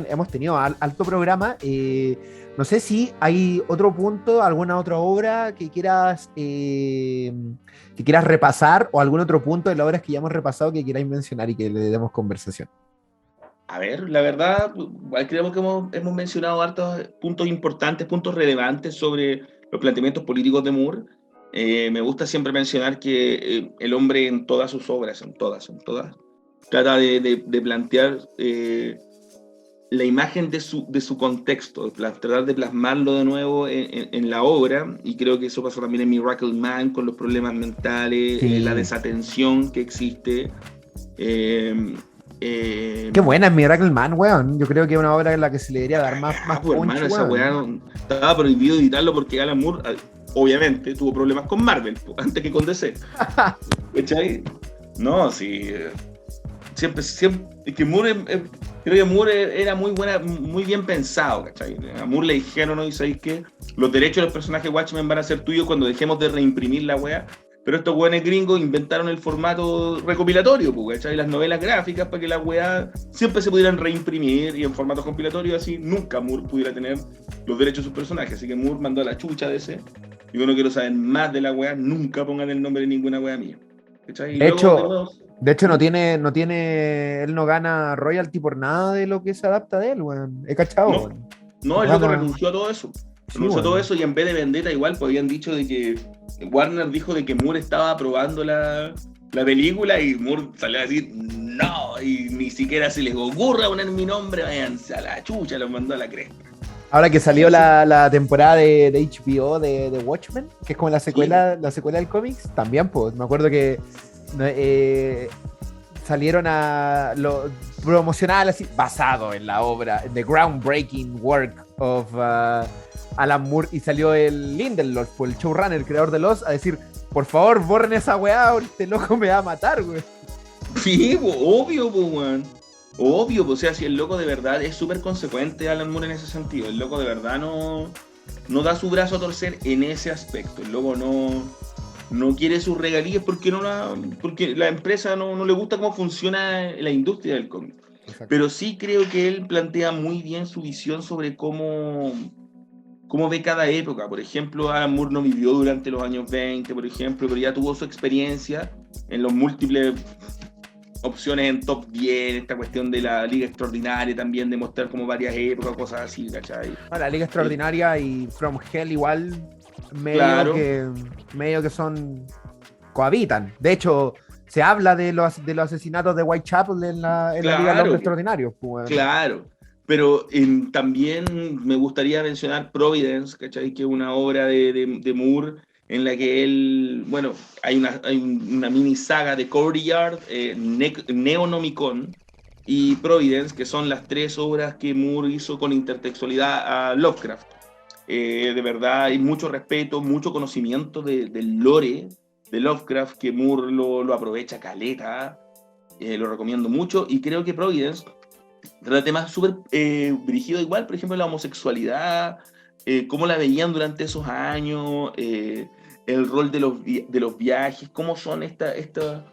Speaker 1: hemos tenido alto programa. No sé si hay otro punto, alguna otra obra que quieras repasar, o algún otro punto de las obras que ya hemos repasado que queráis mencionar y que le demos conversación.
Speaker 2: A ver, la verdad, creo que hemos mencionado hartos puntos importantes, puntos relevantes sobre los planteamientos políticos de Moore. Me gusta siempre mencionar que el hombre en todas sus obras, en todas, trata de plantear la imagen de su contexto, tratar de plasmarlo de nuevo en la obra, y creo que eso pasó también en Miracle Man, con los problemas mentales,
Speaker 1: sí.
Speaker 2: La desatención que existe.
Speaker 1: Qué buena es Miracle Man, weón. Yo creo que es una obra en la que se le debería dar más punch,
Speaker 2: hermano, esa weá estaba prohibido editarlo porque Alan Moore, obviamente, tuvo problemas con Marvel, antes que con DC. ¿Cachai? No, sí. Siempre, es que Moore, creo que Moore era muy bien pensado, ¿cachai? A Moore le dijeron, ¿no? Y sabéis que los derechos de los personajes Watchmen van a ser tuyos cuando dejemos de reimprimir la weá. Pero estos weones gringos inventaron el formato recopilatorio, ¿cachai? Las novelas gráficas, para que las weá siempre se pudieran reimprimir, y en formato compilatorio, así nunca Moore pudiera tener los derechos de sus personajes. Así que Moore mandó a la chucha de ese. Y yo no quiero saber más de la weá, nunca pongan el nombre de ninguna weá mía. ¿Cachai?
Speaker 1: De hecho, no tiene, él no gana royalty por nada de lo que se adapta de él, weón. He cachado.
Speaker 2: No, el loco renunció a todo eso. Renunció a todo eso, y en vez de Vendetta igual pues habían dicho de que Warner dijo de que Moore estaba aprobando la película, y Moore salió a decir no, y ni siquiera se les ocurra poner mi nombre, váyanse a la chucha, los mandó a la cresta.
Speaker 1: Ahora que salió la temporada de HBO de Watchmen, que es como la secuela del cómics, también pues me acuerdo que salieron a promocionar así, basado en la obra, the groundbreaking work of Alan Moore, y salió el Lindelof, el showrunner, el creador de Lost, a decir, por favor, borren esa weá, este loco me va a matar, güey.
Speaker 2: Sí, obvio, weón. Obvio, o sea, si el loco de verdad es súper consecuente, Alan Moore, en ese sentido. El loco de verdad no da su brazo a torcer en ese aspecto. El loco no quiere sus regalías porque la empresa no le gusta cómo funciona la industria del cómic. Exacto. Pero sí creo que él plantea muy bien su visión sobre cómo ve cada época. Por ejemplo, Alan Moore no vivió durante los años 20, por ejemplo, pero ya tuvo su experiencia en los múltiples opciones en top 10, esta cuestión de la Liga Extraordinaria también, de mostrar como varias épocas, cosas así, ¿cachai?
Speaker 1: La Liga Extraordinaria y From Hell igual medio que son cohabitan. De hecho, se habla de los asesinatos de Whitechapel en la Liga de los Extraordinarios. Pues.
Speaker 2: Claro, pero también me gustaría mencionar Providence, ¿cachai? Que es una obra de Moore, en la que él, bueno, hay una mini saga de Courtyard, Neonomicon y Providence, que son las tres obras que Moore hizo con intertextualidad a Lovecraft. De verdad hay mucho respeto, mucho conocimiento del lore de Lovecraft, que Moore lo aprovecha caleta. Lo recomiendo mucho, y creo que Providence trata temas súper brígidos igual, por ejemplo, la homosexualidad, cómo la veían durante esos años, el rol de los viajes, cómo son estos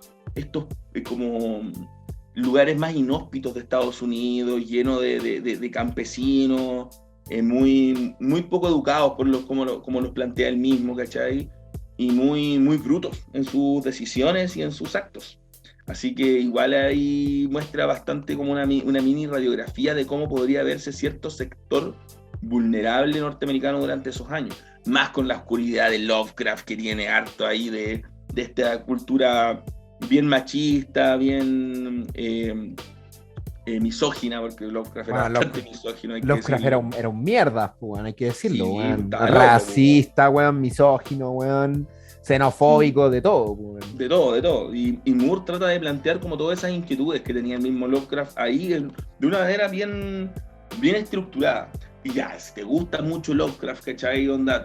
Speaker 2: como lugares más inhóspitos de Estados Unidos, llenos de campesinos, muy, muy poco educados como los plantea él mismo, ¿cachai? Y muy, muy brutos en sus decisiones y en sus actos. Así que igual ahí muestra bastante como una mini radiografía de cómo podría verse cierto sector vulnerable norteamericano durante esos años, más con la oscuridad de Lovecraft, que tiene harto ahí de esta cultura bien machista, bien misógina, porque Lovecraft era
Speaker 1: Bueno,
Speaker 2: bastante misógino, hay que
Speaker 1: Lovecraft
Speaker 2: decirlo.
Speaker 1: era un mierda, pues, weón, hay que decirlo,
Speaker 2: Sí,
Speaker 1: weón.
Speaker 2: estaba loco, pues, weón.
Speaker 1: Racista, weón, misógino, weón,
Speaker 2: Y
Speaker 1: xenofóbico, de todo, pues, weón.
Speaker 2: de todo, de todo. Y Moore trata de plantear como todas esas inquietudes que tenía el mismo Lovecraft ahí de una manera bien estructurada. Y ya, si te gusta mucho Lovecraft, ¿cachai? Onda,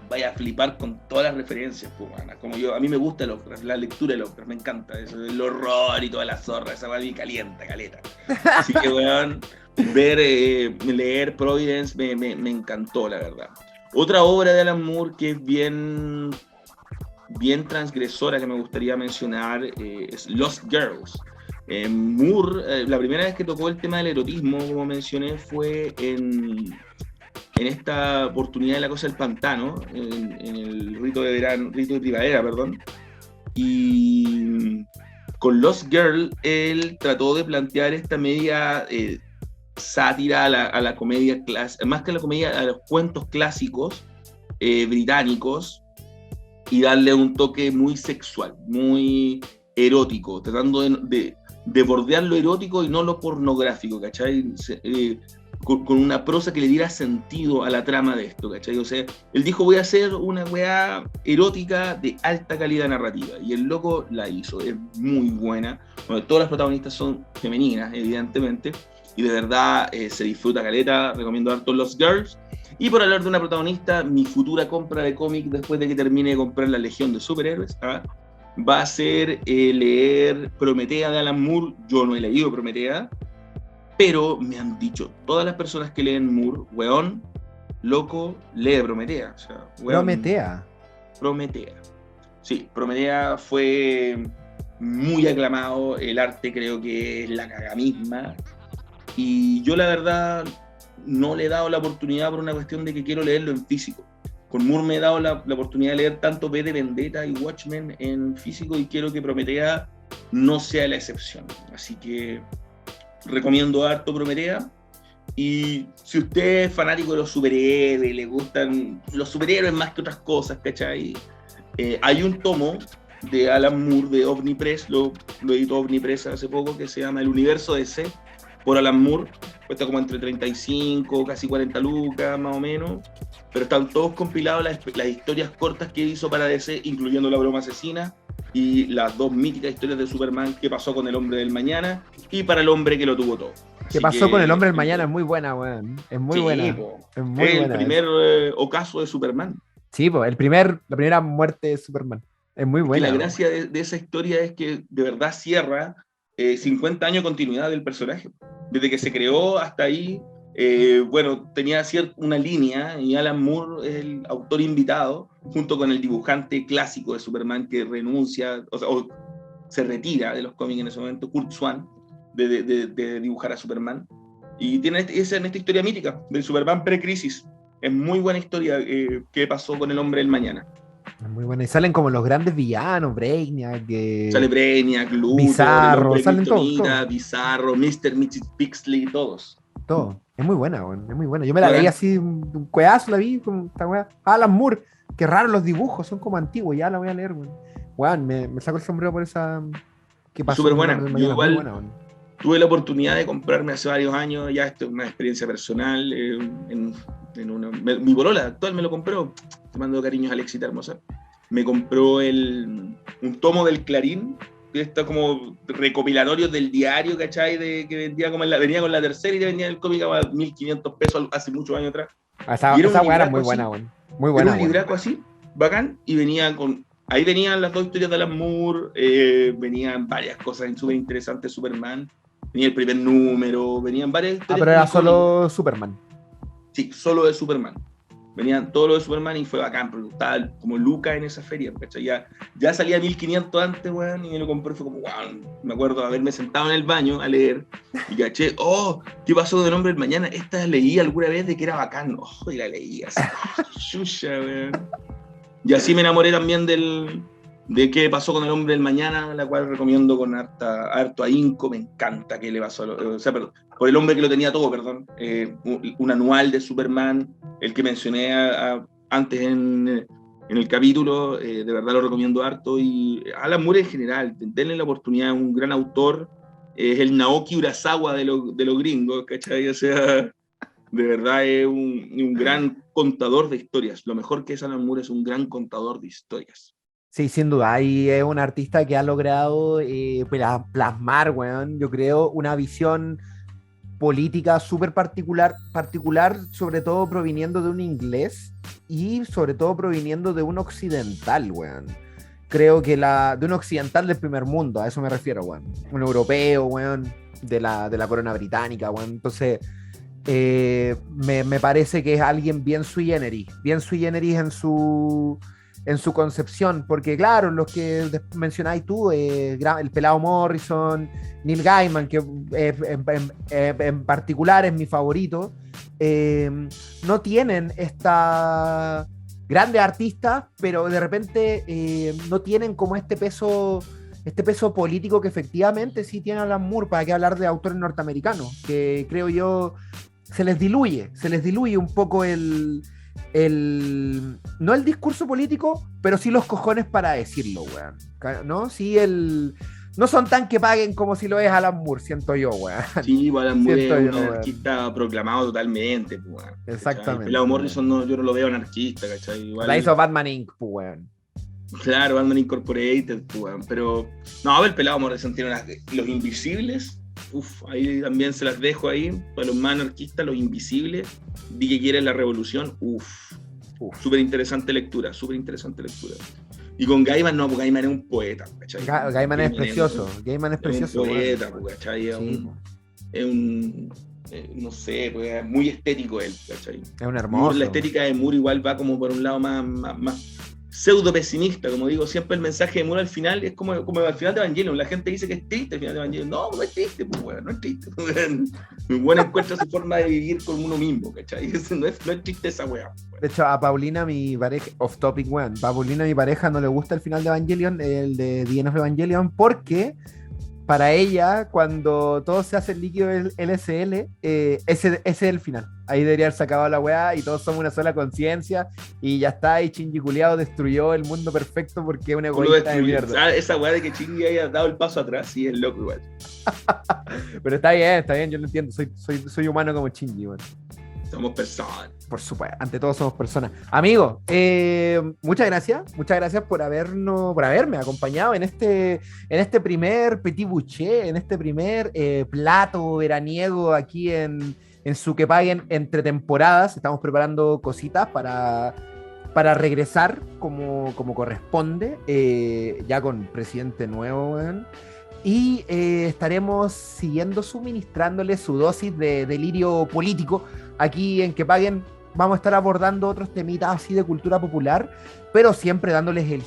Speaker 2: vaya a flipar con todas las referencias, pues, man. Como yo, a mí me gusta Lovecraft, la lectura de Lovecraft, me encanta. Eso, el horror y toda la zorra, esa va a calienta, caleta. Así que, weón, leer Providence me encantó, la verdad. Otra obra de Alan Moore que es bien transgresora que me gustaría mencionar es Lost Girls. Moore, la primera vez que tocó el tema del erotismo, como mencioné, fue en esta oportunidad de La Cosa del Pantano, en el rito de primavera, perdón. Y con Lost Girl, él trató de plantear esta media sátira a la comedia clásica, más que a la comedia, a los cuentos clásicos británicos, y darle un toque muy sexual, muy erótico, tratando de bordear lo erótico y no lo pornográfico, ¿cachai? Con una prosa que le diera sentido a la trama de esto, ¿cachai? O sea, él dijo, voy a hacer una weá erótica de alta calidad narrativa, y el loco la hizo, es muy buena. Bueno, todas las protagonistas son femeninas, evidentemente, y de verdad se disfruta caleta, recomiendo harto Lost Girls. Y por hablar de una protagonista, mi futura compra de cómic después de que termine de comprar la Legión de Superhéroes, va a ser leer Prometea de Alan Moore. Yo no he leído Prometea, pero me han dicho todas las personas que leen Moore, weón, loco, lee Prometea. O sea, weón, Prometea. Sí, Prometea fue muy aclamado, el arte creo que es la caga misma, y yo la verdad no le he dado la oportunidad por una cuestión de que quiero leerlo en físico. Con Moore me he dado la oportunidad de leer tanto V de Vendetta y Watchmen en físico, y quiero que Prometea no sea la excepción. Así que recomiendo harto Prometea. Y si usted es fanático de los superhéroes, le gustan los superhéroes más que otras cosas, ¿cachai? Hay un tomo de Alan Moore de Omnipress, lo editó Omnipress hace poco, que se llama El Universo DC, por Alan Moore. Cuesta como entre 35, casi 40 lucas, más o menos. Pero están todos compilados las historias cortas que hizo para DC, incluyendo La Broma Asesina y las dos míticas historias de Superman, que pasó con el Hombre del Mañana y para el hombre que lo tuvo todo.
Speaker 1: ¿Qué
Speaker 2: Así
Speaker 1: pasó con el
Speaker 2: que,
Speaker 1: Hombre del Mañana? Es muy buena, weón. Es muy
Speaker 2: sí,
Speaker 1: buena.
Speaker 2: po,
Speaker 1: Es muy
Speaker 2: el
Speaker 1: buena.
Speaker 2: primer ocaso de Superman.
Speaker 1: Sí, pues, la primera muerte de Superman. Es muy
Speaker 2: Es que la
Speaker 1: buena, weón.
Speaker 2: gracia de esa historia es que de verdad cierra 50 años de continuidad del personaje. Desde que se creó hasta ahí, bueno, tenía una línea, y Alan Moore es el autor invitado, junto con el dibujante clásico de Superman que renuncia, o se retira de los cómics en ese momento, Kurt Swan, de dibujar a Superman. Y tiene en esta historia mítica del Superman pre-crisis. Es muy buena historia que pasó con el Hombre del Mañana.
Speaker 1: Es muy buena. Y salen como los grandes villanos, Brainiac,
Speaker 2: Sale Brainiac, Luthor, el
Speaker 1: Bizarro,
Speaker 2: Hombre
Speaker 1: salen todos,
Speaker 2: Kryptonita, Bizarro, Mr. Mrs. Pixley, todos.
Speaker 1: todo. Es muy buena, weón. Es muy buena. Yo me la veía
Speaker 2: Bacán.
Speaker 1: así, un cueazo la vi, como esta weá. Alan Moore. Qué raro los dibujos, son como antiguos, ya la voy a leer, weón. Weón, me saco el sombrero por esa. ¿Qué pasó
Speaker 2: Súper
Speaker 1: con el
Speaker 2: buena.
Speaker 1: Hombre del
Speaker 2: Yo
Speaker 1: Mañana? Muy
Speaker 2: igual
Speaker 1: buena, weón.
Speaker 2: tuve la oportunidad de comprarme hace varios años, ya esto es una experiencia personal, mi polola actual me lo compró, te mando cariños, Alexita hermosa, me compró un tomo del Clarín, que está como recopilatorio del diario, ¿cachai? Que vendía venía con la tercera y te vendía el cómic a 1.500 pesos hace muchos años atrás. Y era un
Speaker 1: Esa weá era
Speaker 2: libraco
Speaker 1: muy
Speaker 2: así,
Speaker 1: buena, weón. Muy
Speaker 2: era
Speaker 1: buena,
Speaker 2: un
Speaker 1: weón.
Speaker 2: libraco así, bacán, y ahí venían las dos historias de Alan Moore, venían varias cosas súper interesantes, Superman, venía el primer número, venían varias historias
Speaker 1: Pero era
Speaker 2: icónicas.
Speaker 1: solo Superman.
Speaker 2: Sí, solo de Superman. Venían todo lo de Superman y fue bacán, porque estaba como Luca en esa feria, ¿cachai? Ya salía 1.500 antes, weón, y me lo compré, fue como, wow, me acuerdo de haberme sentado en el baño a leer, y caché, ¿qué pasó del Hombre del Mañana? Esta leí alguna vez de que era bacán, y la leí así, chucha, weón. Y así me enamoré también de qué pasó con el Hombre del Mañana, la cual recomiendo con harto ahínco. Me encanta que le pasó, perdón, por el hombre que lo tenía todo, perdón. Un anual de Superman, el que mencioné antes en el capítulo, de verdad lo recomiendo harto. Y Alan Moore en general, denle la oportunidad, es un gran autor. es el Naoki Urasawa de los gringos, ¿cachai? O sea, de verdad es un gran contador de historias. Lo mejor que es Alan Moore es un gran contador de historias.
Speaker 1: Sí, sin duda. Y es un artista que ha logrado plasmar, weón, yo creo, una visión política súper particular, sobre todo proviniendo de un inglés y sobre todo proviniendo de un occidental, weón. Creo que de un occidental del primer mundo, a eso me refiero, weón. Un europeo, weón, de la corona británica, weón. Entonces, me parece que es alguien bien sui generis en su concepción, porque claro, los que mencionáis tú, el pelado Morrison, Neil Gaiman, que en particular es mi favorito, no tienen esta grandes artistas, pero de repente no tienen como este peso político que efectivamente sí tiene Alan Moore. Para qué hablar de autores norteamericanos, que creo yo se les diluye un poco no el discurso político, pero sí los cojones para decirlo, weón. ¿No? Sí, no son tan que paguen como si lo es Alan Moore, siento yo, weón.
Speaker 2: Sí, Alan Moore es un anarquista proclamado totalmente, pues, weón.
Speaker 1: Exactamente.
Speaker 2: Pelado Morrison yo no lo veo anarquista, ¿cachai? Igual,
Speaker 1: la hizo Batman Inc., pues, weón.
Speaker 2: Claro, Batman Incorporated, pues, weón. Pero, no, el pelado Morrison tiene los Invisibles. Ahí también se las dejo ahí, para los más anarquistas, los Invisibles, di que quieren la revolución, súper interesante lectura. Y con Gaiman no, porque Gaiman es un poeta, ¿cachai?
Speaker 1: Gaiman es precioso, Gaiman es precioso.
Speaker 2: Un poeta, ¿cachai? Es un no sé, pues es muy estético él, ¿cachai?
Speaker 1: Es un hermoso.
Speaker 2: La estética de Moore igual va como por un lado más pseudo pesimista, como digo, siempre el mensaje de Moore al final es como al final de Evangelion. La gente dice que es triste al final de Evangelion. No es triste, pues, bueno, no es triste. Muy bueno, encuentra su forma de vivir con uno mismo, ¿cachai? No es triste esa weá.
Speaker 1: De hecho, a Paulina, mi pareja, off topic, weón, Paulina, mi pareja, no le gusta el final de Evangelion, el de The End of Evangelion, porque para ella, cuando todo se hace líquido LSL, ese es el final. Ahí debería haberse acabado la weá y todos somos una sola conciencia y ya está, y Shinji culiao destruyó el mundo perfecto porque es una egoísta de mierda.
Speaker 2: Esa weá de que Shinji haya dado el paso atrás, sí, es loco igual.
Speaker 1: Pero está bien, yo lo entiendo, soy humano como Shinji, weón.
Speaker 2: Somos personas.
Speaker 1: Por supuesto, ante todo somos personas. Amigo, muchas gracias por haberme acompañado en este primer Petit Bouché, en este primer plato veraniego aquí en su que paguen entre temporadas. Estamos preparando cositas para regresar como corresponde, ya con presidente nuevo, weón. Y estaremos siguiendo suministrándole su dosis de delirio político aquí en Que Paguen. Vamos a estar abordando otros temitas así de cultura popular, pero siempre dándoles el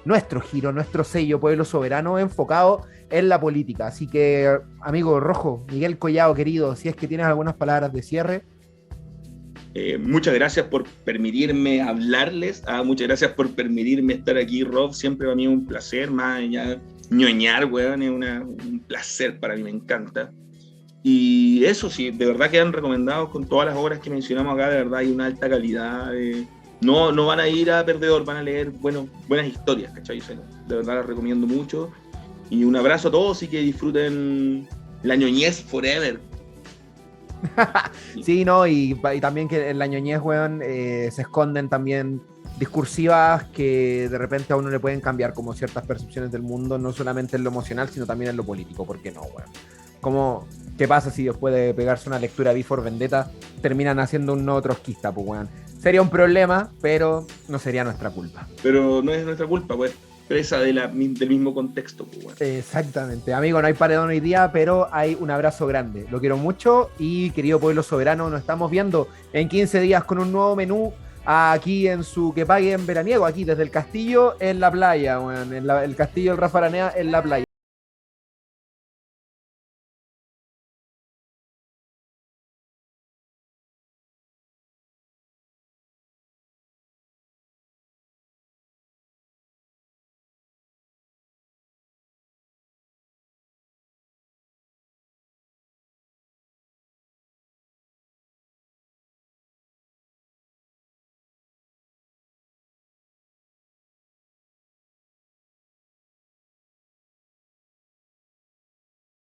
Speaker 1: nuestro sello Pueblo Soberano enfocado en la política. Así que, amigo Rojo, Miguel Collado, querido, si es que tienes algunas palabras de cierre.
Speaker 2: Muchas gracias por permitirme hablarles, muchas gracias por permitirme estar aquí, Rob. Siempre para mí es un placer, más allá ñoñar, weón, es un placer para mí, me encanta. Y eso sí, de verdad quedan recomendados con todas las obras que mencionamos acá. De verdad hay una alta calidad, no van a ir a perdedor, van a leer buenas historias, ¿cachai? De verdad las recomiendo mucho, y un abrazo a todos y que disfruten la ñoñez forever.
Speaker 1: Sí, no, y también que en la ñoñez, weón, se esconden también discursivas que de repente a uno le pueden cambiar como ciertas percepciones del mundo, no solamente en lo emocional, sino también en lo político. ¿Por qué no, weón? ¿Qué pasa si después de pegarse una lectura de V for Vendetta terminan haciendo un nuevo trotskista, pues, weón? Sería un problema, pero no sería nuestra culpa.
Speaker 2: Pero no es nuestra culpa, pues, presa del mismo contexto, pues, weón.
Speaker 1: Exactamente. Amigo, no hay paredón hoy día, pero hay un abrazo grande. Lo quiero mucho y, querido Pueblo Soberano, nos estamos viendo en 15 días con un nuevo menú aquí en su Que Paguen veraniego, aquí desde el castillo en la playa, weón, el castillo del Rafa Aranea en la playa.